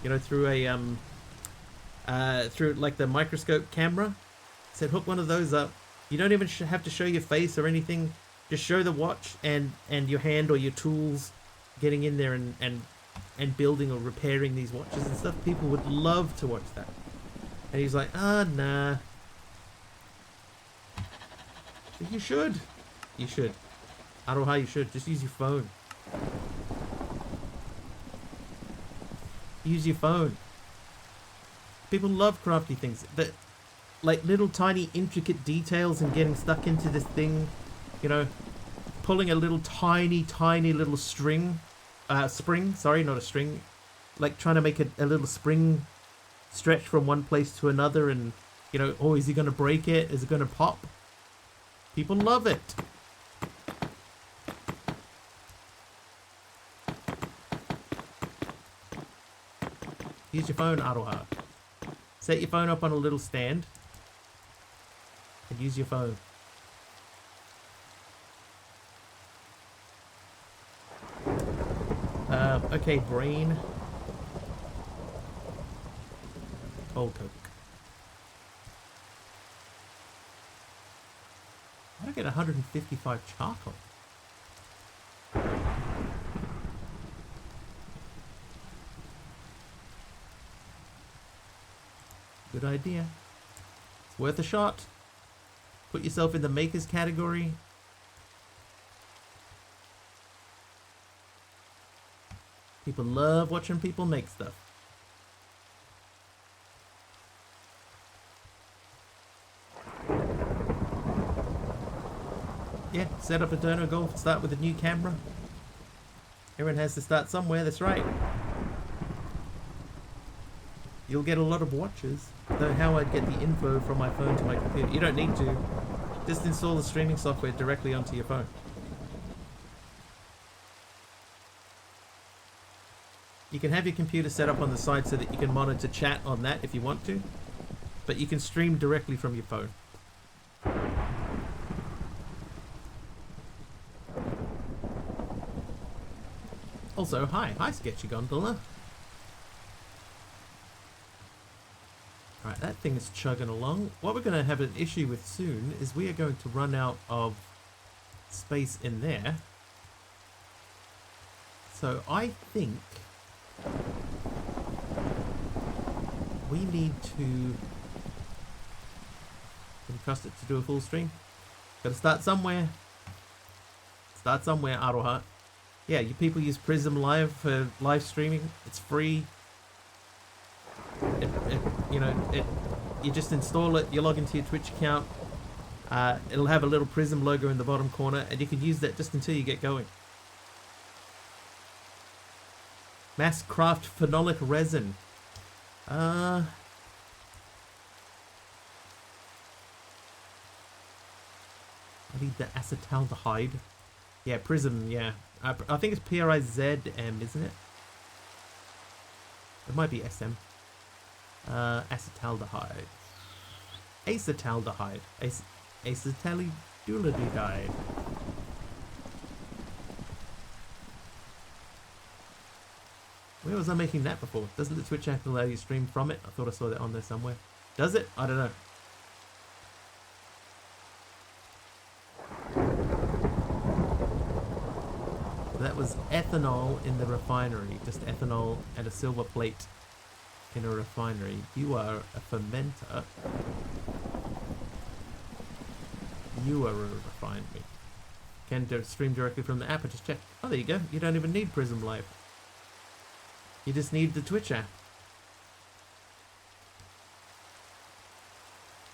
you know, through a through like the microscope camera. I said, hook one of those up. You don't even have to show your face or anything. Just show the watch and your hand or your tools getting in there and building or repairing these watches and stuff. People would love to watch that. And he's like, nah. You should. You should. I don't know how you should. Just use your phone. Use your phone. People love crafty things. That, like little tiny intricate details and getting stuck into this thing. You know, pulling a little tiny little spring. Sorry, not a string. Like trying to make a little spring stretch from one place to another, and you know, oh, is he going to break it? Is it going to pop? People love it. Use your phone, Aroha. Set your phone up on a little stand and use your phone. Okay, brain. Cold Coke. How do I get 155 charcoal? Good idea. It's worth a shot. Put yourself in the makers category. People love watching people make stuff. Yeah, set up a dono goal, start with a new camera. Everyone has to start somewhere, that's right. You'll get a lot of watches. Though how I'd get the info from my phone to my computer. You don't need to. Just install the streaming software directly onto your phone. You can have your computer set up on the side so that you can monitor chat on that if you want to. But you can stream directly from your phone. Also, hi Sketchy Gondola. Alright, that thing is chugging along. What we're going to have an issue with soon is we are going to run out of space in there. So I think we need to trust it to do a full stream. Gotta start somewhere. Start somewhere, Aroha. Yeah, you people use Prism Live for live streaming. It's free. You just install it, you log into your Twitch account, it'll have a little Prism logo in the bottom corner, and you can use that just until you get going. Mass craft phenolic resin. I need the acetaldehyde. Yeah, Prism, yeah. I think it's PRIZM, isn't it? It might be SM. Acetaldehyde. Acetaldehyde. Acetaldehyde. Where was I making that before? Doesn't the Twitch app allow you to stream from it? I thought I saw that on there somewhere. Does it? I don't know. That was ethanol in the refinery. Just ethanol and a silver plate in a refinery. You are a fermenter. You are a refinery. Can stream directly from the app. I just checked. Oh, there you go. You don't even need Prism Live. You just need the Twitch app.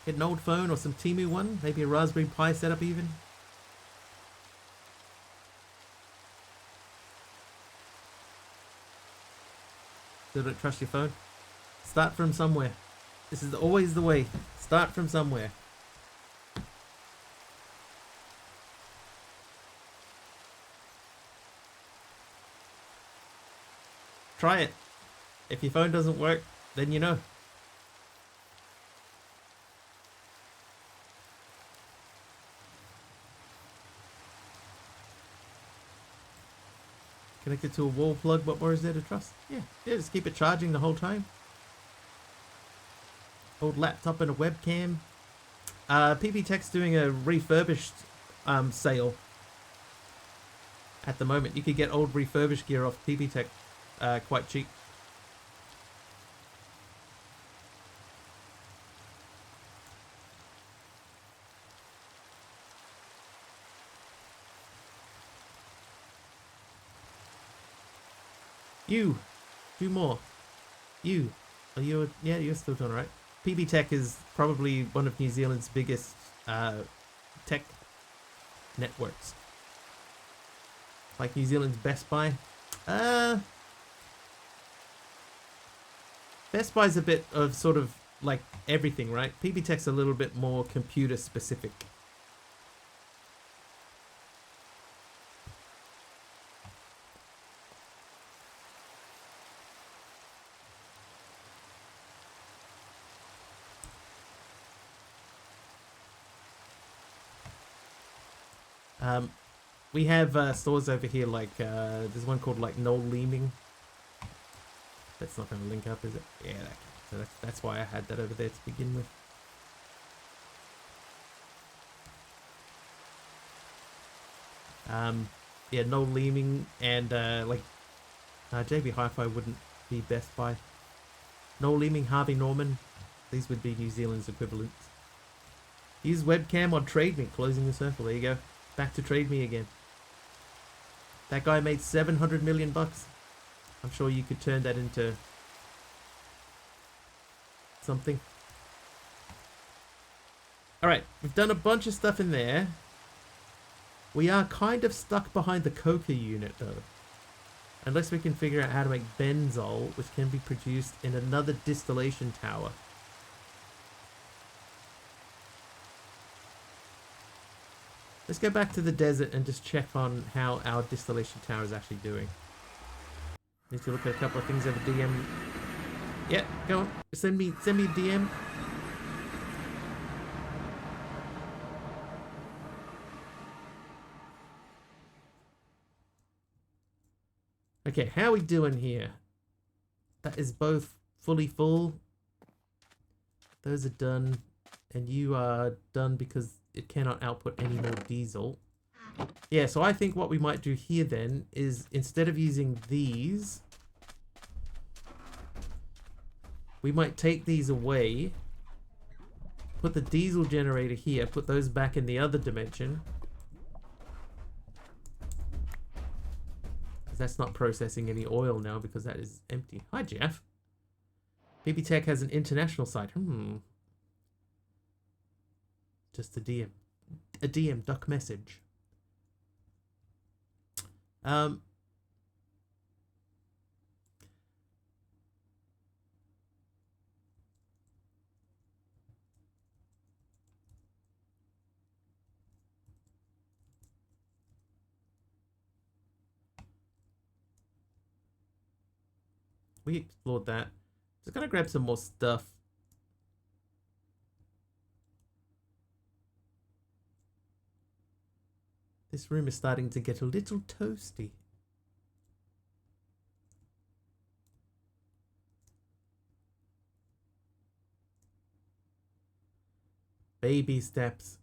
Get an old phone or some Temu one. Maybe a Raspberry Pi setup even. Still don't trust your phone? Start from somewhere. This is always the way. Start from somewhere. Try it. If your phone doesn't work, then you know. Connected to a wall plug, what more is there to trust? Yeah, just keep it charging the whole time. Old laptop and a webcam. PB Tech's doing a refurbished sale at the moment. You could get old refurbished gear off PB Tech quite cheap. You, do more. You, are you? Yeah, you're still doing right. PB Tech is probably one of New Zealand's biggest tech networks. Like New Zealand's Best Buy. Best Buy's a bit of sort of like everything, right? PB Tech's a little bit more computer specific. We have stores over here like there's one called like Noel Leeming. That's not going to link up, is it? Yeah, so that's why I had that over there to begin with. Yeah, Noel Leeming and like JB Hi-Fi wouldn't be Best Buy. Noel Leeming, Harvey Norman, these would be New Zealand's equivalents. Use webcam on Trade Me, closing the circle. There you go. Back to Trade Me again. That guy made 700 million bucks. I'm sure you could turn that into something. Alright, we've done a bunch of stuff in there. We are kind of stuck behind the coca unit though. Unless we can figure out how to make benzol, which can be produced in another distillation tower. Let's go back to the desert and just check on how our distillation tower is actually doing. Need to look at a couple of things over DM. Yeah, go on. Send me a DM. Okay, how are we doing here? That is both fully full. Those are done. And you are done because it cannot output any more diesel. Yeah, so I think what we might do here then is instead of using these, we might take these away, put the diesel generator here, put those back in the other dimension. Because that's not processing any oil now because that is empty. Hi, Jeff. PB Tech has an international site. Just a DM. A DM duck message. We explored that. Just gotta grab some more stuff. This room is starting to get a little toasty. Baby steps.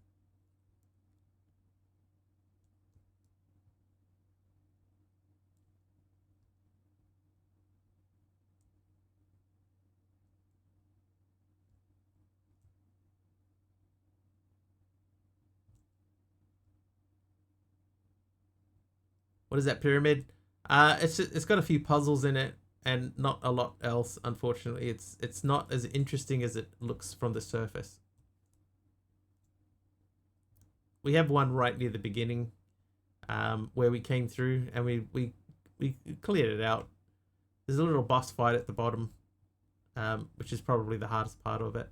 What is that pyramid? It's got a few puzzles in it and not a lot else. Unfortunately, it's not as interesting as it looks from the surface. We have one right near the beginning, where we came through and we cleared it out. There's a little boss fight at the bottom, which is probably the hardest part of it.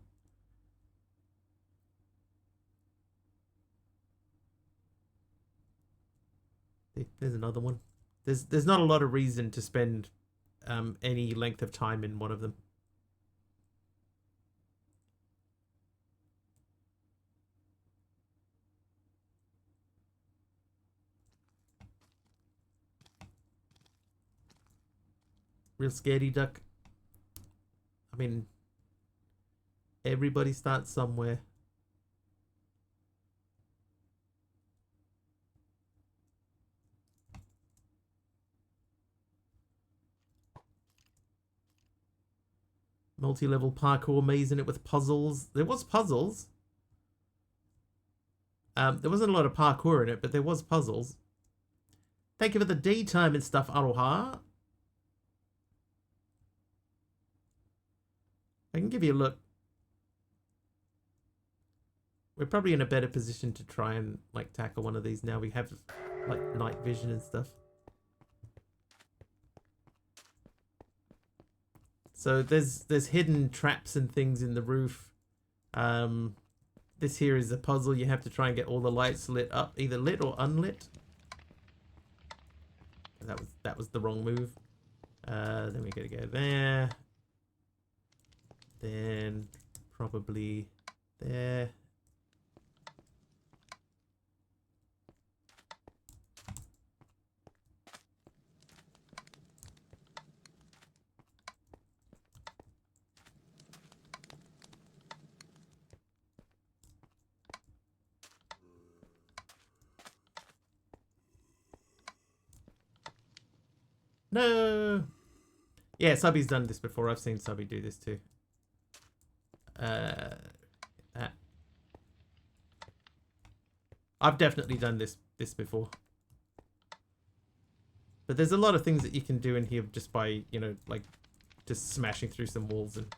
There's another one. There's not a lot of reason to spend any length of time in one of them. Real scaredy duck. I mean, everybody starts somewhere. Multi-level parkour maze in it with puzzles. There was puzzles. There wasn't a lot of parkour in it, but there was puzzles. Thank you for the daytime and stuff, Aroha. I can give you a look. We're probably in a better position to try and like tackle one of these now. We have like night vision and stuff. So there's hidden traps and things in the roof. This here is a puzzle. You have to try and get all the lights lit up, either lit or unlit. That was the wrong move. Then we gotta go there. Then probably there. No. Yeah, Subby's done this before. I've seen Subby do this too. I've definitely done this before. But there's a lot of things that you can do in here just by, you know, like just smashing through some walls and.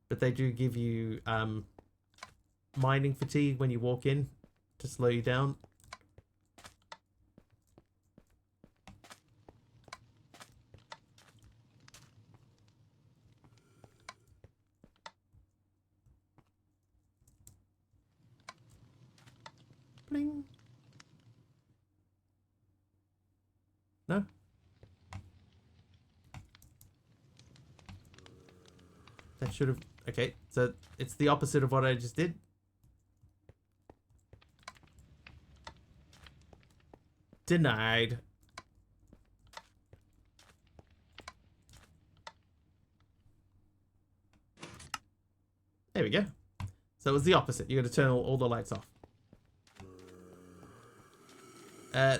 But they do give you mining fatigue when you walk in to slow you down. Bling. No? That should have... Okay, so it's the opposite of what I just did. Denied. There we go. So it was the opposite. You got to turn all the lights off.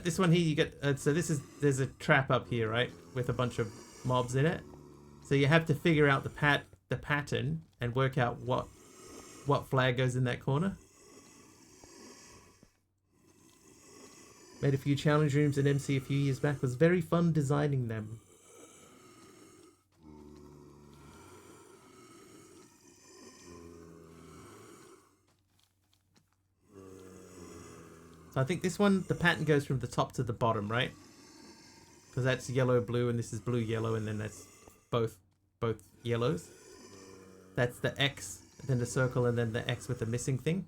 This one here, you get... so there's a trap up here, right? With a bunch of mobs in it. So you have to figure out the pattern and work out what flag goes in that corner. Made a few challenge rooms in MC a few years back. Was very fun designing them. So I think this one, the pattern goes from the top to the bottom, right? Because that's yellow, blue, and this is blue, yellow, and then that's both yellows. That's the X, then the circle, and then the X with the missing thing.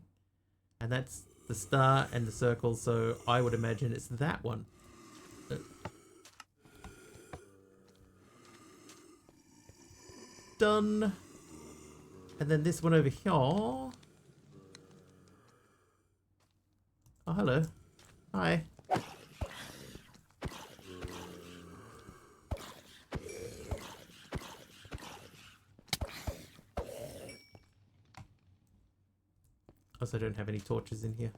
And that's the star and the circle, so I would imagine it's that one. Done. And then this one over here. Oh, hello. Hi. Also, I don't have any torches in here.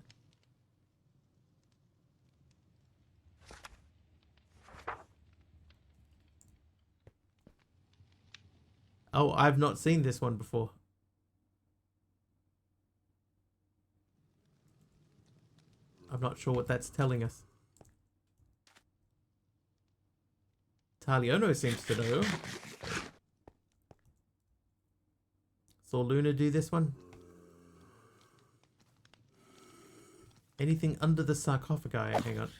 Oh, I've not seen this one before. I'm not sure what that's telling us. Taliono seems to know. Saw Luna do this one. Anything under the sarcophagi? Hang on.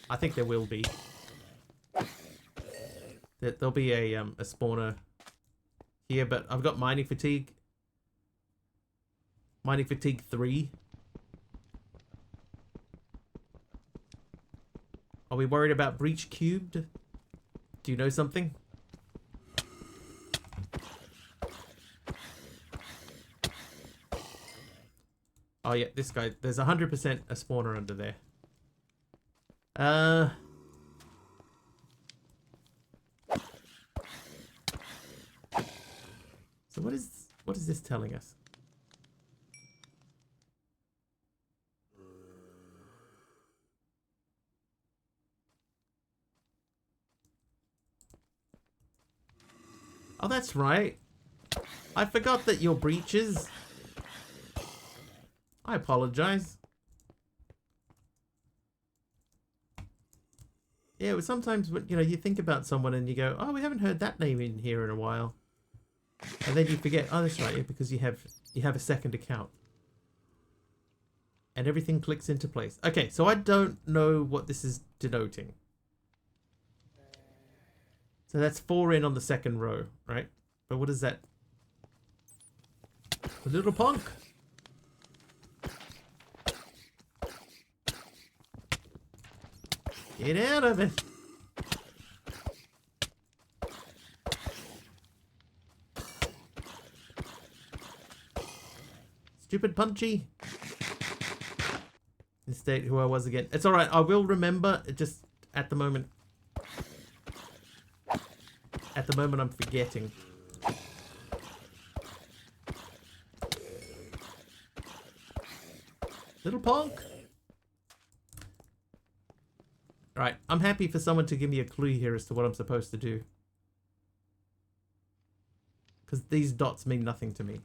I think there will be. There'll be a spawner here, but I've got mining fatigue. Mining fatigue 3. Are we worried about breach cubed? Do you know something? Oh yeah, this guy. There's 100% a spawner under there. So what is this telling us? Oh, that's right. I forgot that you're breaches. I apologize. Yeah, but sometimes when you think about someone and you go, "Oh, we haven't heard that name in here in a while," and then you forget, "Oh, that's right," yeah, because you have a second account, and everything clicks into place. Okay, so I don't know what this is denoting. So that's 4 in on the second row, right? But what is that? A little punk. Get out of it. Stupid punchy. Mistake who I was again. It's alright, I will remember. It just at the moment. At the moment I'm forgetting. Little punk. Right, I'm happy for someone to give me a clue here as to what I'm supposed to do. Because these dots mean nothing to me.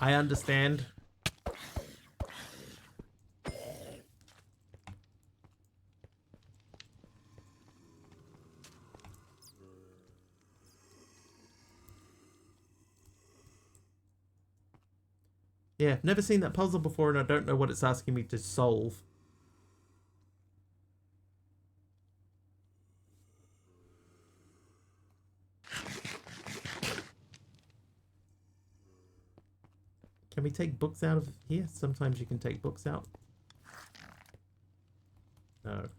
I understand. Yeah, never seen that puzzle before and I don't know what it's asking me to solve. Can we take books out of here? Sometimes you can take books out. No.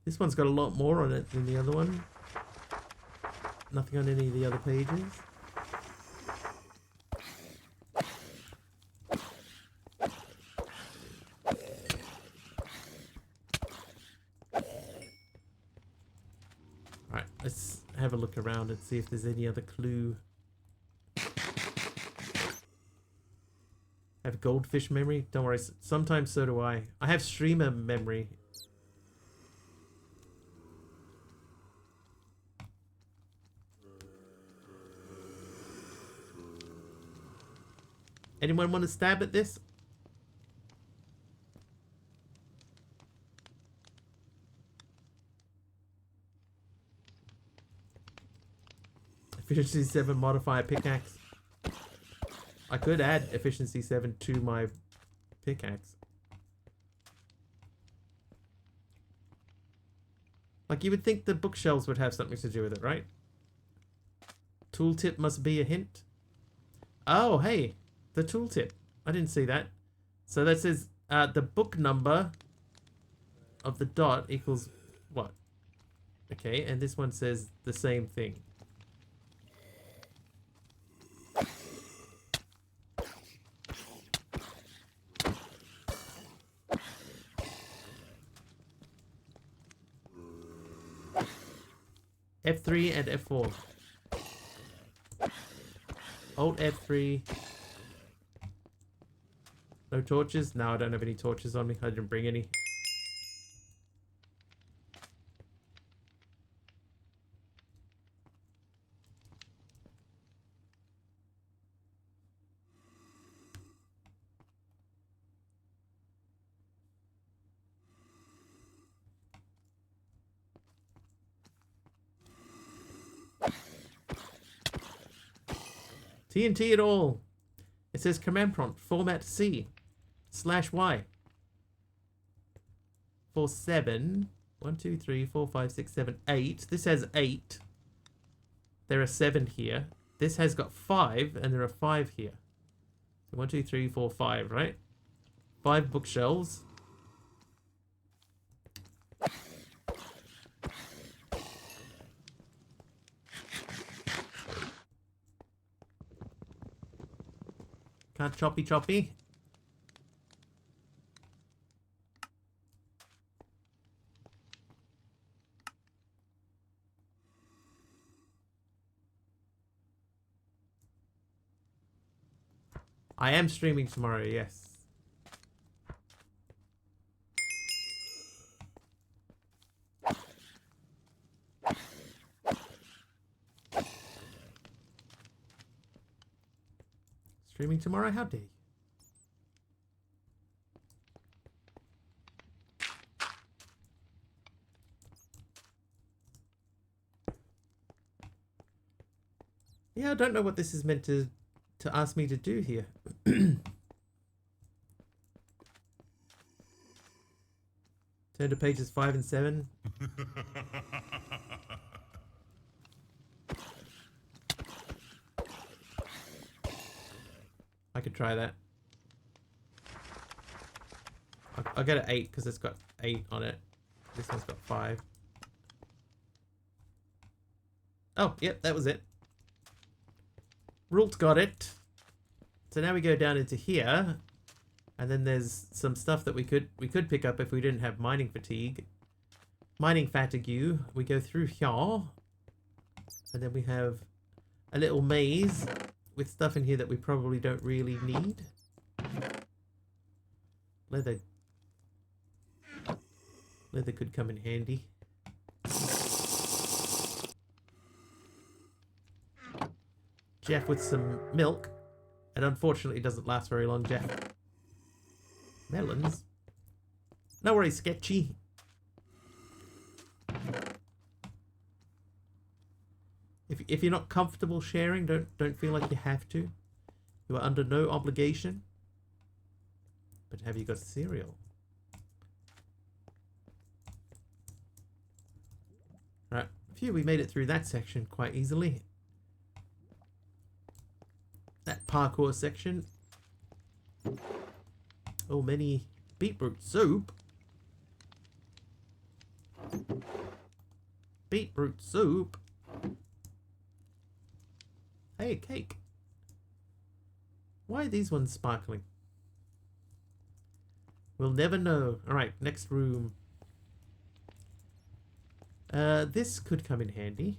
This one's got a lot more on it than the other one. Nothing on any of the other pages. Alright, let's have a look around and see if there's any other clue. I have goldfish memory? Don't worry, sometimes so do I. I have streamer memory. Anyone want to stab at this? Efficiency 7 modifier pickaxe. I could add efficiency 7 to my pickaxe. Like you would think the bookshelves would have something to do with it, right? Tooltip must be a hint. Oh, hey. The tooltip. I didn't see that. So that says the book number of the dot equals what? Okay, and this one says the same thing. F3 and F4. Alt F3. No torches? No, I don't have any torches on me. I didn't bring any. TNT at all. It says command prompt, format C /Y. 4, 7. 1, 2, 3, 4, 5, 6, 7, 8. This has 8. There are 7 here. This has got 5, and there are 5 here. So 1, 2, 3, 4, 5, right? 5 bookshelves. Can't choppy. I am streaming tomorrow, yes. Streaming tomorrow? How dare you? Yeah, I don't know what this is meant to ask me to do here. Turn to pages 5 and 7. I could try that. I'll get an 8 because it's got 8 on it. This one's got 5. Oh, yep, that was it. Rult got it. So now we go down into here, and then there's some stuff that we could pick up if we didn't have mining fatigue. Mining fatigue. We go through here, and then we have a little maze with stuff in here that we probably don't really need. Leather could come in handy. Jeff with some milk. And unfortunately, it doesn't last very long, Jeff. Melons? No worries, Sketchy. If you're not comfortable sharing, don't feel like you have to. You are under no obligation. But have you got cereal? Right, phew, we made it through that section quite easily. That parkour section. Oh, many beetroot soup. Beetroot soup. Hey, cake. Why are these ones sparkling? We'll never know. Alright, next room. This could come in handy.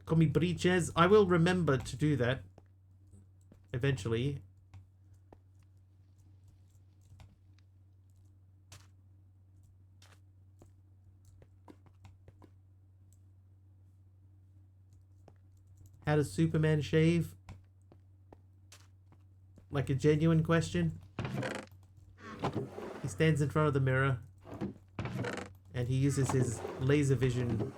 Call me breeches. I will remember to do that. Eventually. How does Superman shave? Like a genuine question. He stands in front of the mirror and he uses his laser vision .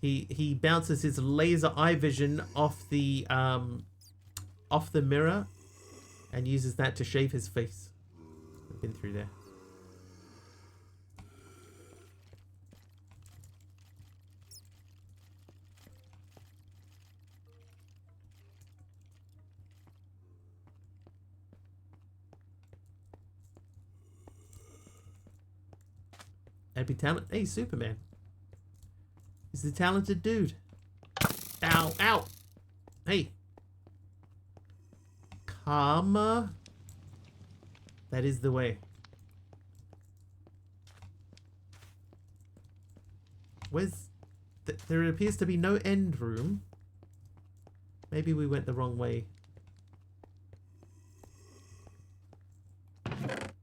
He bounces his laser eye vision off the mirror and uses that to shave his face. I've been through there. That'd be talent. Hey, Superman. He's a talented dude. Ow, ow. Hey. Karma. That is the way. Where's... there appears to be no end room. Maybe we went the wrong way.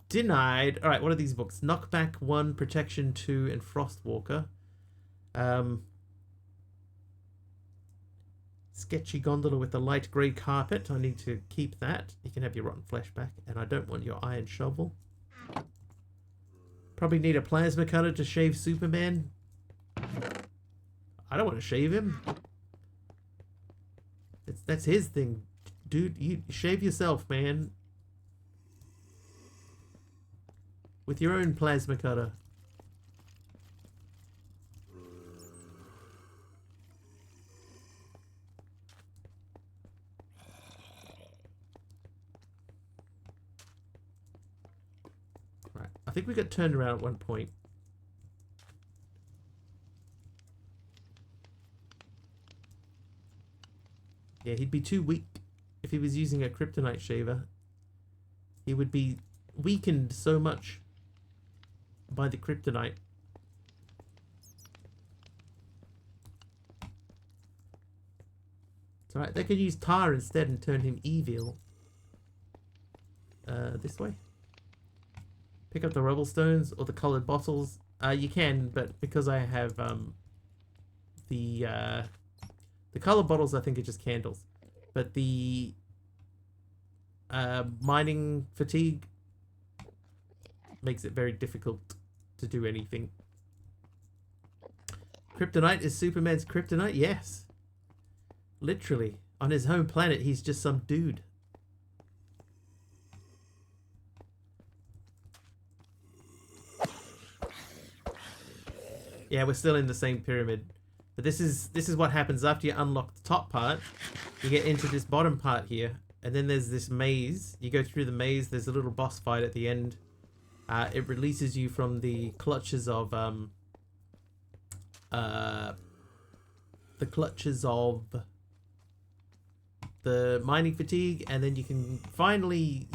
Denied. Alright, what are these books? Knockback 1, Protection 2, and Frostwalker. Sketchy gondola with a light grey carpet. I need to keep that. You can have your rotten flesh back. And I don't want your iron shovel. Probably need a plasma cutter to shave Superman. I don't want to shave him. That's his thing. Dude, you shave yourself, man. With your own plasma cutter. Right. I think we got turned around at one point. Yeah, he'd be too weak if he was using a kryptonite shaver. He would be weakened so much by the kryptonite. It's alright, they could use tar instead and turn him evil. This way. Pick up the rubble stones or the colored bottles. You can, but because I have the colored bottles, I think are just candles. But the mining fatigue makes it very difficult to do anything. Kryptonite is Superman's kryptonite? Yes. Literally. On his home planet, he's just some dude. Yeah, we're still in the same pyramid. But this is what happens after you unlock the top part. You get into this bottom part here. And then there's this maze. You go through the maze. There's a little boss fight at the end. It releases you from the clutches of the mining fatigue, and then you can finally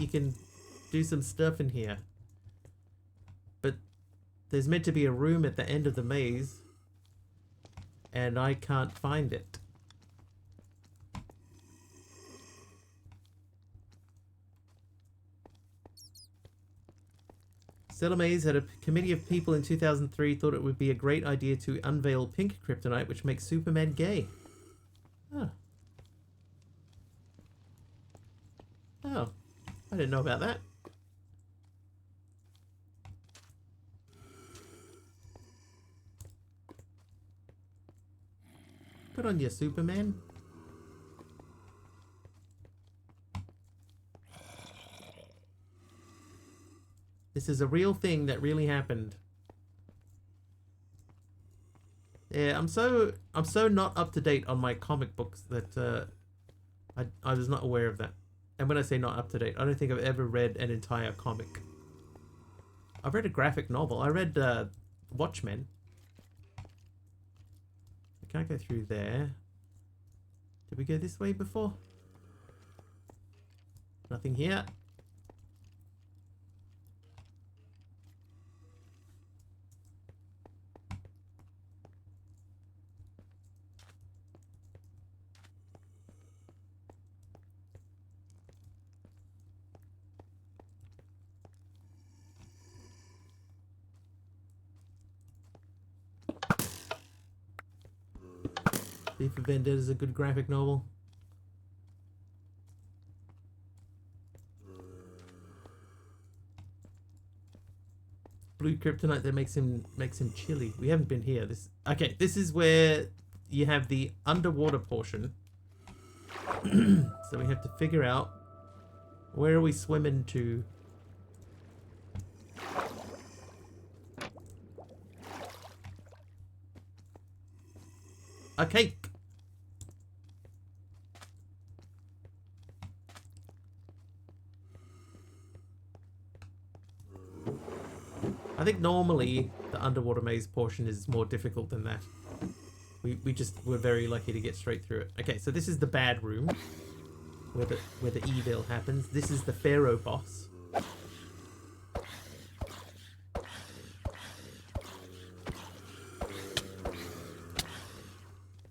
do some stuff in here. But there's meant to be a room at the end of the maze, and I can't find it. Stella Mays had a committee of people in 2003 thought it would be a great idea to unveil pink kryptonite, which makes Superman gay. Oh. Oh. I didn't know about that. Put on your Superman. This is a real thing that really happened. Yeah, I'm so not up to date on my comic books that I was not aware of that. And when I say not up to date, I don't think I've ever read an entire comic. I've read a graphic novel. I read Watchmen. I can't go through there. Did we go this way before? Nothing here. V for Vendetta is a good graphic novel. Blue kryptonite that makes him chilly. We haven't been here. Okay, this is where you have the underwater portion. So we have to figure out where are we swimming to. A cake. I think normally the underwater maze portion is more difficult than that. We just were very lucky to get straight through it. Okay, so this is the bad room where the evil happens. This is the Pharaoh boss.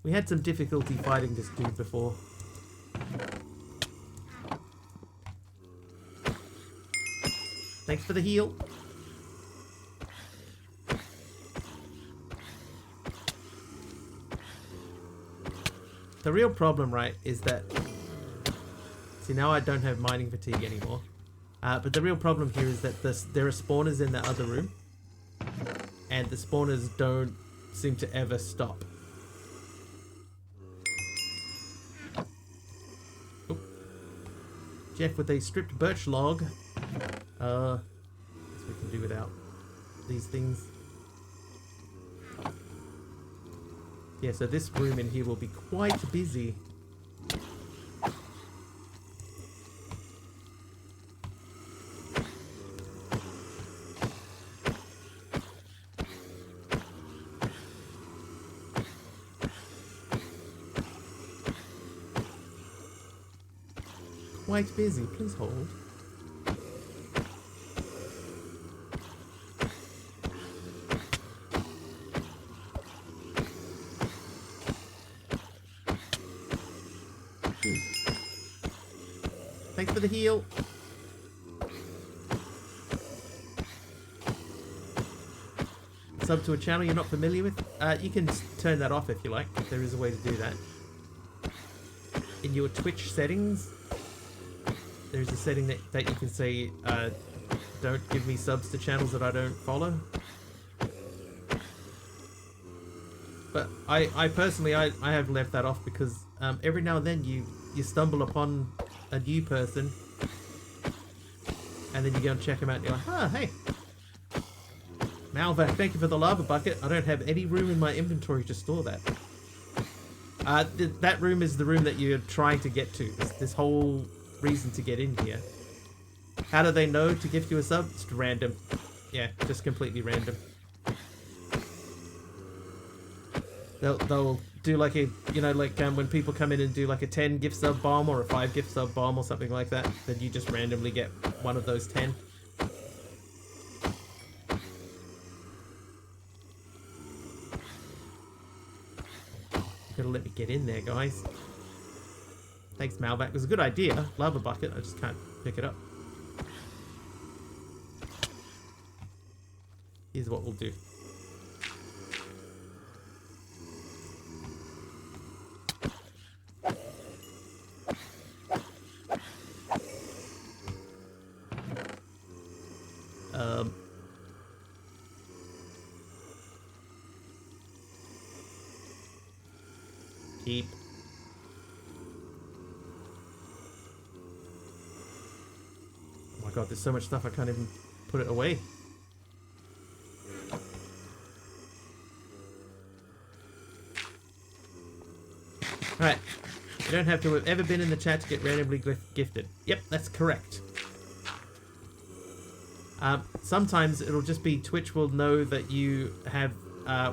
We had some difficulty fighting this dude before. Thanks for the heal. The real problem, right, is that... See, now I don't have mining fatigue anymore. But the real problem here is that there are spawners in the other room. And the spawners don't seem to ever stop. Oh. Jeff with a stripped birch log. Guess we can do without these things. Yeah, so this room in here will be quite busy. Quite busy, please hold. Thanks for the heal. Sub to a channel you're not familiar with? You can turn that off if you like. There is a way to do that. In your Twitch settings, there's a setting that you can say, don't give me subs to channels that I don't follow. But I personally, I have left that off because every now and then you stumble upon a new person and then you go and check them out and you're like, oh, hey. Malvac, thank you for the lava bucket. I don't have any room in my inventory to store that. That room is the room that you're trying to get to. This whole reason to get in here. How do they know to gift you a sub? It's random. Yeah, just completely random. They'll do like a, you know, like when people come in and do like a 10 gift sub bomb or a 5 gift sub bomb or something like that, then you just randomly get one of those 10. Gotta let me get in there, guys. Thanks, Malvac. It was a good idea. Lava bucket. I just can't pick it up. Here's what we'll do. Keep. Oh my god, there's so much stuff I can't even put it away. Alright. You don't have to have ever been in the chat to get randomly gifted. Yep, that's correct. Sometimes it'll just be Twitch will know that you have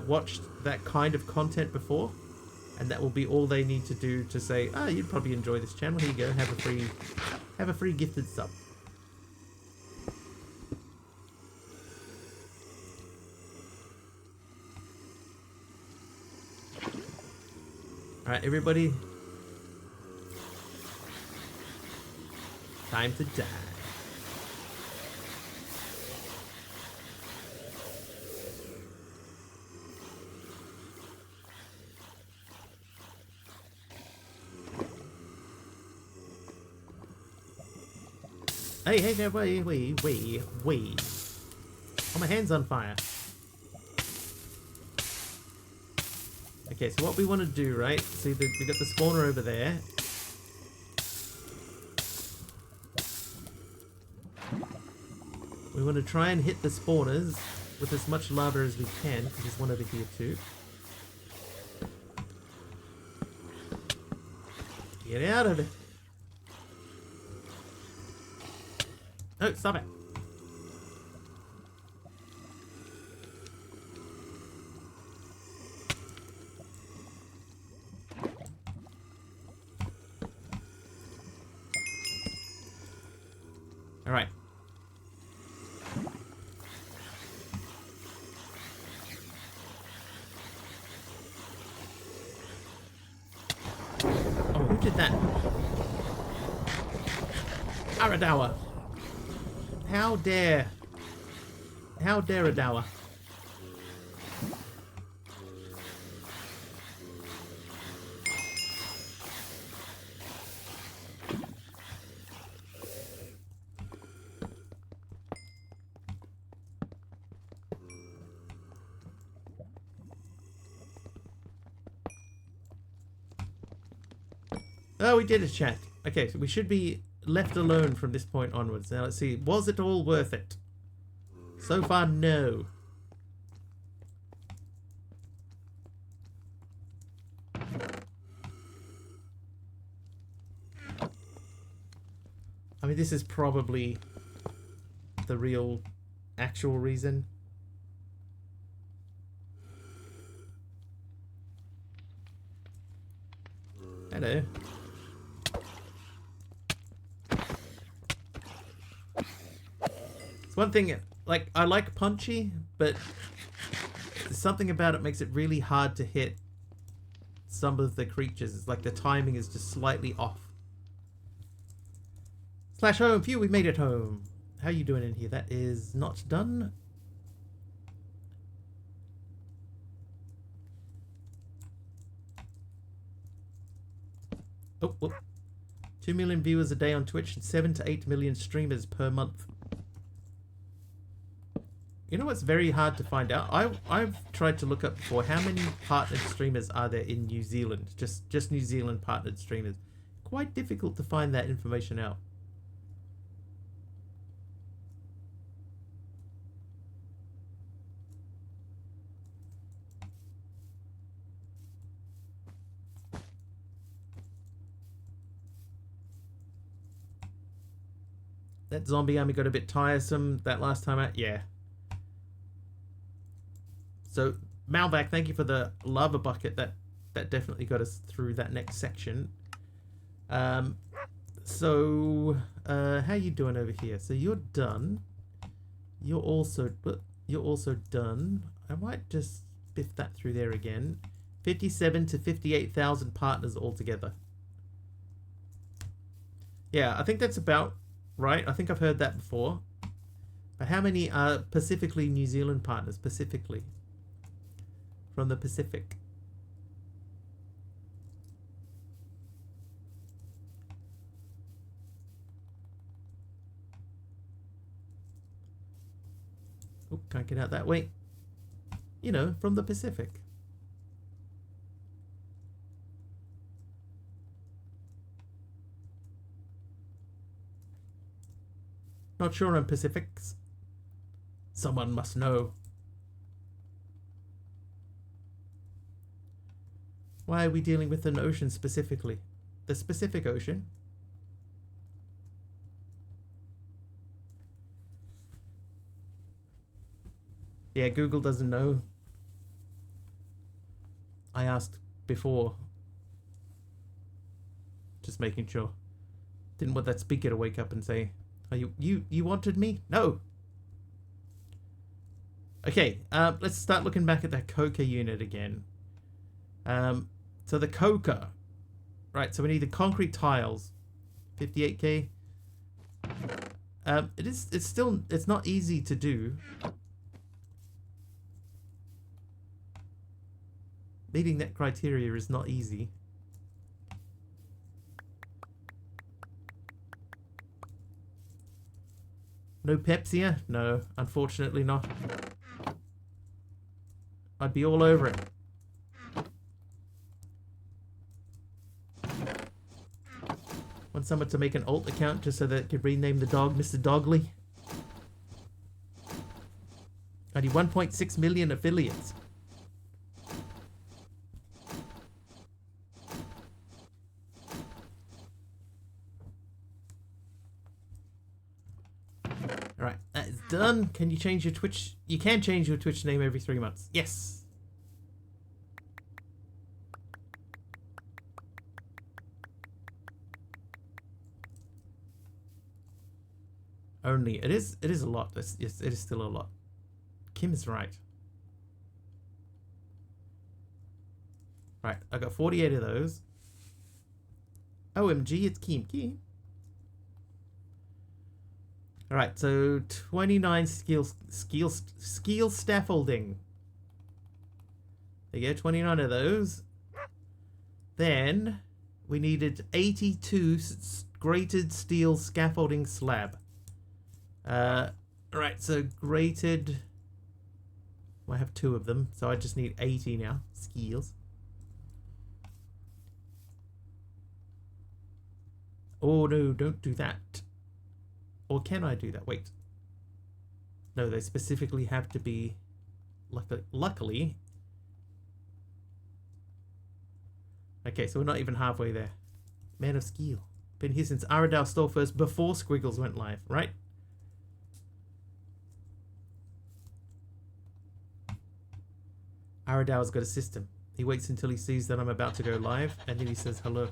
watched that kind of content before. And that will be all they need to do to say, oh, you'd probably enjoy this channel. Here you go, have a free gifted sub. Alright, everybody. Time to die. Hey, hey, wait. Oh, my hand's on fire. Okay, so what we want to do, right? See, we got the spawner over there. We want to try and hit the spawners with as much lava as we can, because there's one over here too. Get out of it. Oh, stop it. All right. Aradawa. How dare. How dare Adawa. Oh, we did a chat. Okay, so we should be left alone from this point onwards. Now let's see. Was it all worth it? So far, no. I mean, this is probably the real, actual reason. Hello. It's one thing, like, I like Punchy, but something about it makes it really hard to hit some of the creatures. It's like the timing is just slightly off. Slash home. Phew, we made it home. How you doing in here? That is not done. Oh, whoop. 2 million viewers a day on Twitch and 7 to 8 million streamers per month. You know what's very hard to find out? I've tried to look up before how many partnered streamers are there in New Zealand. Just New Zealand partnered streamers. Quite difficult to find that information out. That zombie army got a bit tiresome that last time out. Yeah. So, Malvac, thank you for the lava bucket. That definitely got us through that next section. How you doing over here? So you're done. You're also done. I might just biff that through there again. 57 to 58,000 partners altogether. Yeah, I think that's about right. I think I've heard that before. But how many are specifically New Zealand partners? Specifically. From the Pacific. Oh, can't get out that way. You know, from the Pacific. Not sure on Pacifics. Someone must know. Why are we dealing with an ocean specifically? The Pacific Ocean? Yeah, Google doesn't know. I asked before. Just making sure. Didn't want that speaker to wake up and say, "Are you wanted me?" No. Okay, let's start looking back at that Coca unit again. So the Coca, right? So we need the concrete tiles, 58k. It's not easy to do. Meeting that criteria is not easy. No Pepsi? No, unfortunately not. I'd be all over it. Want someone to make an alt account just so that it could rename the dog Mr. Dogley? Only 1.6 million affiliates. Alright, that is done. Can you change your Twitch? You can change your Twitch name every 3 months. Yes. Only it is a lot. Yes, it is still a lot. Kim is right. Right, I got 48 of those. OMG, it's Keem. Alright, so 29 steel scaffolding. There you go, 29 of those. Then we needed 82 grated steel scaffolding slab. Right, so grated. I have 2 of them, so I just need 80 now. Skills. Oh no, don't do that. Or can I do that? Wait. No, they specifically have to be. Luckily. Okay, so we're not even halfway there. Man of Skill. Been here since Aradao stole first before Squiggles went live, right? Aradau's got a system. He waits until he sees that I'm about to go live, and then he says hello.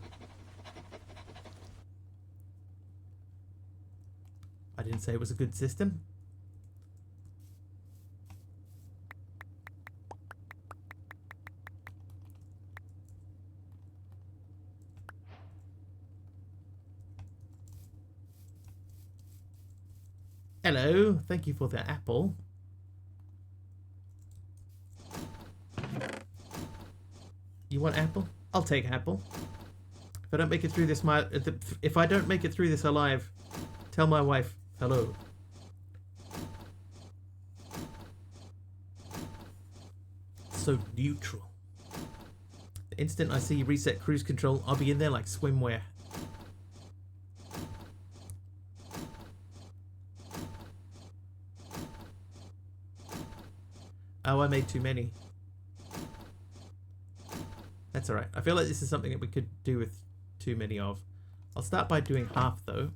I didn't say it was a good system. Hello, thank you for the apple. You want apple? I'll take apple. If I don't make it through this, if I don't make it through this alive, tell my wife hello. So neutral. The instant I see reset cruise control, I'll be in there like swimwear. Oh, I made too many. That's alright. I feel like this is something that we could do with too many of. I'll start by doing half though.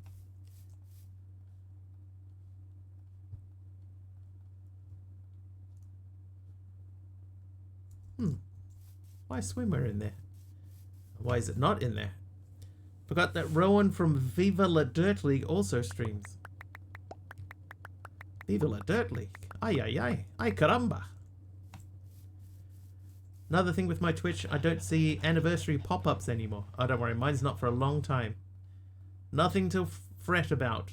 Why is swimwear in there? Why is it not in there? Forgot that Rowan from Viva La Dirt League also streams. Viva La Dirt League. Ay, ay, ay. Ay, caramba. Another thing with my Twitch, I don't see anniversary pop-ups anymore. Oh, don't worry. Mine's not for a long time. Nothing to fret about.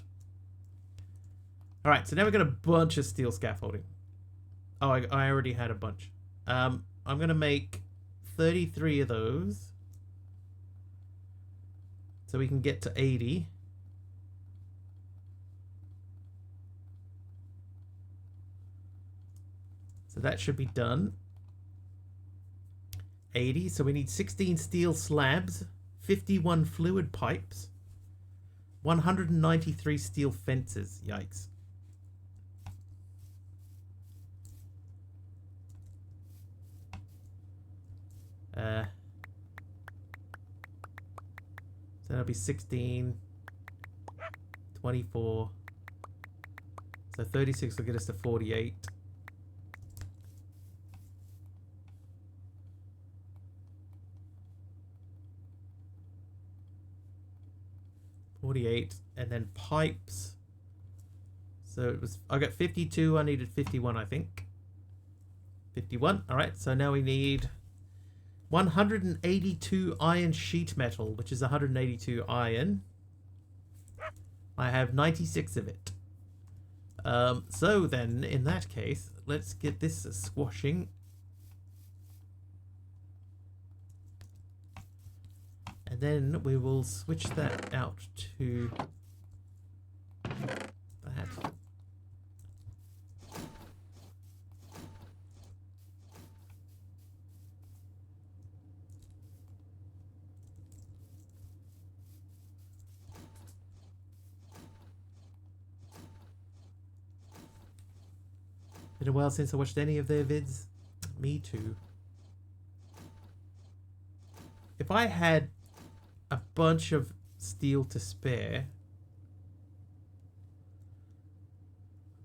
Alright, so now we've got a bunch of steel scaffolding. Oh, I already had a bunch. I'm going to make 33 of those. So we can get to 80. So that should be done. 80. So we need 16 steel slabs, 51 fluid pipes, 193 steel fences. Yikes. So that'll be 16, 24. So 36 will get us to 48. And then pipes. So it was, I got 52, I needed 51, I think. 51, alright, so now we need 182 iron sheet metal, which is 182 iron. I have 96 of it. So then, in that case, let's get this squashing. And then we will switch that out to that. Been a while since I watched any of their vids. Me too. If I had a bunch of steel to spare,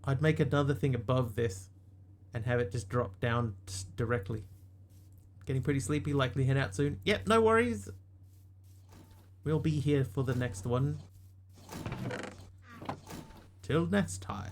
I'd make another thing above this and have it just drop down directly. Getting pretty sleepy, likely head out soon. Yep, no worries. We'll be here for the next one. Till next time.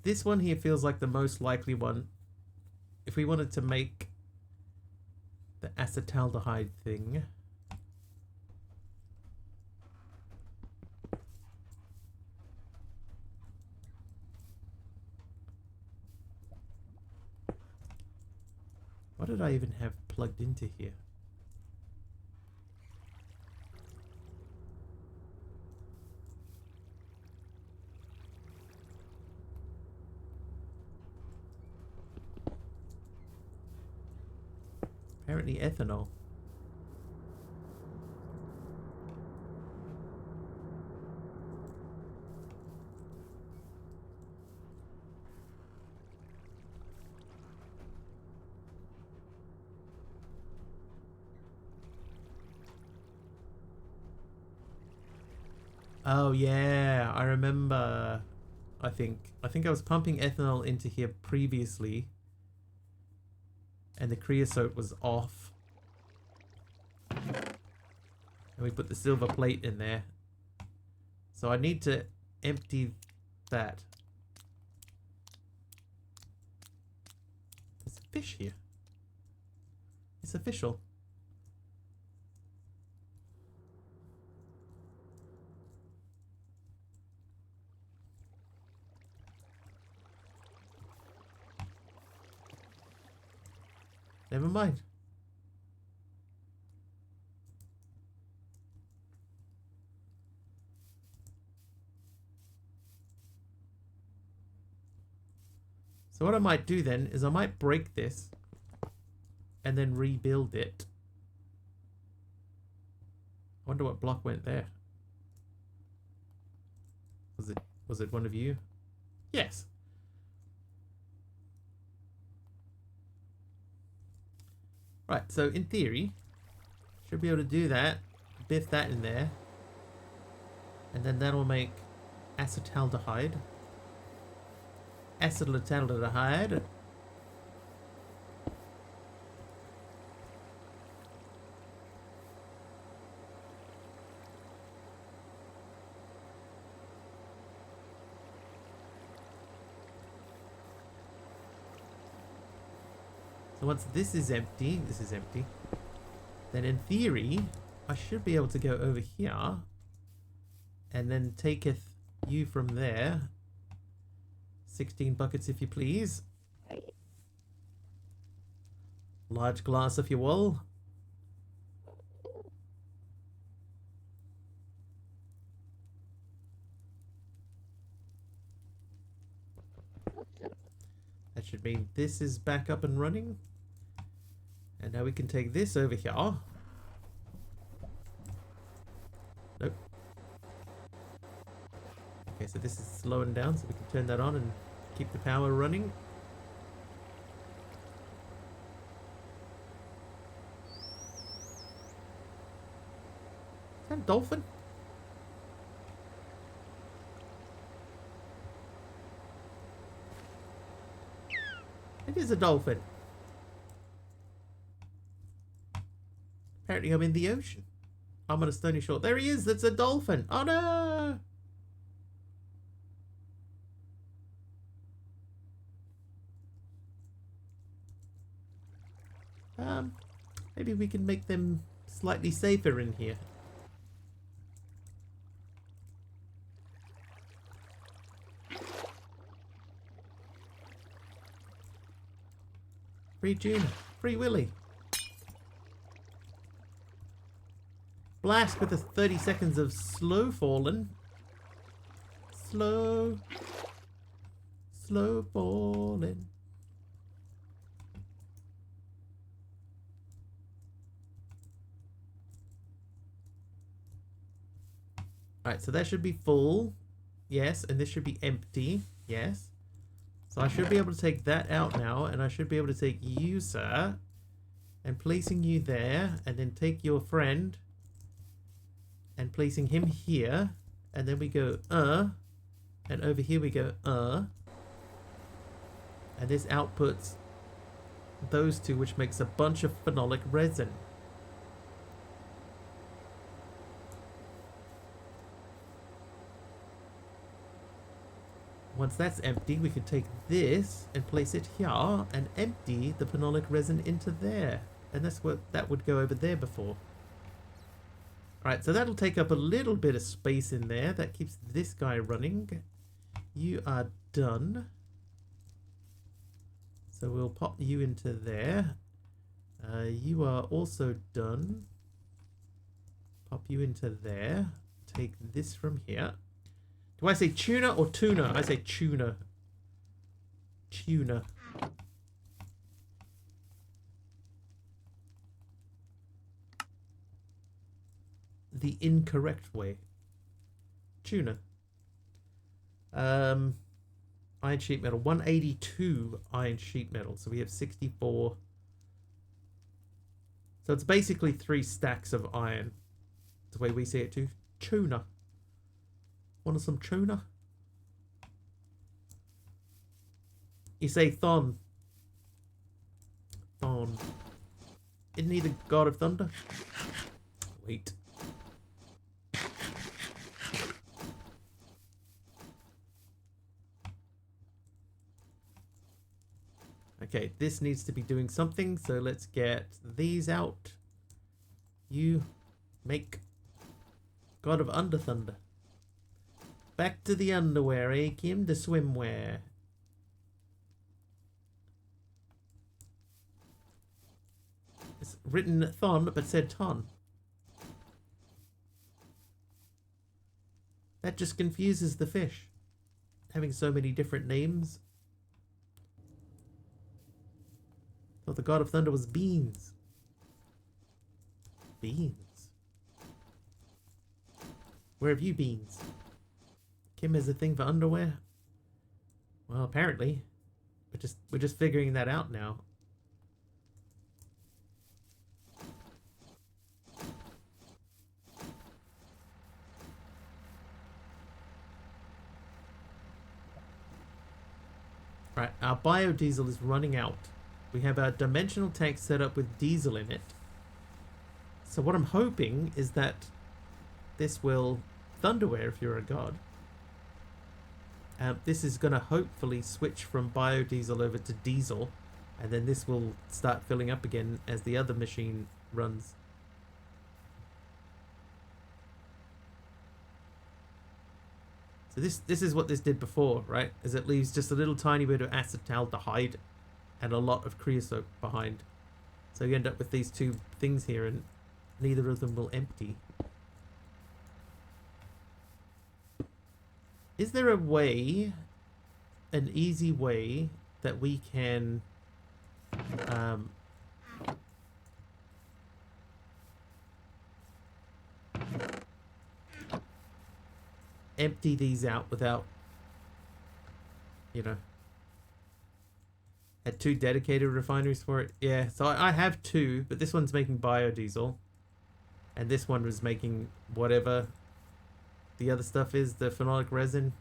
this one here feels like the most likely one. If we wanted to make the acetaldehyde thing. What did I even have plugged into here? Apparently ethanol. Oh yeah, I remember. I think I was pumping ethanol into here previously, and the creosote was off. And we put the silver plate in there. So I need to empty that. There's a fish here. It's official. Never mind. So what I might do then is I might break this and then rebuild it. I wonder what block went there. Was it one of you? Yes. Right, so in theory, should be able to do that, biff that in there, and then that'll make acetaldehyde. Acetaldehyde. So once this is empty, then in theory, I should be able to go over here and then taketh you from there. 16 buckets if you please. Large glass if you will. That should mean this is back up and running. And now we can take this over here. Nope. Okay, so this is slowing down, so we can turn that on and keep the power running. Is that a dolphin? It is a dolphin. Apparently I'm in the ocean. I'm on a stony shore. There he is. That's a dolphin. Oh no! Maybe we can make them slightly safer in here. Free June. Free Willy. Blast with the 30 seconds of slow falling. Slow falling. Alright, so that should be full. Yes, and this should be empty. Yes. So I should be able to take that out now, and I should be able to take you, sir, and placing you there, and then take your friend and placing him here, and then we go, and over here we go, and this outputs those two, which makes a bunch of phenolic resin. Once that's empty, we can take this and place it here and empty the phenolic resin into there. And that's what that would go over there before. Alright, so that'll take up a little bit of space in there. That keeps this guy running. You are done. So we'll pop you into there. You are also done. Pop you into there. Take this from here. Do I say tuna or tuna? I say tuna. Tuna. The incorrect way. Tuna. Iron sheet metal. 182 iron sheet metal. So we have 64. So it's basically 3 stacks of iron. That's the way we see it too. Tuna. Want some tuna? You say Thon. Thon. Isn't he the god of thunder? Wait. Okay, this needs to be doing something, so let's get these out. You make God of Under Thunder. Back to the underwear, eh, Kim? The swimwear. It's written Thon, but said Ton. That just confuses the fish. Having so many different names. Thought the God of Thunder was Beans. Beans. Where have you beans? Kim has a thing for underwear? Well, apparently. We're just figuring that out now. Right, our biodiesel is running out. We have our dimensional tank set up with diesel in it. So what I'm hoping is that this will Thunderwear if you're a god. This is going to hopefully switch from biodiesel over to diesel, and then this will start filling up again as the other machine runs. So this is what this did before, right? Is it leaves just a little tiny bit of acetaldehyde and a lot of creosote behind. So you end up with these two things here, and neither of them will empty. Is there a way, an easy way, that we can empty these out without, you know, had 2 dedicated refineries for it? Yeah, so I have 2, but this one's making biodiesel, and this one was making whatever the other stuff is, the phenolic resin.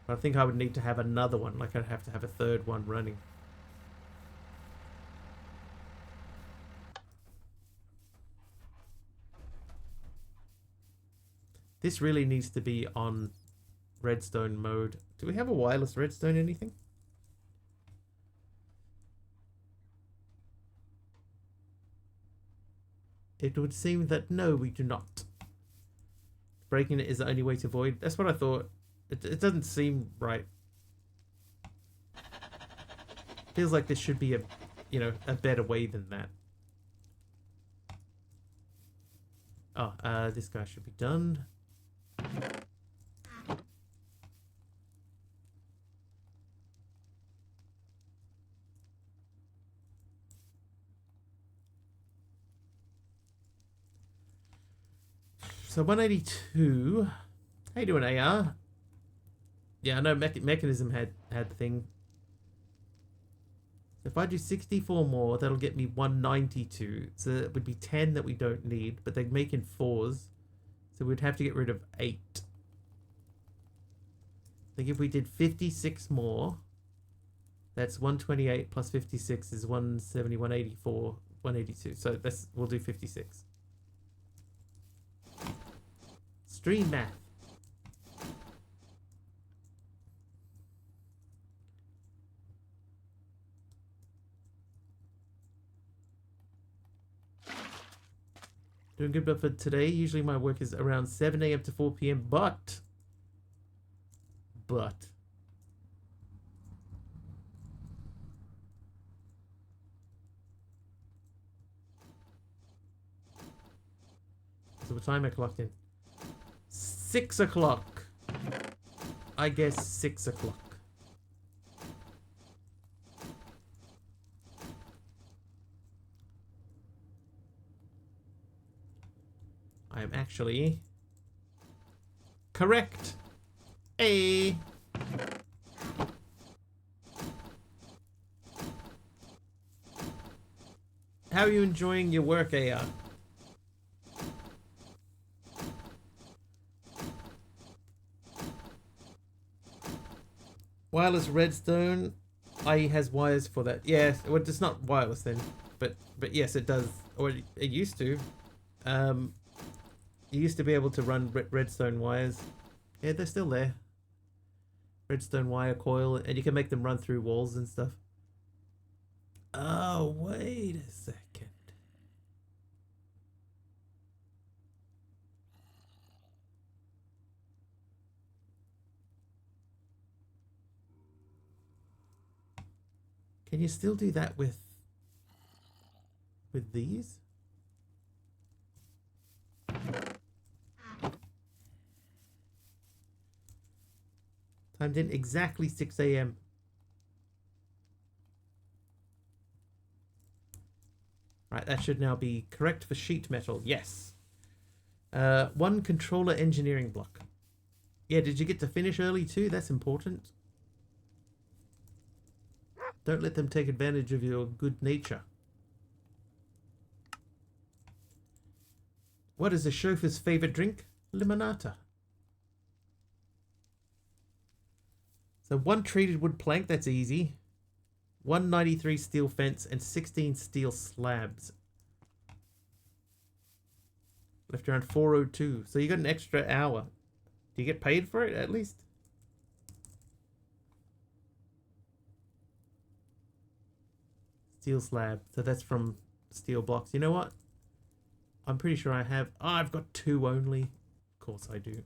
But I think I would need to have another one, like I'd have to have a 3rd one running. This really needs to be on redstone mode. Do we have a wireless redstone anything? It would seem that no, we do not. Breaking it is the only way to avoid. That's what I thought. It doesn't seem right. Feels like this should be a, you know, a better way than that. Oh, this guy should be done. So 182. How you doing, AR? Yeah, I know Mechanism had the thing. So if I do 64 more, that'll get me 192. So that would be 10 that we don't need, but they make in 4s. So we'd have to get rid of 8. I think if we did 56 more, that's 128 plus 56 is 170, 184, 182. So we'll do 56. Stream math. Doing good, but for today, usually my work is around 7 a.m. to 4 p.m. But. So what time I clocked in? 6 o'clock. I guess 6 o'clock. I am actually correct. Hey. How are you enjoying your work, AR? Wireless redstone. IE has wires for that. Yes, well, it's not wireless then, but yes, it does. Or it used to. You used to be able to run redstone wires. Yeah, they're still there. Redstone wire coil, and you can make them run through walls and stuff. Oh, wait a second. Can you still do that with these? Timed in exactly 6 a.m. Right, that should now be correct for sheet metal. Yes. One controller engineering block. Yeah, did you get to finish early too? That's important. Don't let them take advantage of your good nature. What is a chauffeur's favorite drink? Limonata. So 1 treated wood plank, that's easy. 193 steel fence and 16 steel slabs. Left around 402. So you got an extra hour. Do you get paid for it at least? Steel slab. So that's from steel blocks. You know what? I'm pretty sure I have... Oh, I've got 2 only. Of course I do.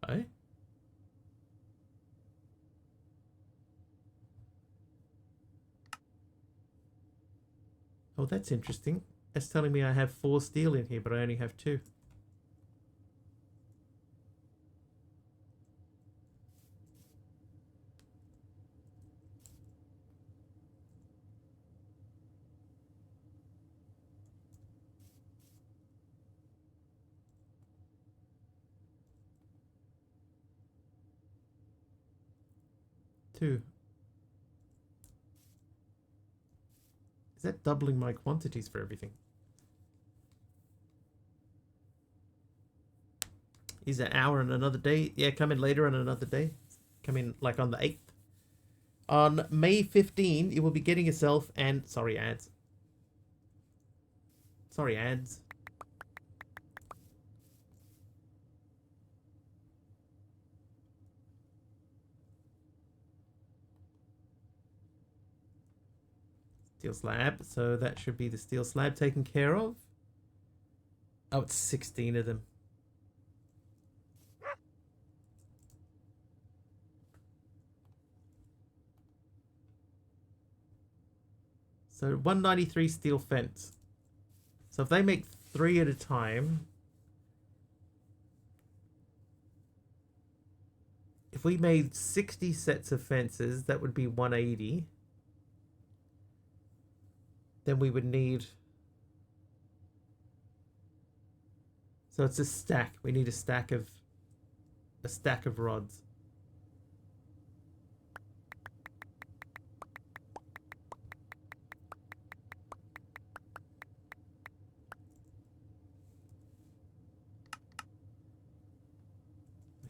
Oh? Oh, that's interesting. That's telling me I have 4 steel in here, but I only have 2. Two. Is that doubling my quantities for everything? Is an hour on another day? Yeah, come in later on another day. Come in like on the 8th. On May 15, you will be getting yourself and... Sorry, ads. Sorry, ads. Steel slab. So that should be the steel slab taken care of. Oh, it's 16 of them. So 193 steel fence. So if they make 3 at a time... If we made 60 sets of fences, that would be 180. Then we would need... So it's a stack. We need a stack of rods.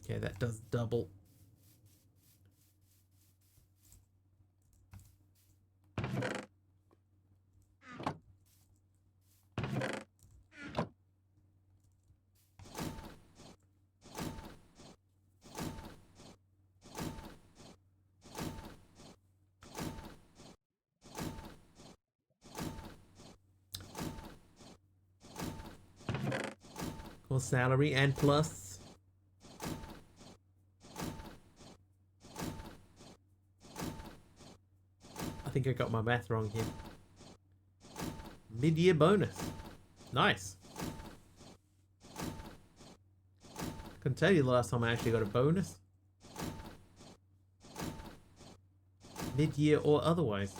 Okay, that does double. More salary and plus. I think I got my math wrong here. Mid-year bonus. Nice. Couldn't tell you the last time I actually got a bonus. Mid-year or otherwise.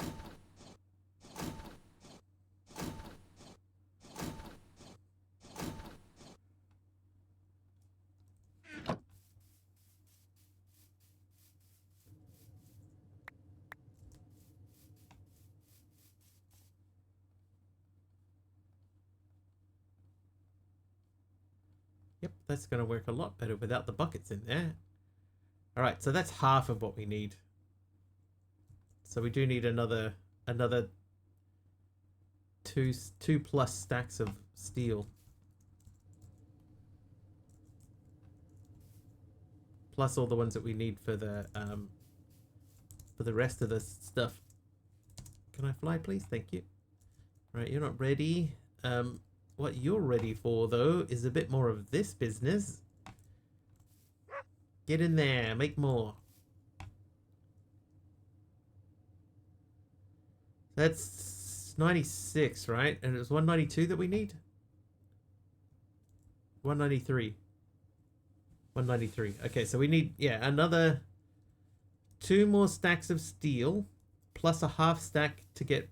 Yep, that's going to work a lot better without the buckets in there. Alright, so that's half of what we need. So we do need another two plus stacks of steel. Plus all the ones that we need for the rest of the stuff. Can I fly, please? Thank you. Right, you're not ready. What you're ready for, though, is a bit more of this business. Get in there, make more. That's 96, right? And it was 192 that we need? 193. 193. Okay, so we need, yeah, another 2 more stacks of steel, plus a half stack to get...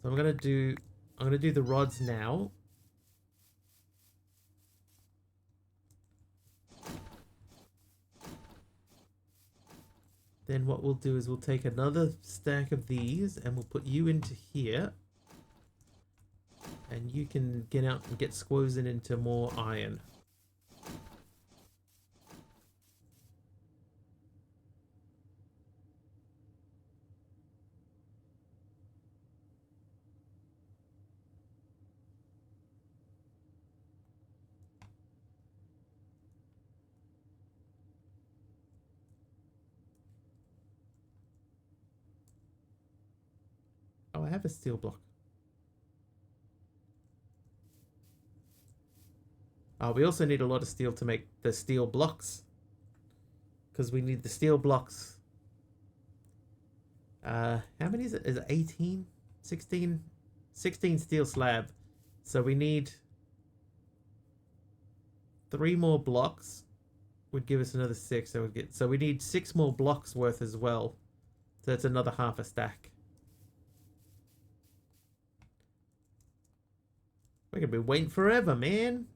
So I'm gonna do the rods now. Then what we'll do is we'll take another stack of these and we'll put you into here. And you can get out and get squozen into more iron. Oh, I have a steel block. We also need a lot of steel to make the steel blocks. Because we need the steel blocks. How many is it? Is it 18? 16? 16 steel slab. So we need 3 more blocks. Would give us another 6. So we need 6 more blocks worth as well. So that's another half a stack. We're gonna be waiting forever, man.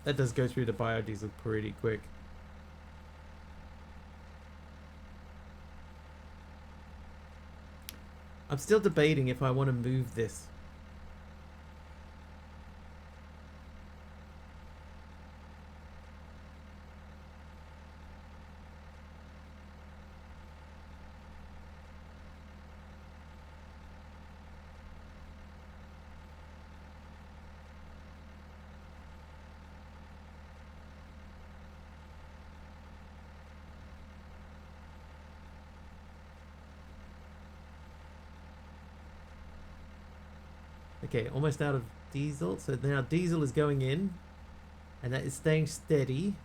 That does go through the biodiesel pretty quick. I'm still debating if I want to move this. Okay, almost out of diesel. So now diesel is going in. And that is staying steady.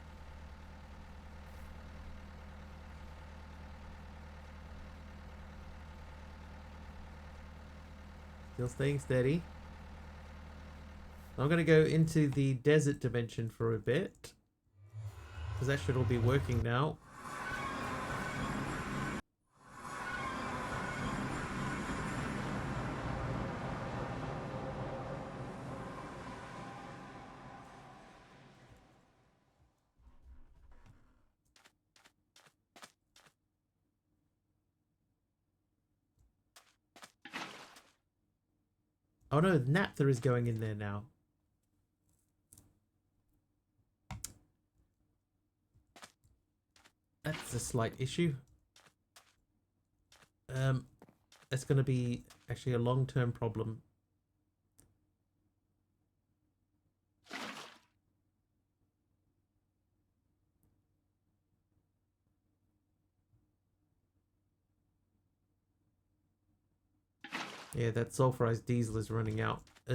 Still staying steady. I'm going to go into the desert dimension for a bit. Because that should all be working now. Oh no, naphtha is going in there now. That's a slight issue. That's going to be actually a long-term problem. Yeah, that sulfurized diesel is running out. I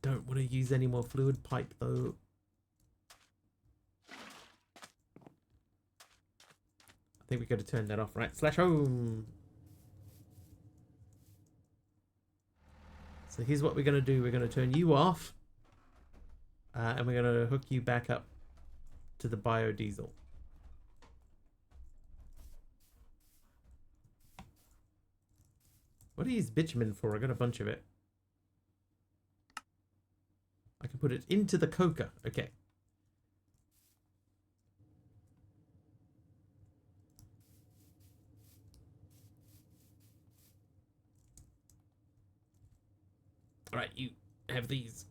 don't want to use any more fluid pipe though. I think we got to turn that off, right? Slash home. So here's what we're going to do. We're going to turn you off. And we're going to hook you back up to the biodiesel. What do you use bitumen for? I got a bunch of it. I can put it into the coker. Okay. Alright, you have these.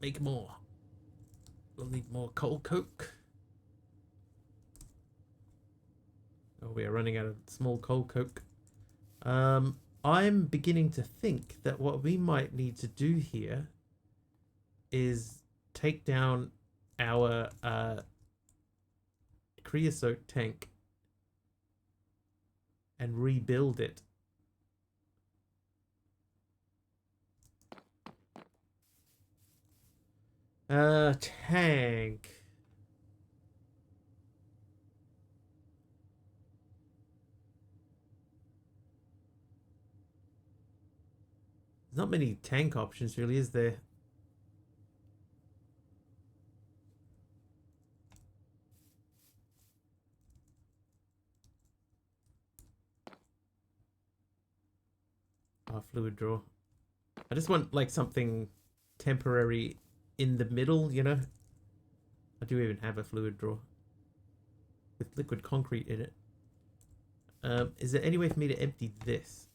Make more. We'll need more coal coke. Oh, we are running out of small coal coke. I'm beginning to think that what we might need to do here is take down our creosote tank and rebuild it. Tank. There's not many tank options really, is there? Oh, fluid draw. I just want like something temporary in the middle, you know? I do even have a fluid draw with liquid concrete in it. Is there any way for me to empty this?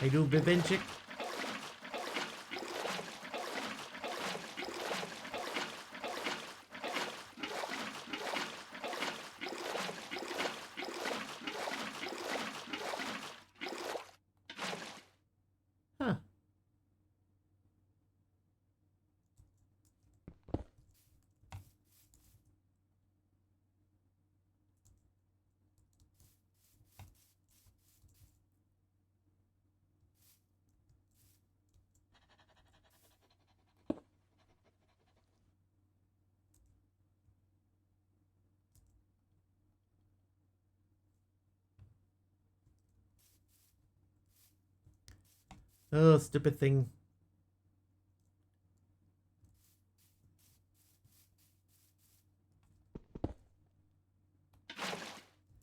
Hey, do Bibenchik. Huh. Oh, stupid thing.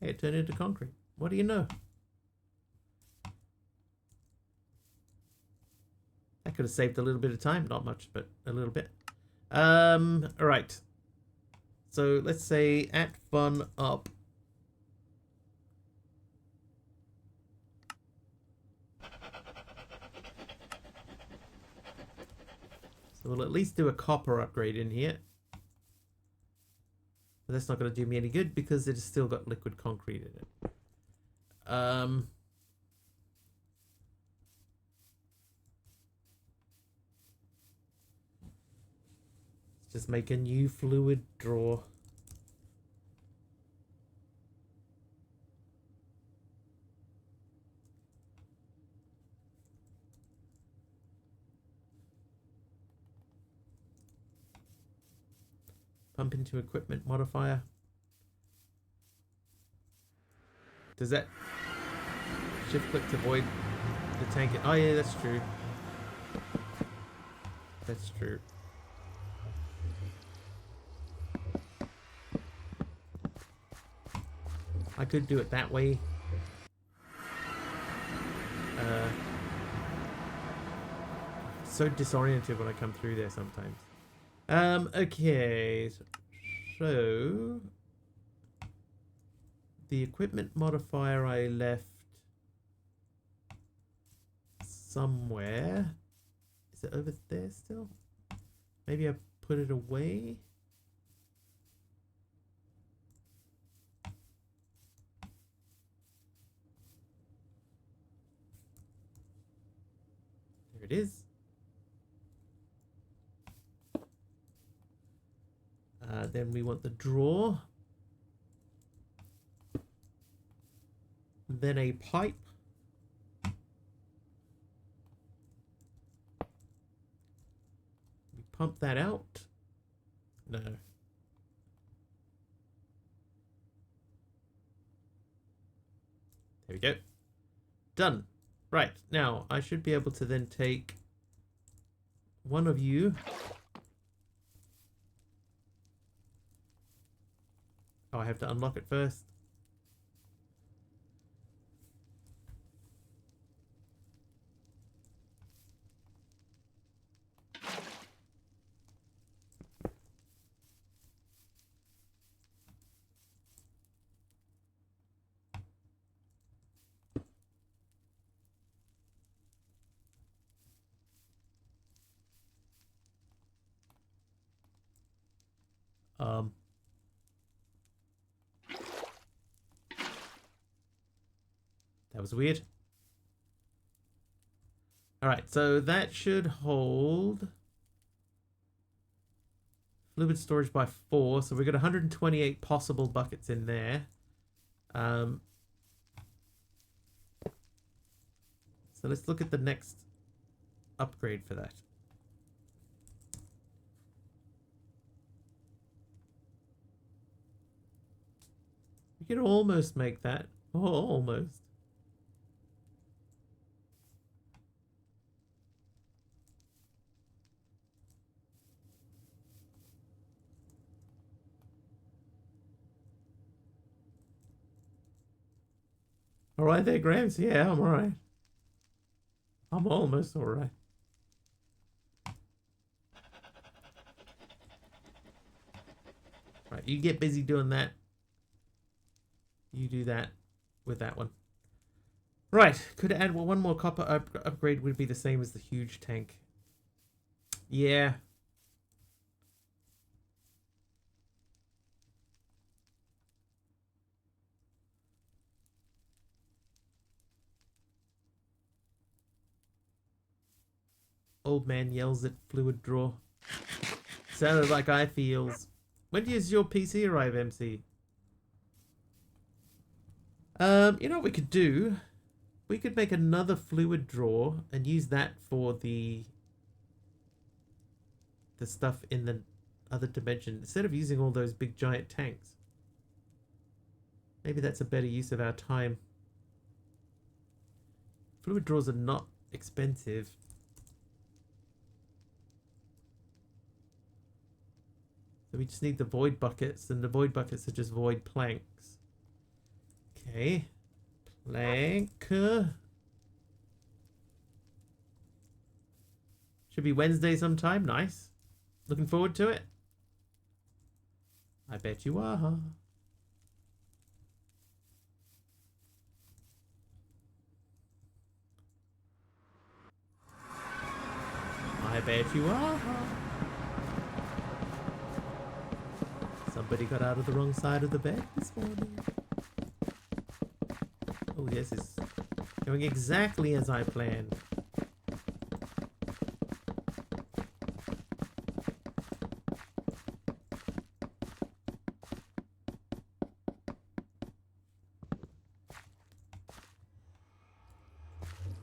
Hey, it turned into concrete. What do you know? That could have saved a little bit of time. Not much, but a little bit. Alright. So let's say at fun up. So we'll at least do a copper upgrade in here. But that's not going to do me any good because it's still got liquid concrete in it. Let's just make a new fluid draw. Pump into equipment modifier. Does that shift click to void the tank? Oh yeah, that's true. That's true. I could do it that way. so disoriented when I come through there sometimes. Okay. So the equipment modifier I left somewhere. Is it over there still? Maybe I put it away. There it is. Then we want the drawer. Then a pipe. We pump that out. No. There we go. Done. Right, now I should be able to then take one of you. Oh, I have to unlock it first. That was weird. Alright, so that should hold fluid storage by 4. So we've got 128 possible buckets in there. So let's look at the next upgrade for that. We could almost make that. Oh, almost. Alright there, Gramps. Yeah, I'm alright. I'm almost alright. Right, you get busy doing that. You do that with that one. Right, could add one more copper upgrade would be the same as the huge tank. Yeah. Old man yells at fluid drawer. Sounded like I feels. When does your PC arrive, MC? You know what we could do? We could make another fluid drawer and use that for the stuff in the other dimension instead of using all those big giant tanks. Maybe that's a better use of our time. Fluid drawers are not expensive. So we just need the void buckets, and the void buckets are just void planks. Okay. Plank. Should be Wednesday sometime. Nice. Looking forward to it. I bet you are. I bet you are. Somebody got out of the wrong side of the bed this morning. Oh, this is going exactly as I planned.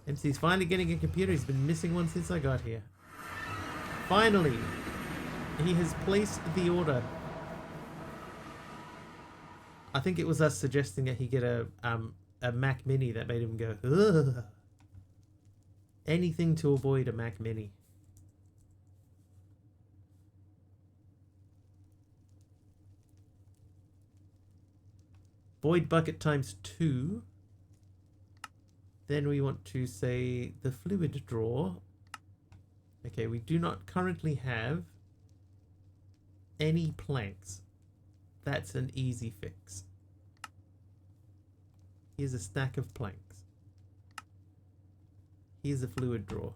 MC's finally getting a computer. He's been missing one since I got here. Finally, he has placed the order. I think it was us suggesting that he get a Mac Mini that made him go, ugh. Anything to avoid a Mac Mini. Void bucket times 2. Then we want to say the fluid drawer Okay, we do not currently have any planks. That's an easy fix. Here's a stack of planks. Here's a fluid drawer.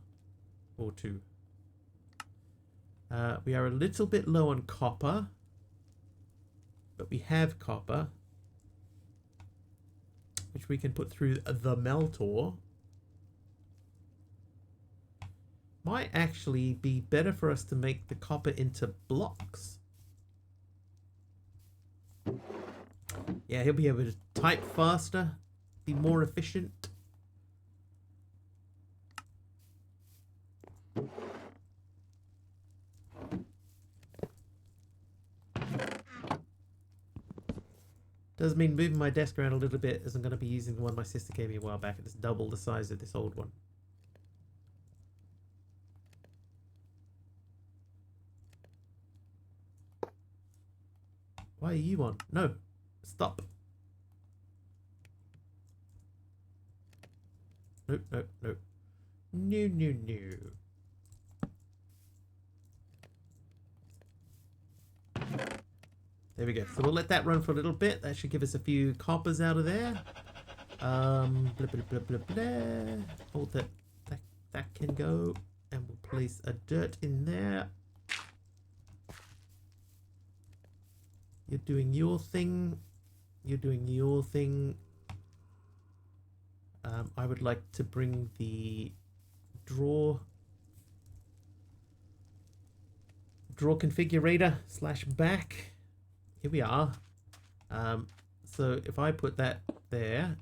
Or two. We are a little bit low on copper. But we have copper. Which we can put through the meltor. Might actually be better for us to make the copper into blocks. Yeah, he'll be able to type faster, be more efficient. Does mean moving my desk around a little bit, as I'm going to be using the one my sister gave me a while back. It's double the size of this old one. Why are you on? No. Stop. Nope, nope, nope. No, no, no. There we go. So we'll let that run for a little bit. That should give us a few coppers out of there. Blah, blah, blah, blah, blah. Hold that. That can go. And we'll place a dirt in there. You're doing your thing. You're doing your thing. I would like to bring the draw configurator / back. Here we are. So if I put that there,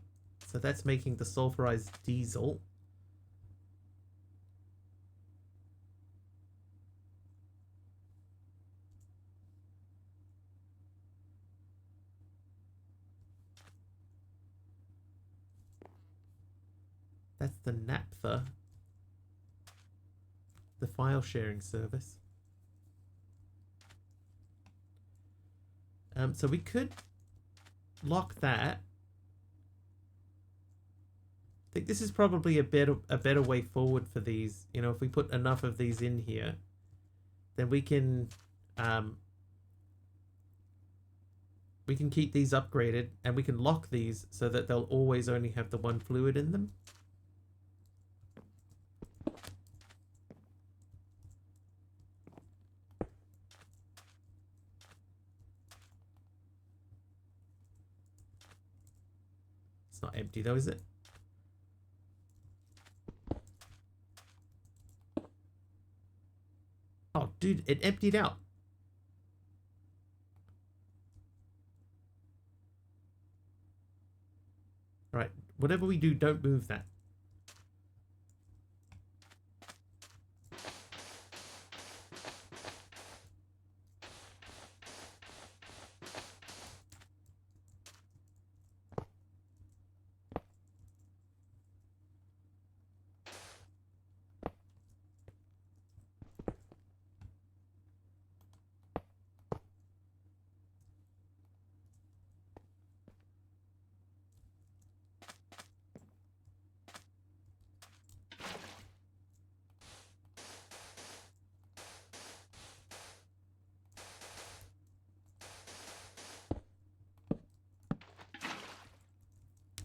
so that's making the sulfurized diesel. That's the naphtha, the file sharing service. So we could lock that. I think this is probably a better way forward for these. You know, if we put enough of these in here, then we can keep these upgraded, and we can lock these so that they'll always only have the one fluid in them. It's not empty though, is it? Oh, dude, it emptied out. All right, whatever we do, don't move that.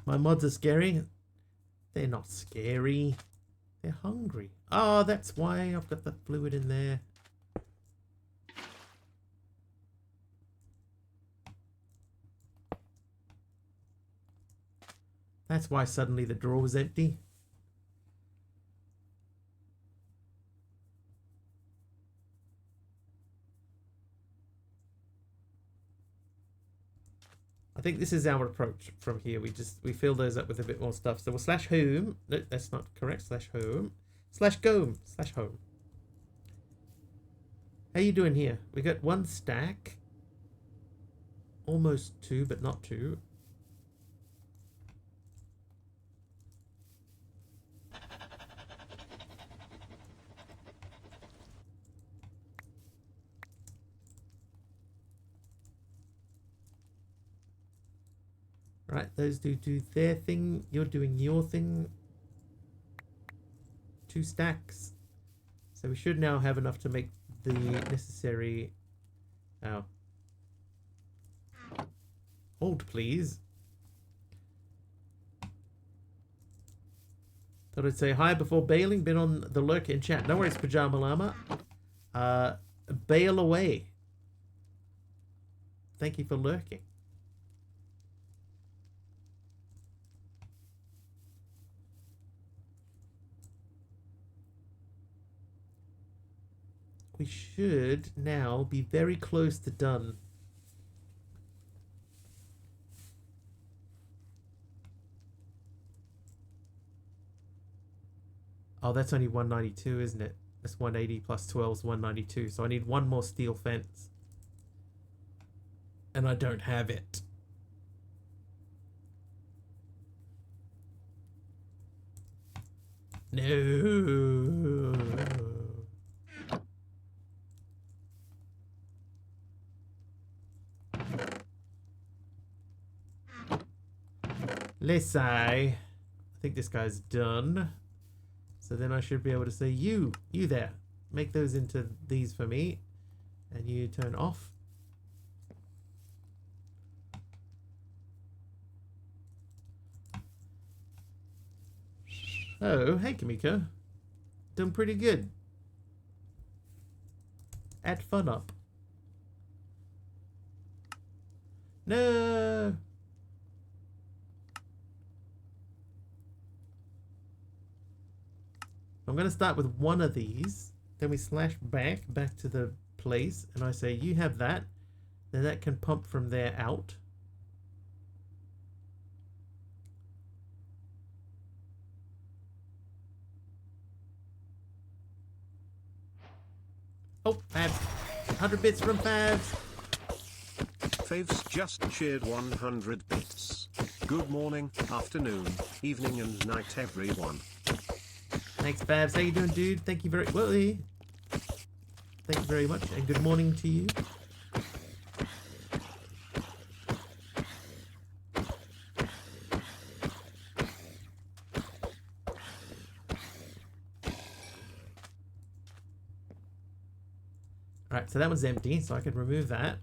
My mods are scary. They're not scary. They're hungry. Oh, that's why I've got the fluid in there. That's why suddenly the drawer was empty. I think this is our approach from here. We fill those up with a bit more stuff. So we'll /home. No, that's not correct. /home. /gome. /home. How you doing here? We got one stack. Almost two, but not two. Right, those do their thing. You're doing your thing. 2 stacks. So we should now have enough to make the necessary... Oh. Hold, please. Thought I'd say hi before bailing. Been on the lurk in chat. No worries, Pajama Llama. Bail away. Thank you for lurking. We should now be very close to done. Oh, that's only 192, isn't it? That's 180 plus 12 is 192. So I need one more steel fence. And I don't have it. No. Let's say, I think this guy's done. So then I should be able to say, you there, make those into these for me. And you turn off. Oh, hey Kamiko. Doing pretty good. Add fun up. No. I'm going to start with one of these. Then we slash back to the place. And I say, you have that. Then that can pump from there out. Oh, Fabs. 100 bits from Fabs.
Faves just cheered 100 bits. Good morning, afternoon, evening and night everyone.
Thanks, Fabs. How you doing, dude? Thank you very well. Thank you very much, and good morning to you. Alright, so that one's empty, so I can remove that.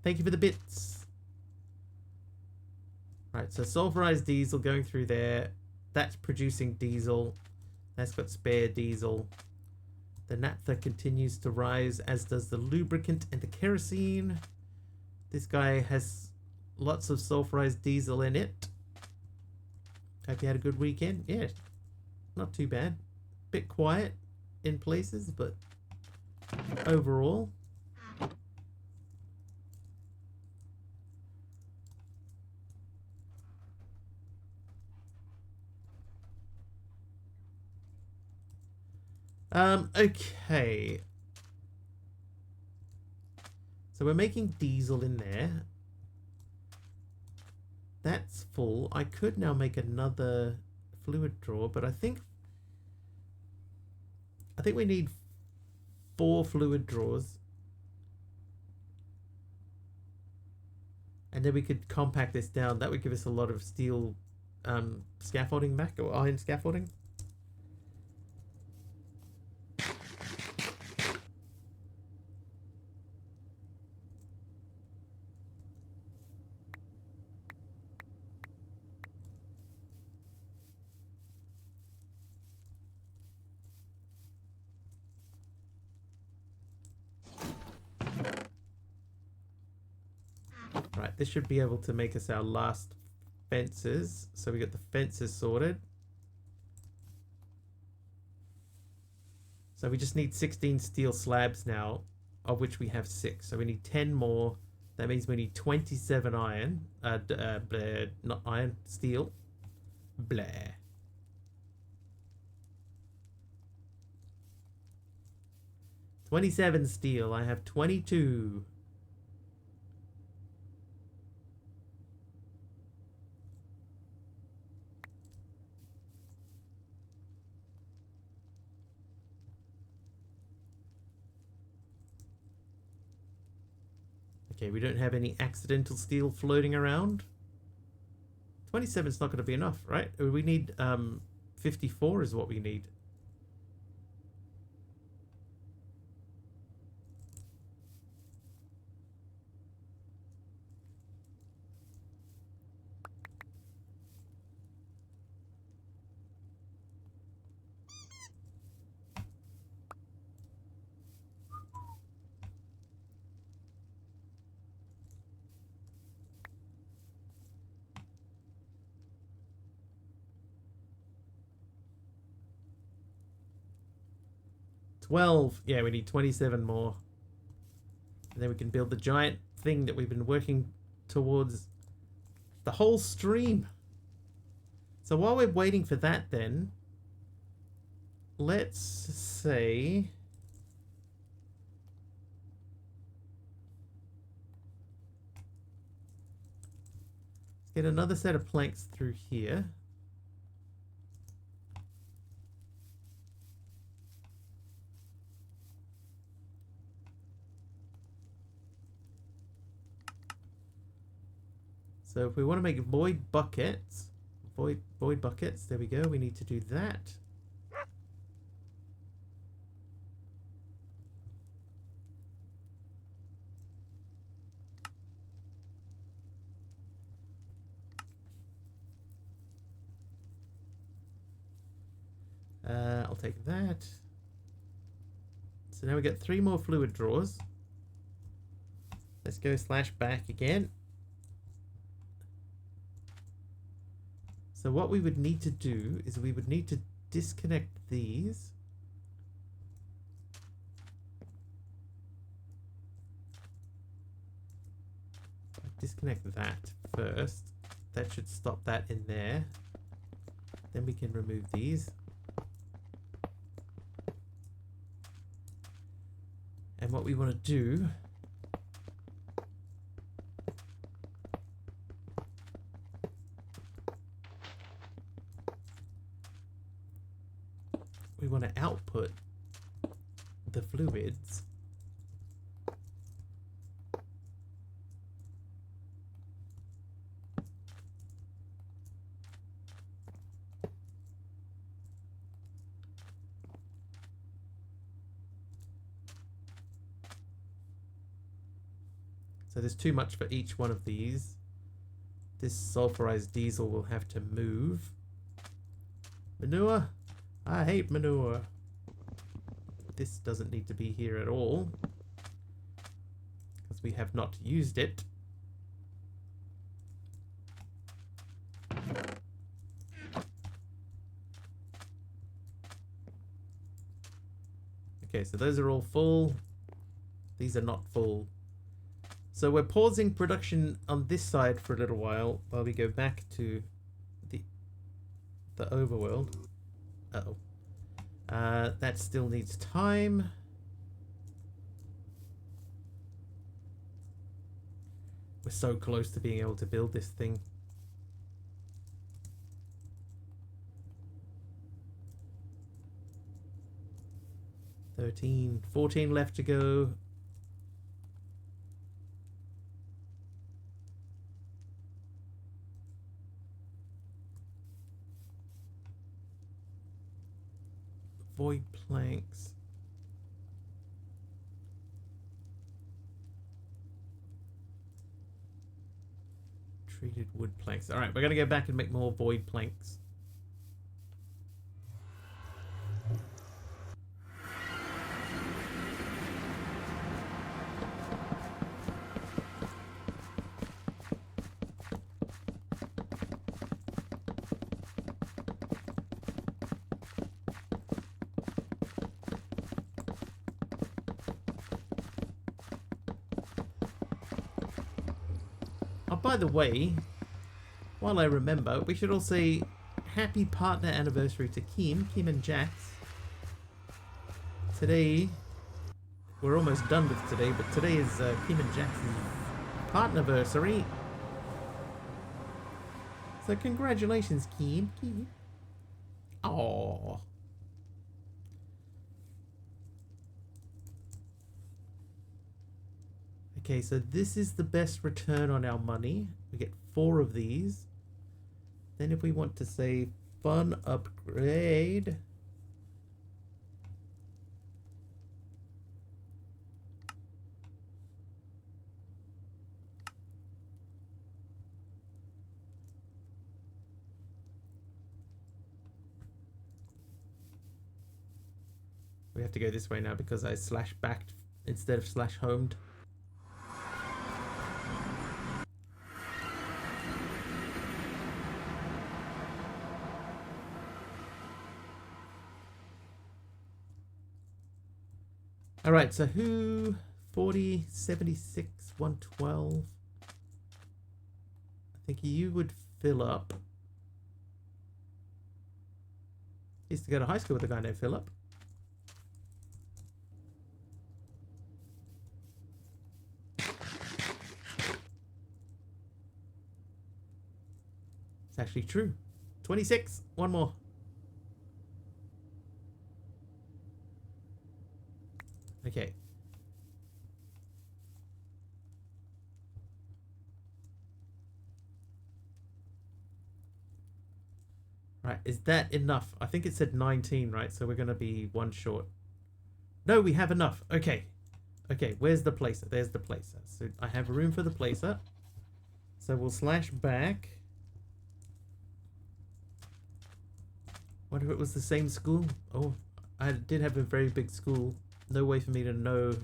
Thank you for the bits. Right, so sulfurized diesel going through there. That's producing diesel. That's got spare diesel. The naphtha continues to rise, as does the lubricant and the kerosene. This guy has lots of sulfurized diesel in it. Hope you had a good weekend. Yeah, not too bad. Bit quiet in places, but overall. Okay. So we're making diesel in there. That's full. I could now make another fluid drawer, but I think we need 4 fluid drawers. And then we could compact this down. That would give us a lot of steel scaffolding back, or iron scaffolding. Right, this should be able to make us our last fences. So we got the fences sorted. So we just need 16 steel slabs now, of which we have 6. So we need 10 more. That means we need 27 iron. Not iron, steel. Blah. 27 steel. I have 22. Okay, we don't have any accidental steel floating around. 27 is not going to be enough, right? We need 54 is what we need. Yeah, we need 27 more. And then we can build the giant thing that we've been working towards the whole stream. So while we're waiting for that then, let's say... let's get another set of planks through here. So if we want to make void buckets, void buckets, there we go. We need to do that. I'll take that. So now we get 3 more fluid drawers. Let's go /back again. So what we would need to do is we would need to disconnect these. Disconnect that first. That should stop that in there. Then we can remove these. And what we want to do we want to output the fluids so there's too much for each one of these. This sulfurized diesel will have to move. Manure? I hate manure. This doesn't need to be here at all, because we have not used it. Okay, so those are all full. These are not full. So we're pausing production on this side for a little while we go back to the overworld. Uh-oh. That still needs time. We're so close to being able to build this thing. $13, $14 left to go. Void planks. Treated wood planks. Alright, we're going to go back and make more void planks. By the way, while I remember, we should all say happy partner anniversary to Kim and Jax. Today, we're almost done with today, but today is Kim and Jax's partnerversary. So congratulations, Kim. Aww. I Okay, so this is the best return on our money. We get 4 of these. Then if we want to say fun upgrade, we have to go this way now because I slash backed instead of slash homed. All right, so who 40, 76, 112. I think you would fill up. Used to go to high school with a guy named Philip. It's actually true. 26. One more. Okay. Right, is that enough? I think it said 19, right? So we're going to be 1 short. No, we have enough. Okay. Okay, where's the placer? There's the placer. So I have room for the placer. So we'll slash back. Wonder if it was the same school? Oh, I did have a very big school. No way for me to know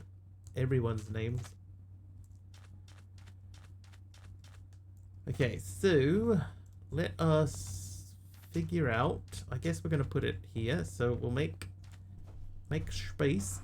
everyone's names. Okay, so let us figure out. I guess we're going to put it here. So we'll make space.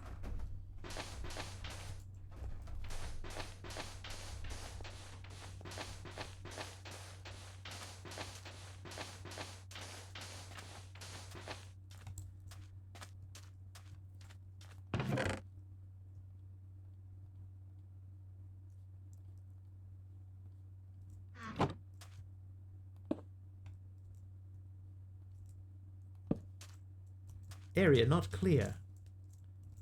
Area not clear.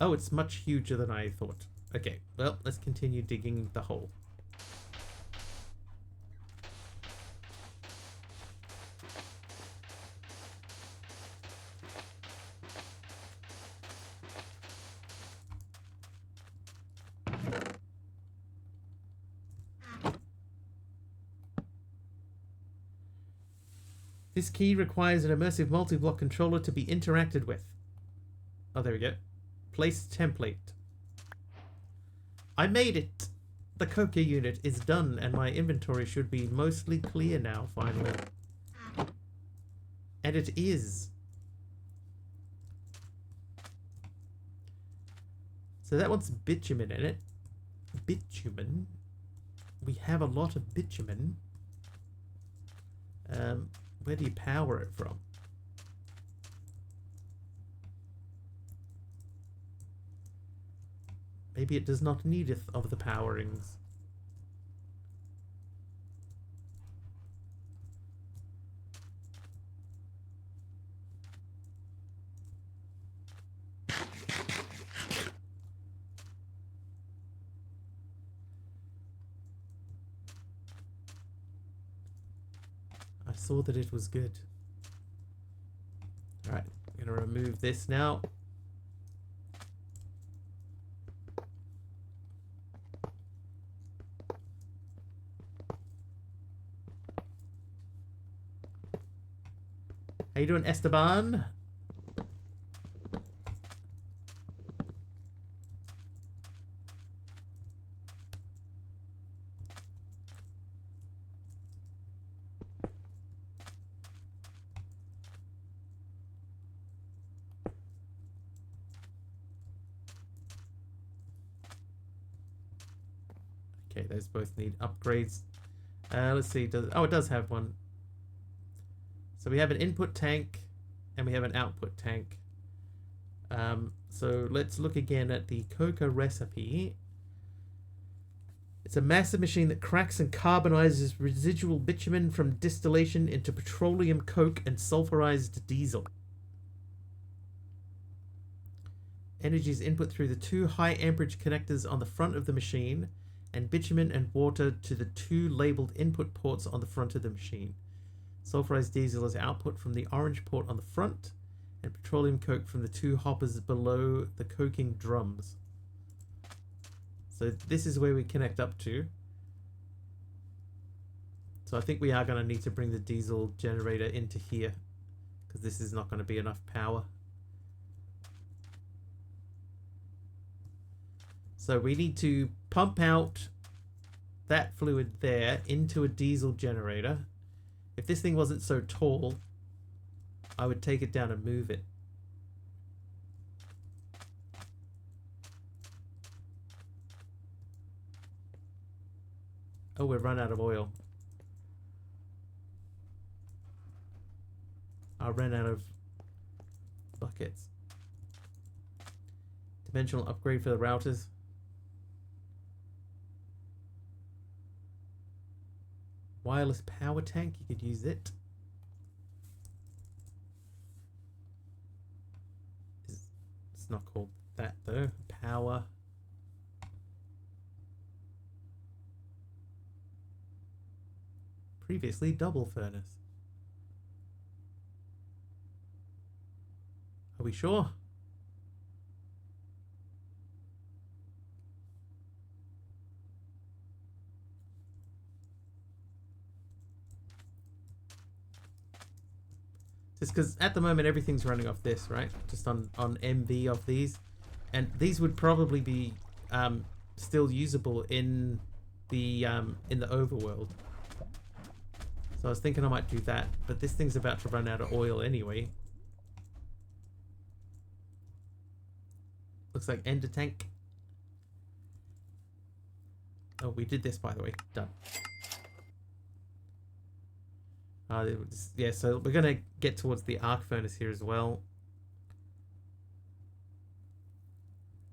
Oh, it's much huger than I thought. Okay, well, let's continue digging the hole. This key requires an immersive multi-block controller to be interacted with. Oh, there we go. Place template. I made it! The Coca unit is done and my inventory should be mostly clear now, finally. And it is. So that one's bitumen in it. Bitumen. We have a lot of bitumen. Where do you power it from? Maybe it does not needeth of the powerings. I saw that it was good. Alright, I'm going to remove this now. How you doing, Esteban? Okay, those both need upgrades. Let's see. Oh, it does have one. So we have an input tank and we have an output tank. So let's look again at the Coca recipe. It's a massive machine that cracks and carbonizes residual bitumen from distillation into petroleum coke and sulfurized diesel. Energy is input through the 2 high amperage connectors on the front of the machine and bitumen and water to the 2 labeled input ports on the front of the machine. Sulfurized diesel is output from the orange port on the front, and petroleum coke from the 2 hoppers below the coking drums. So this is where we connect up to. So I think we are going to need to bring the diesel generator into here, because this is not going to be enough power. So we need to pump out that fluid there into a diesel generator. If this thing wasn't so tall, I would take it down and move it. Oh, we've run out of oil. I ran out of buckets. Dimensional upgrade for the routers. Wireless power tank, you could use it. It's not called that though. Power. Previously double furnace. Are we sure? Just because at the moment everything's running off this, right? Just on MV of these. And these would probably be still usable in the overworld. So I was thinking I might do that, but this thing's about to run out of oil anyway. Looks like ender tank. Oh, we did this, by the way. Done. Yeah, so we're going to get towards the arc furnace here as well.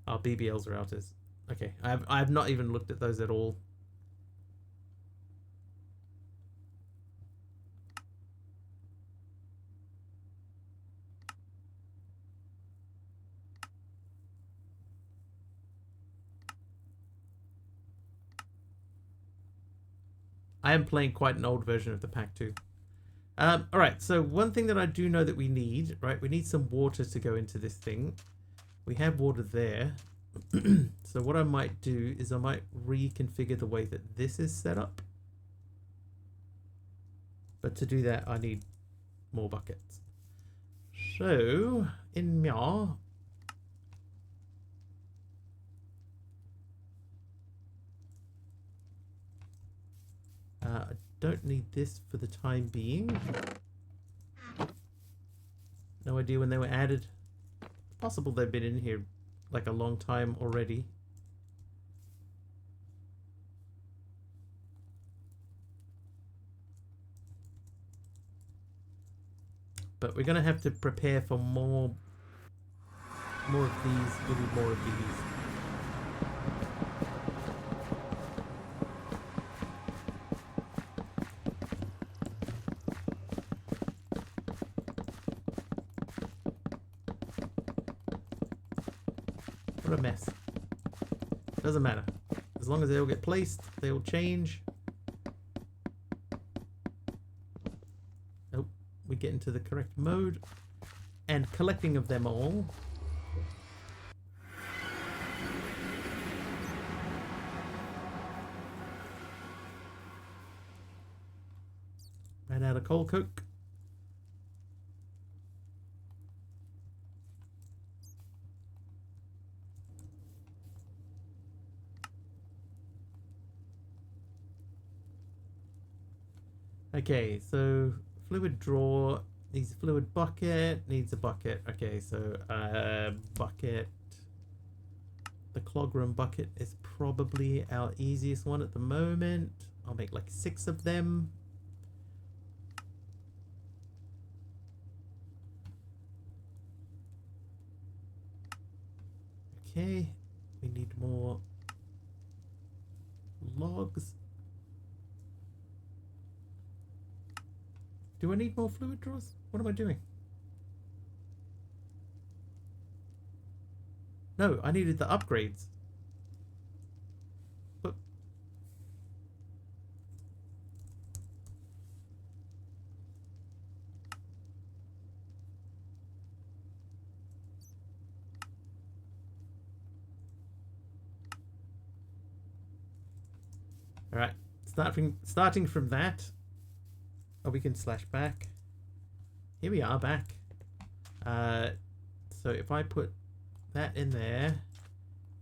Our BBL's routers. Okay, I have not even looked at those at all. I am playing quite an old version of the pack too. Alright, so one thing that I do know that we need, right? We need some water to go into this thing. We have water there. So what I might do is I might reconfigure the way that this is set up. But to do that, I need more buckets. So, in Mya, I don't need this for the time being. No idea when they were added. Possible they've been in here like a long time already. But we're gonna have to prepare for more of these. We need more of these. What a mess. Doesn't matter. As long as they all get placed, they all change. Nope. We get into the correct mode. And collecting of them all. Ran out of coal coke. Okay, so fluid drawer needs a fluid bucket, needs a bucket. Okay, so bucket. The clog room bucket is probably our easiest one at the moment. I'll make like 6 of them. Okay, we need more logs. Do I need more fluid drawers? What am I doing? No, I needed the upgrades. But starting from that. Oh, we can slash back. Here we are back. So if I put that in there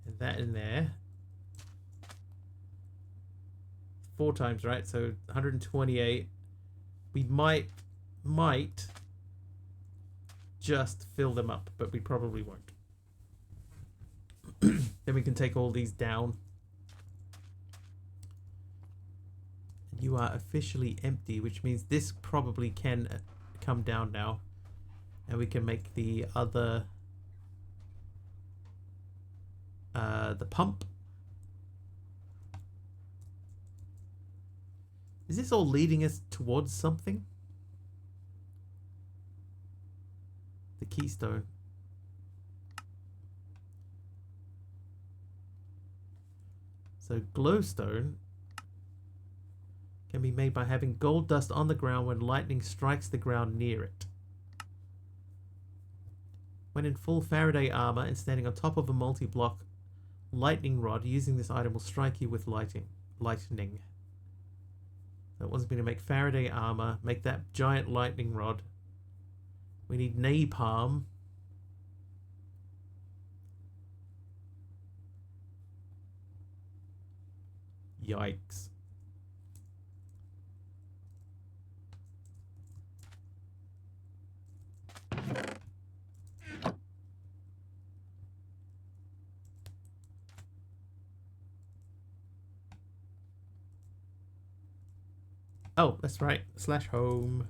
and that in there, 4 times, right? So 128. We might just fill them up, but we probably won't. Then we can take all these down. You are officially empty, which means this probably can come down now. And we can make the other... the pump. Is this all leading us towards something? The keystone. So glowstone can be made by having gold dust on the ground when lightning strikes the ground near it. When in full Faraday armor and standing on top of a multi-block lightning rod, using this item will strike you with lightning. So it wants me to make Faraday armor, make that giant lightning rod. We need napalm. Yikes. Oh, that's right. Slash home.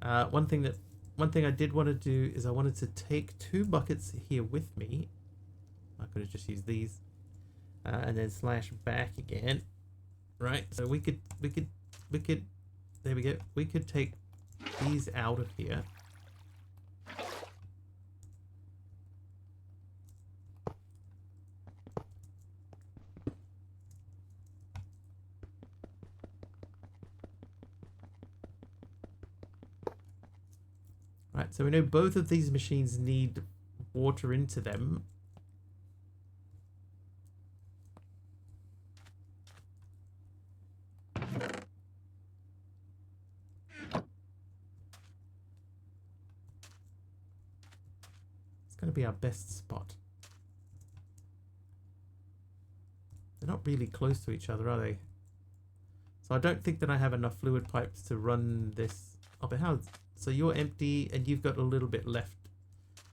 One thing I did want to do is I wanted to take 2 buckets here with me. I could have just used these. And then slash back again. Right, so we could, there we go. We could take these out of here. Right, so we know both of these machines need water into them. It's going to be our best spot. They're not really close to each other, are they? So I don't think that I have enough fluid pipes to run this. Oh, but how? So you're empty and you've got a little bit left.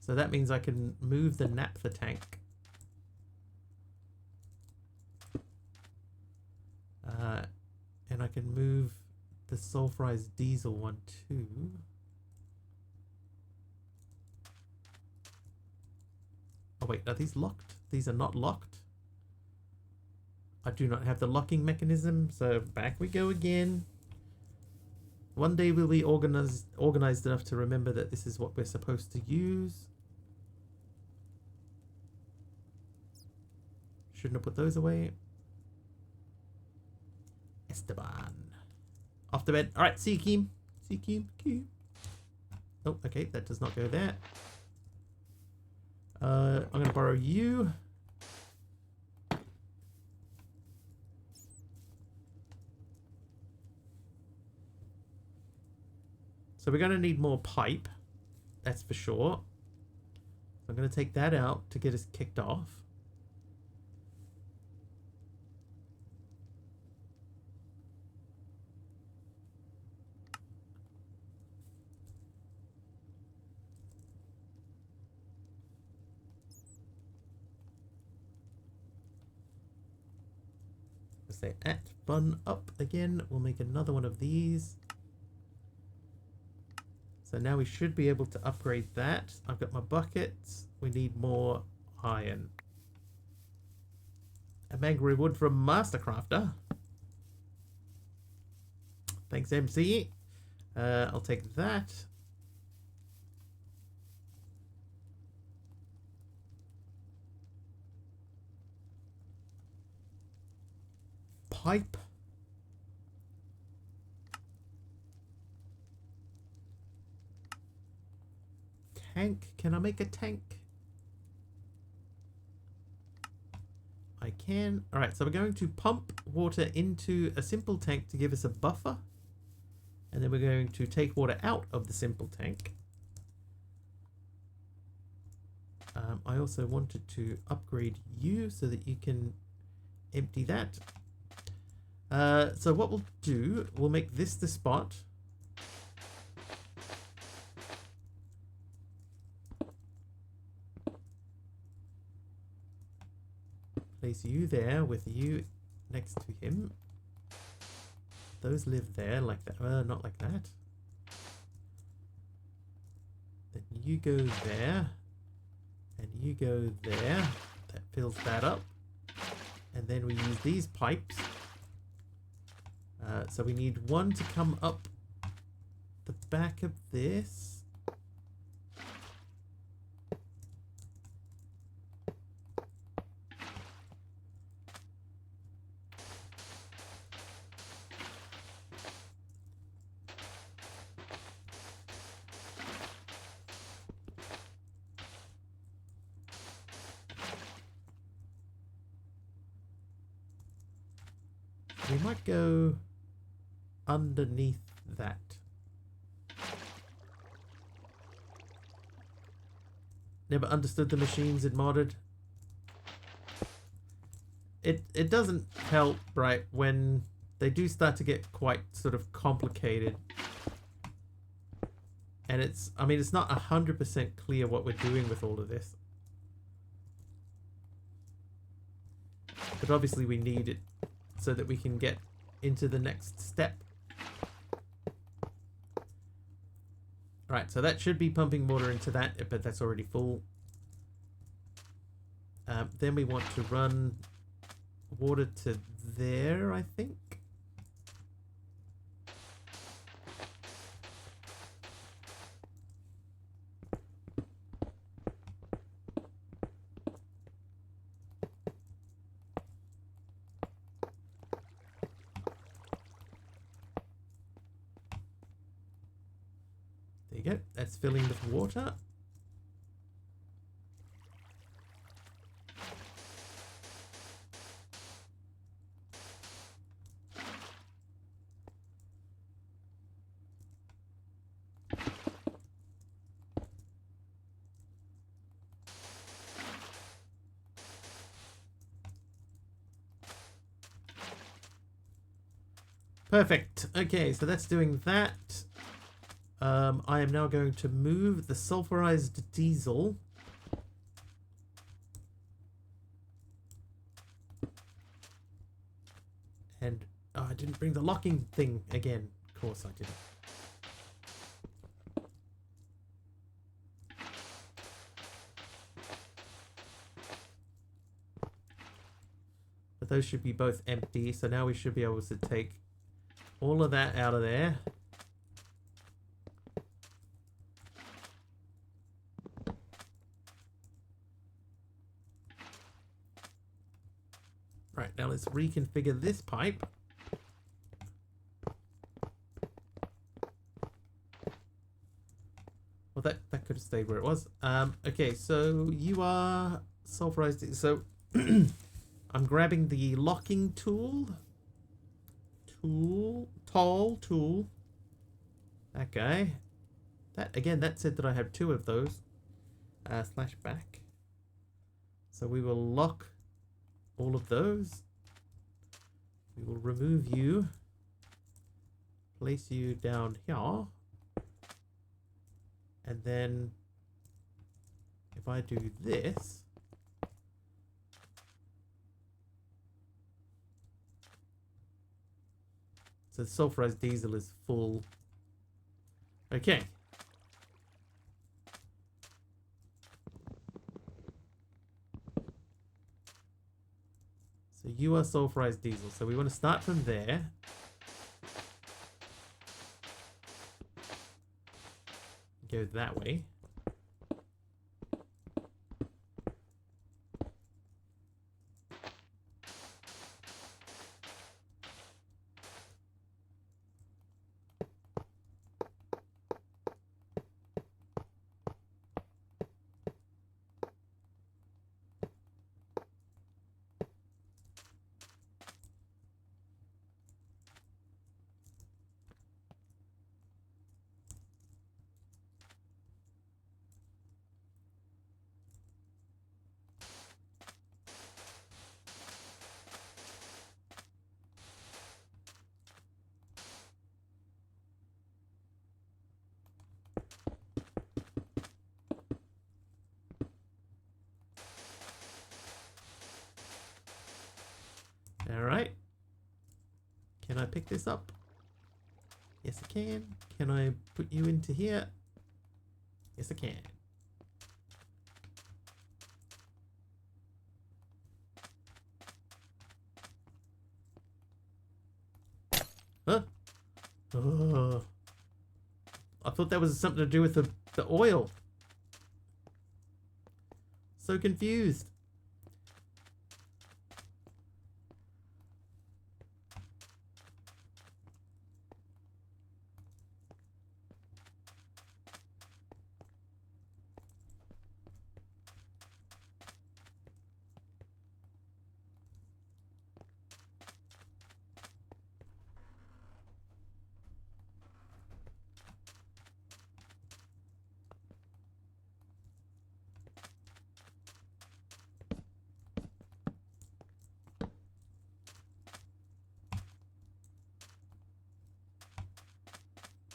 So that means I can move the naphtha tank. And I can move the sulfurized diesel one too. Oh wait, are these locked? These are not locked. I do not have the locking mechanism, so back we go again. One day we'll be organized enough to remember that this is what we're supposed to use. Shouldn't have put those away. Esteban. Off to bed. Alright, see you, Keem. See you, Keem. Oh, okay, that does not go there. I'm going to borrow you. So we're going to need more pipe. That's for sure. So I'm going to take that out to get us kicked off. Say at fun up again. We'll make another one of these. So now we should be able to upgrade that. I've got my buckets. We need more iron. A mangrove wood from Mastercrafter. Thanks, MC. I'll take that. Pipe. Tank. Can I make a tank? I can. All right, so we're going to pump water into a simple tank to give us a buffer. And then we're going to take water out of the simple tank. I also wanted to upgrade you so that you can empty that. So what we'll do, we'll make this the spot. Place you there with you next to him. Those live there like that. Not like that. Then you go there. And you go there. That fills that up. And then we use these pipes. So we need one to come up the back of this. We might go underneath that. Never understood the machines it modded. It doesn't help, right, when they do start to get quite sort of complicated. And I mean, it's not 100% clear what we're doing with all of this. But obviously we need it so that we can get into the next step. Right, so that should be pumping water into that, but that's already full. Then we want to run water to there, I think. There you go, that's filling with water. Perfect. Okay, so that's doing that. I am now going to move the sulfurized diesel. And I didn't bring the locking thing again. Of course I didn't. But those should be both empty, so now we should be able to take all of that out of there. Right, now let's reconfigure this pipe. Well, that could have stayed where it was. Okay, so you are sulfurized. So I'm grabbing the locking tool. Tall tool. That guy. That again, that said that I have 2 of those. Slash back. So we will lock all of those. We will remove you. Place you down here. And then if I do this, so the sulfurized diesel is full. Okay. So you are sulfurized diesel. So we want to start from there. Go that way. Alright. Can I pick this up? Yes, I can. Can I put you into here? Yes, I can. Huh? Oh. I thought that was something to do with the oil. So confused.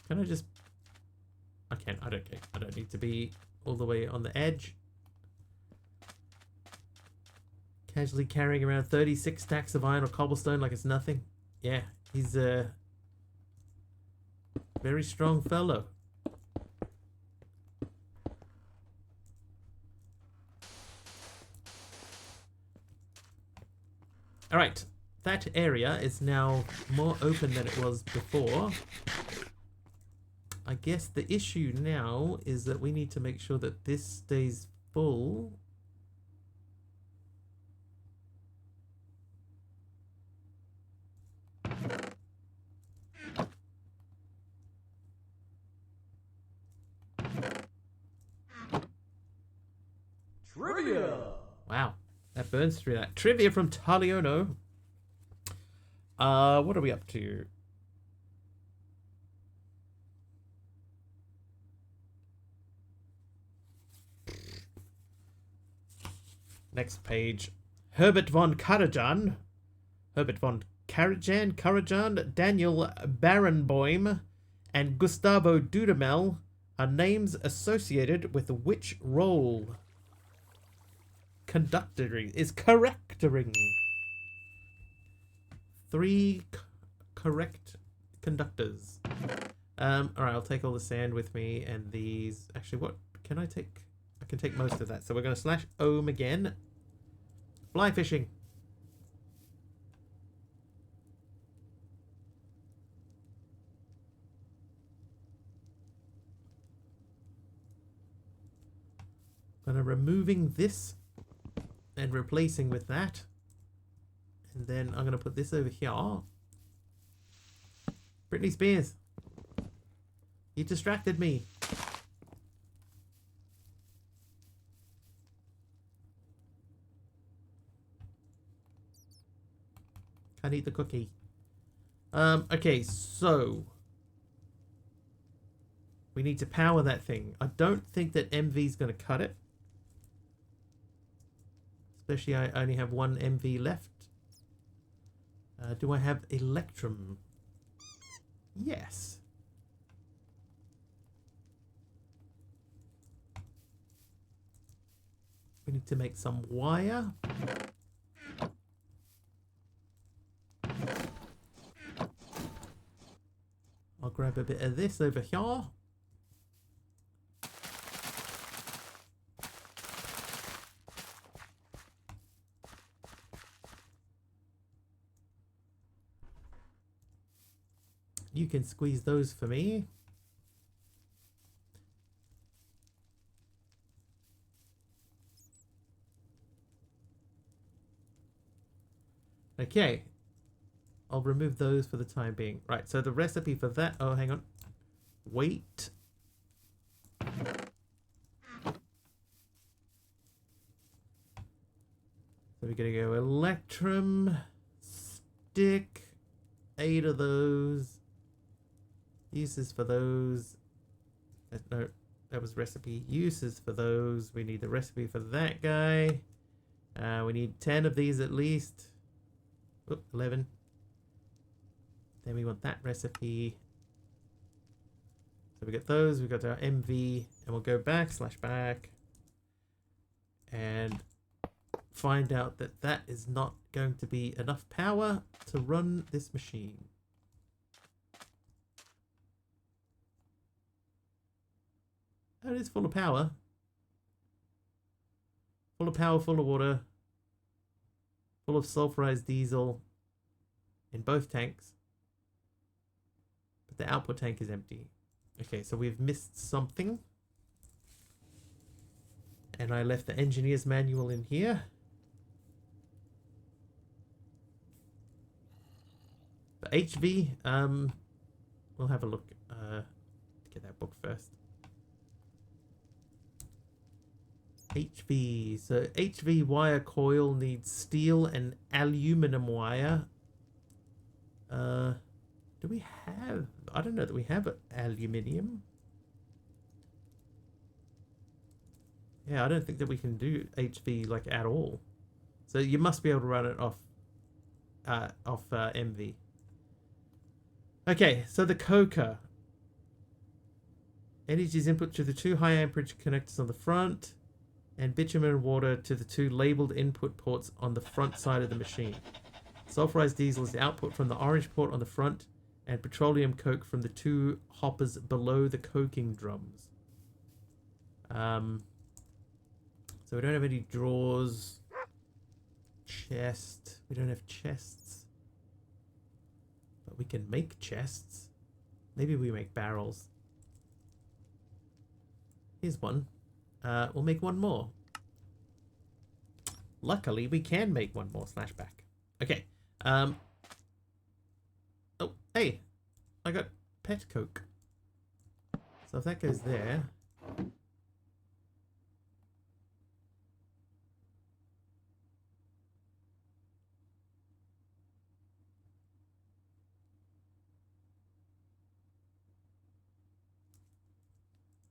Can I just... I can't. I don't care. I don't need to be all the way on the edge. Casually carrying around 36 stacks of iron or cobblestone like it's nothing. Yeah, he's a very strong fellow. Alright, that area is now more open than it was before. I guess the issue now is that we need to make sure that this stays full.
Trivia.
Wow, that burns through that. Trivia from Taliono. What are we up to? Next page. Herbert von Karajan. Herbert von Karajan, Daniel Barenboim, and Gustavo Dudamel are names associated with which role? Conductoring is correctoring. 3 correct conductors. Alright, I'll take all the sand with me and these. Actually, what can I take? I can take most of that. So we're going to slash ohm again. Fly fishing. Gonna removing this and replacing with that. And then I'm gonna put this over here. Britney Spears. You distracted me. Can't eat the cookie. Okay, so we need to power that thing. I don't think that MV's gonna cut it. Especially I only have one MV left. Do I have Electrum? Yes. We need to make some wire. I'll grab a bit of this over here. You can squeeze those for me. Okay. I'll remove those for the time being. Right, so the recipe for that... Oh, hang on. Wait. So we're going to go Electrum, stick, 8 of those. Uses for those. No, that was recipe. Uses for those. We need the recipe for that guy. We need 10 of these at least. Oop, 11. Then we want that recipe. So we get those. We got our MV, and we'll go back, slash back, and find out that that is not going to be enough power to run this machine. Oh, it is full of power. Full of power, full of water. Full of sulfurized diesel in both tanks. But the output tank is empty. Okay, so we've missed something. And I left the engineer's manual in here. For HV, we'll have a look. Get that book first. HV. So HV wire coil needs steel and aluminum wire. Do we have... I don't know that we have aluminium. Yeah, I don't think that we can do HV like at all. So you must be able to run it off MV. Okay, so the coker. Energy is input to the 2 high amperage connectors on the front, and bitumen and water to the 2 labeled input ports on the front side of the machine. Sulfurized diesel is the output from the orange port on the front, and petroleum coke from the 2 hoppers below the coking drums. So we don't have any drawers. Chest. We don't have chests. But we can make chests. Maybe we make barrels. Here's one. We'll make one more. Luckily, we can make one more /back. Okay. Oh, hey. I got pet coke. So if that goes there...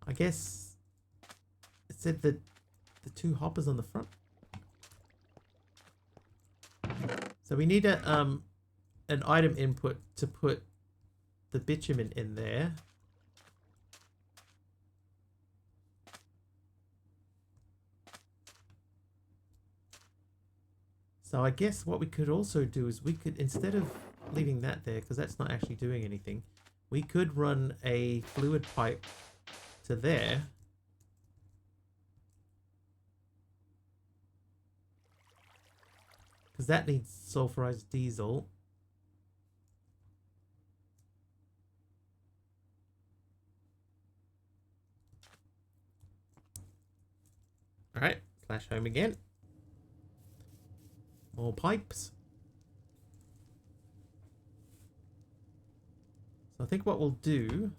I guess it said that the 2 hoppers on the front. So we need a an item input to put the bitumen in there. So I guess what we could also do is we could, instead of leaving that there, because that's not actually doing anything, we could run a fluid pipe to there. Because that needs sulfurized diesel. Alright, flash home again. More pipes. So I think what we'll do...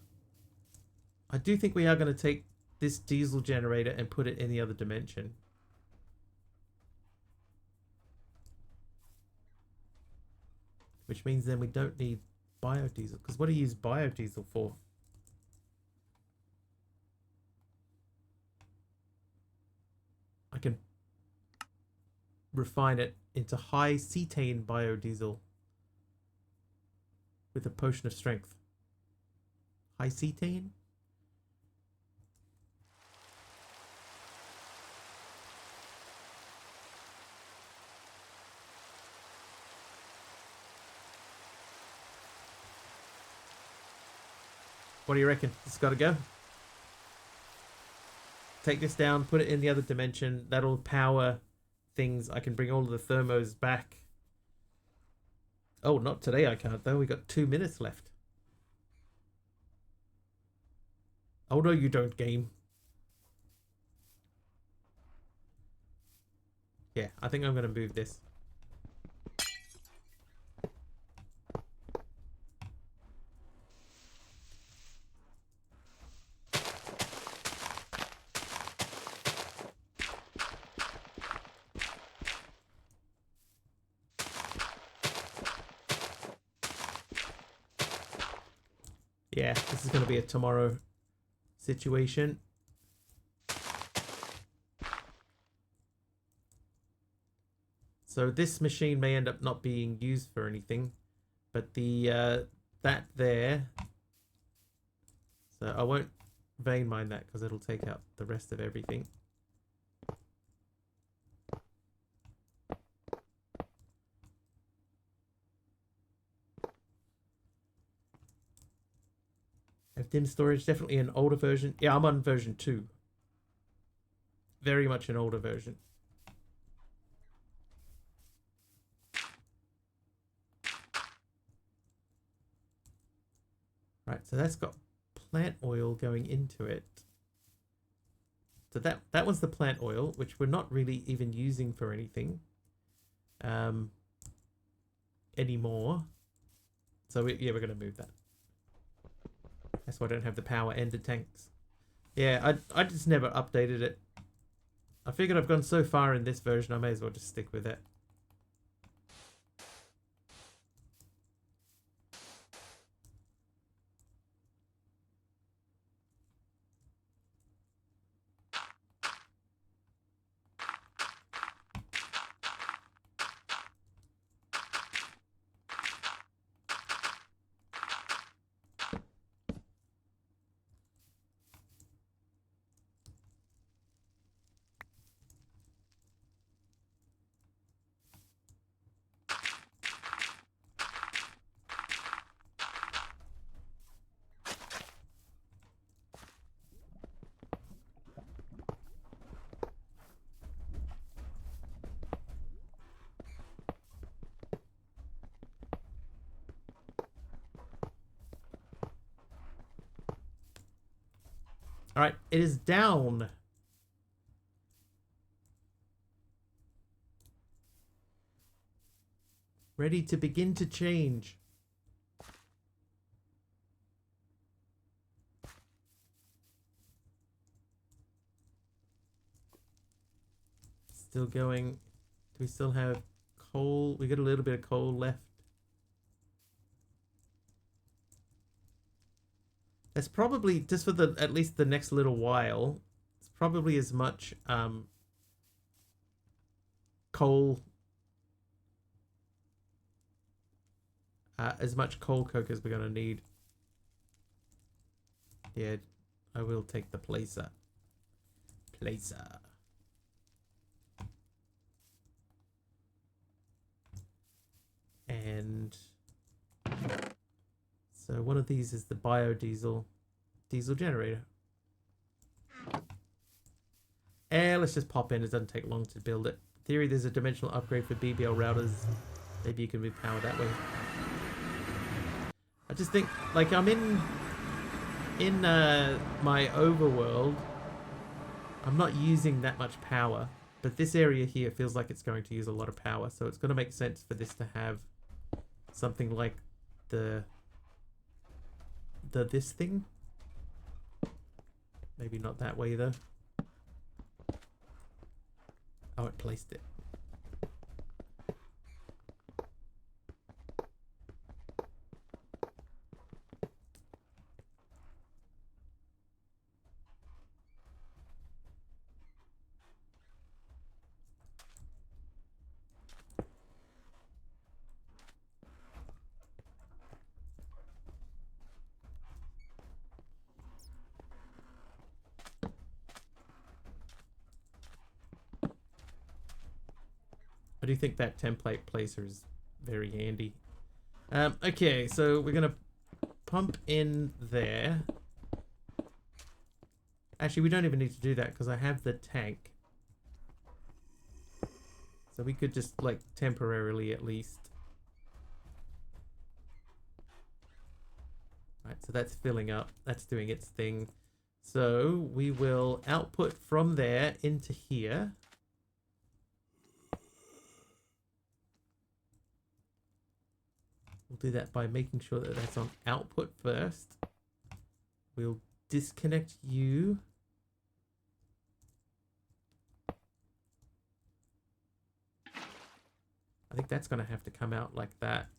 I do think we are going to take this diesel generator and put it in the other dimension. Which means then we don't need biodiesel. Because what do you use biodiesel for? I can refine it into high cetane biodiesel with a potion of strength. High cetane? What do you reckon? It's got to go. Take this down, put it in the other dimension. That'll power things. I can bring all of the thermos back. Oh, not today I can't though. We got 2 minutes left. Oh no, you don't, game. Yeah, I think I'm going to move this. Yeah, this is going to be a tomorrow situation. So this machine may end up not being used for anything, but the that there. So I won't vein mine that because it'll take out the rest of everything. Have dim storage, definitely an older version. Yeah, I'm on version 2. Very much an older version. Right, so that's got plant oil going into it. So that was the plant oil, which we're not really even using for anything anymore. So yeah, we're going to move that. That's why I don't have the power and the tanks. Yeah, I just never updated it. I figured I've gone so far in this version, I may as well just stick with it. All right, it is down. Ready to begin to change. Still going. Do we still have coal? We got a little bit of coal left. That's probably, just for the at least the next little while, it's probably as much coal coke as we're gonna need. Yeah, I will take the placer. And so one of these is the biodiesel diesel generator. And let's just pop in. It doesn't take long to build it. In theory, there's a dimensional upgrade for BBL routers. Maybe you can move power that way. I just think, like, I'm in my overworld. I'm not using that much power, but this area here feels like it's going to use a lot of power, so it's going to make sense for this to have something like this thing. Maybe not that way though. Oh, it placed it. I do think that template placer is very handy. Okay, so we're gonna pump in there. Actually, we don't even need to do that because I have the tank. So we could just, like, temporarily at least. Right, so that's filling up. That's doing its thing. So we will output from there into here. We'll do that by making sure that that's on output first. We'll disconnect you. I think that's going to have to come out like that.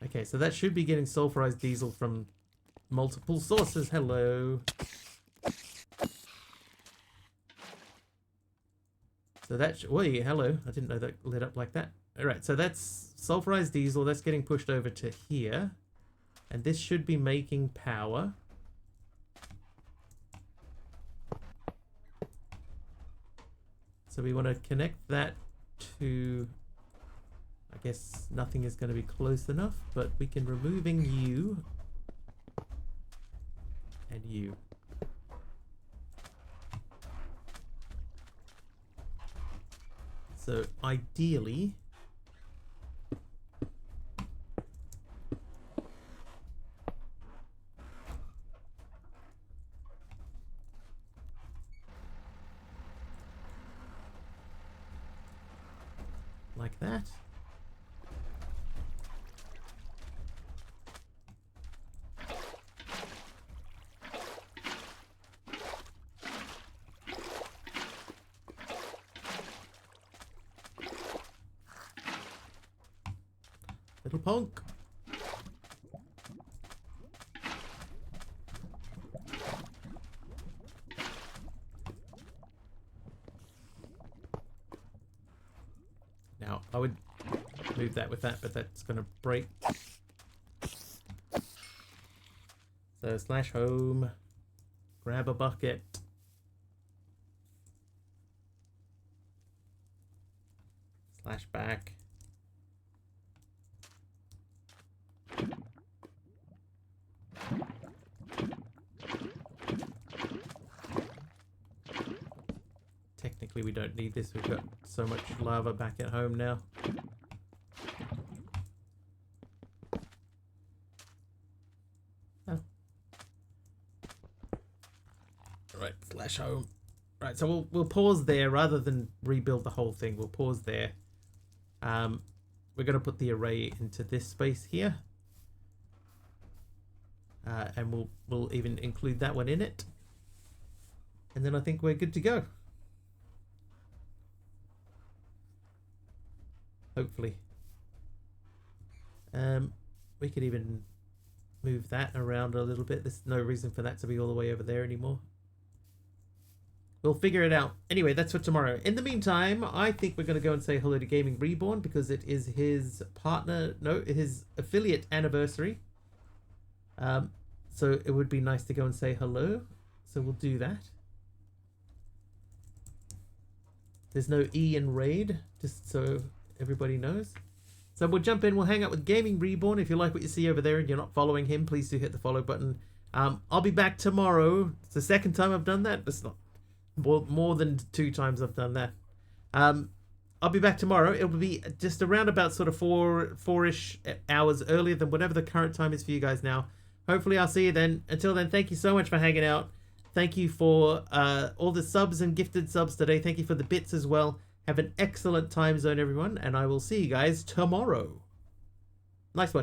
Okay, so that should be getting sulfurized diesel from multiple sources. Hello. So that wait, hello. I didn't know that lit up like that. All right, so that's sulfurized diesel. That's getting pushed over to here. And this should be making power. So we want to connect that to... I guess nothing is going to be close enough, but we can removing you and you. So ideally, like that. Little punk. Now, I would move that with that, but that's going to break. So slash home, grab a bucket. Slash back. Technically we don't need this, we've got so much lava back at home now. Oh. Right, slash home. Right, so we'll pause there rather than rebuild the whole thing. We'll pause there. We're going to put the array into this space here. And we'll even include that one in it. And then I think we're good to go. Hopefully. We could even move that around a little bit. There's no reason for that to be all the way over there anymore. We'll figure it out. Anyway, that's for tomorrow. In the meantime, I think we're going to go and say hello to Gaming Reborn because it is his his affiliate anniversary. So it would be nice to go and say hello. So we'll do that. There's no E in raid, just so everybody knows. So we'll jump in, we'll hang out with Gaming Reborn. If you like what you see over there and you're not following him, please do hit the follow button. I'll be back tomorrow. It's the second time I've done that. It's not more than 2 times I've done that. I'll be back tomorrow. It'll be just around about sort of 4-ish hours earlier than whatever the current time is for you guys now. Hopefully I'll see you then. Until then, thank you so much for hanging out. Thank you for all the subs and gifted subs today. Thank you for the bits as well. Have an excellent time zone, everyone. And I will see you guys tomorrow. Nice one.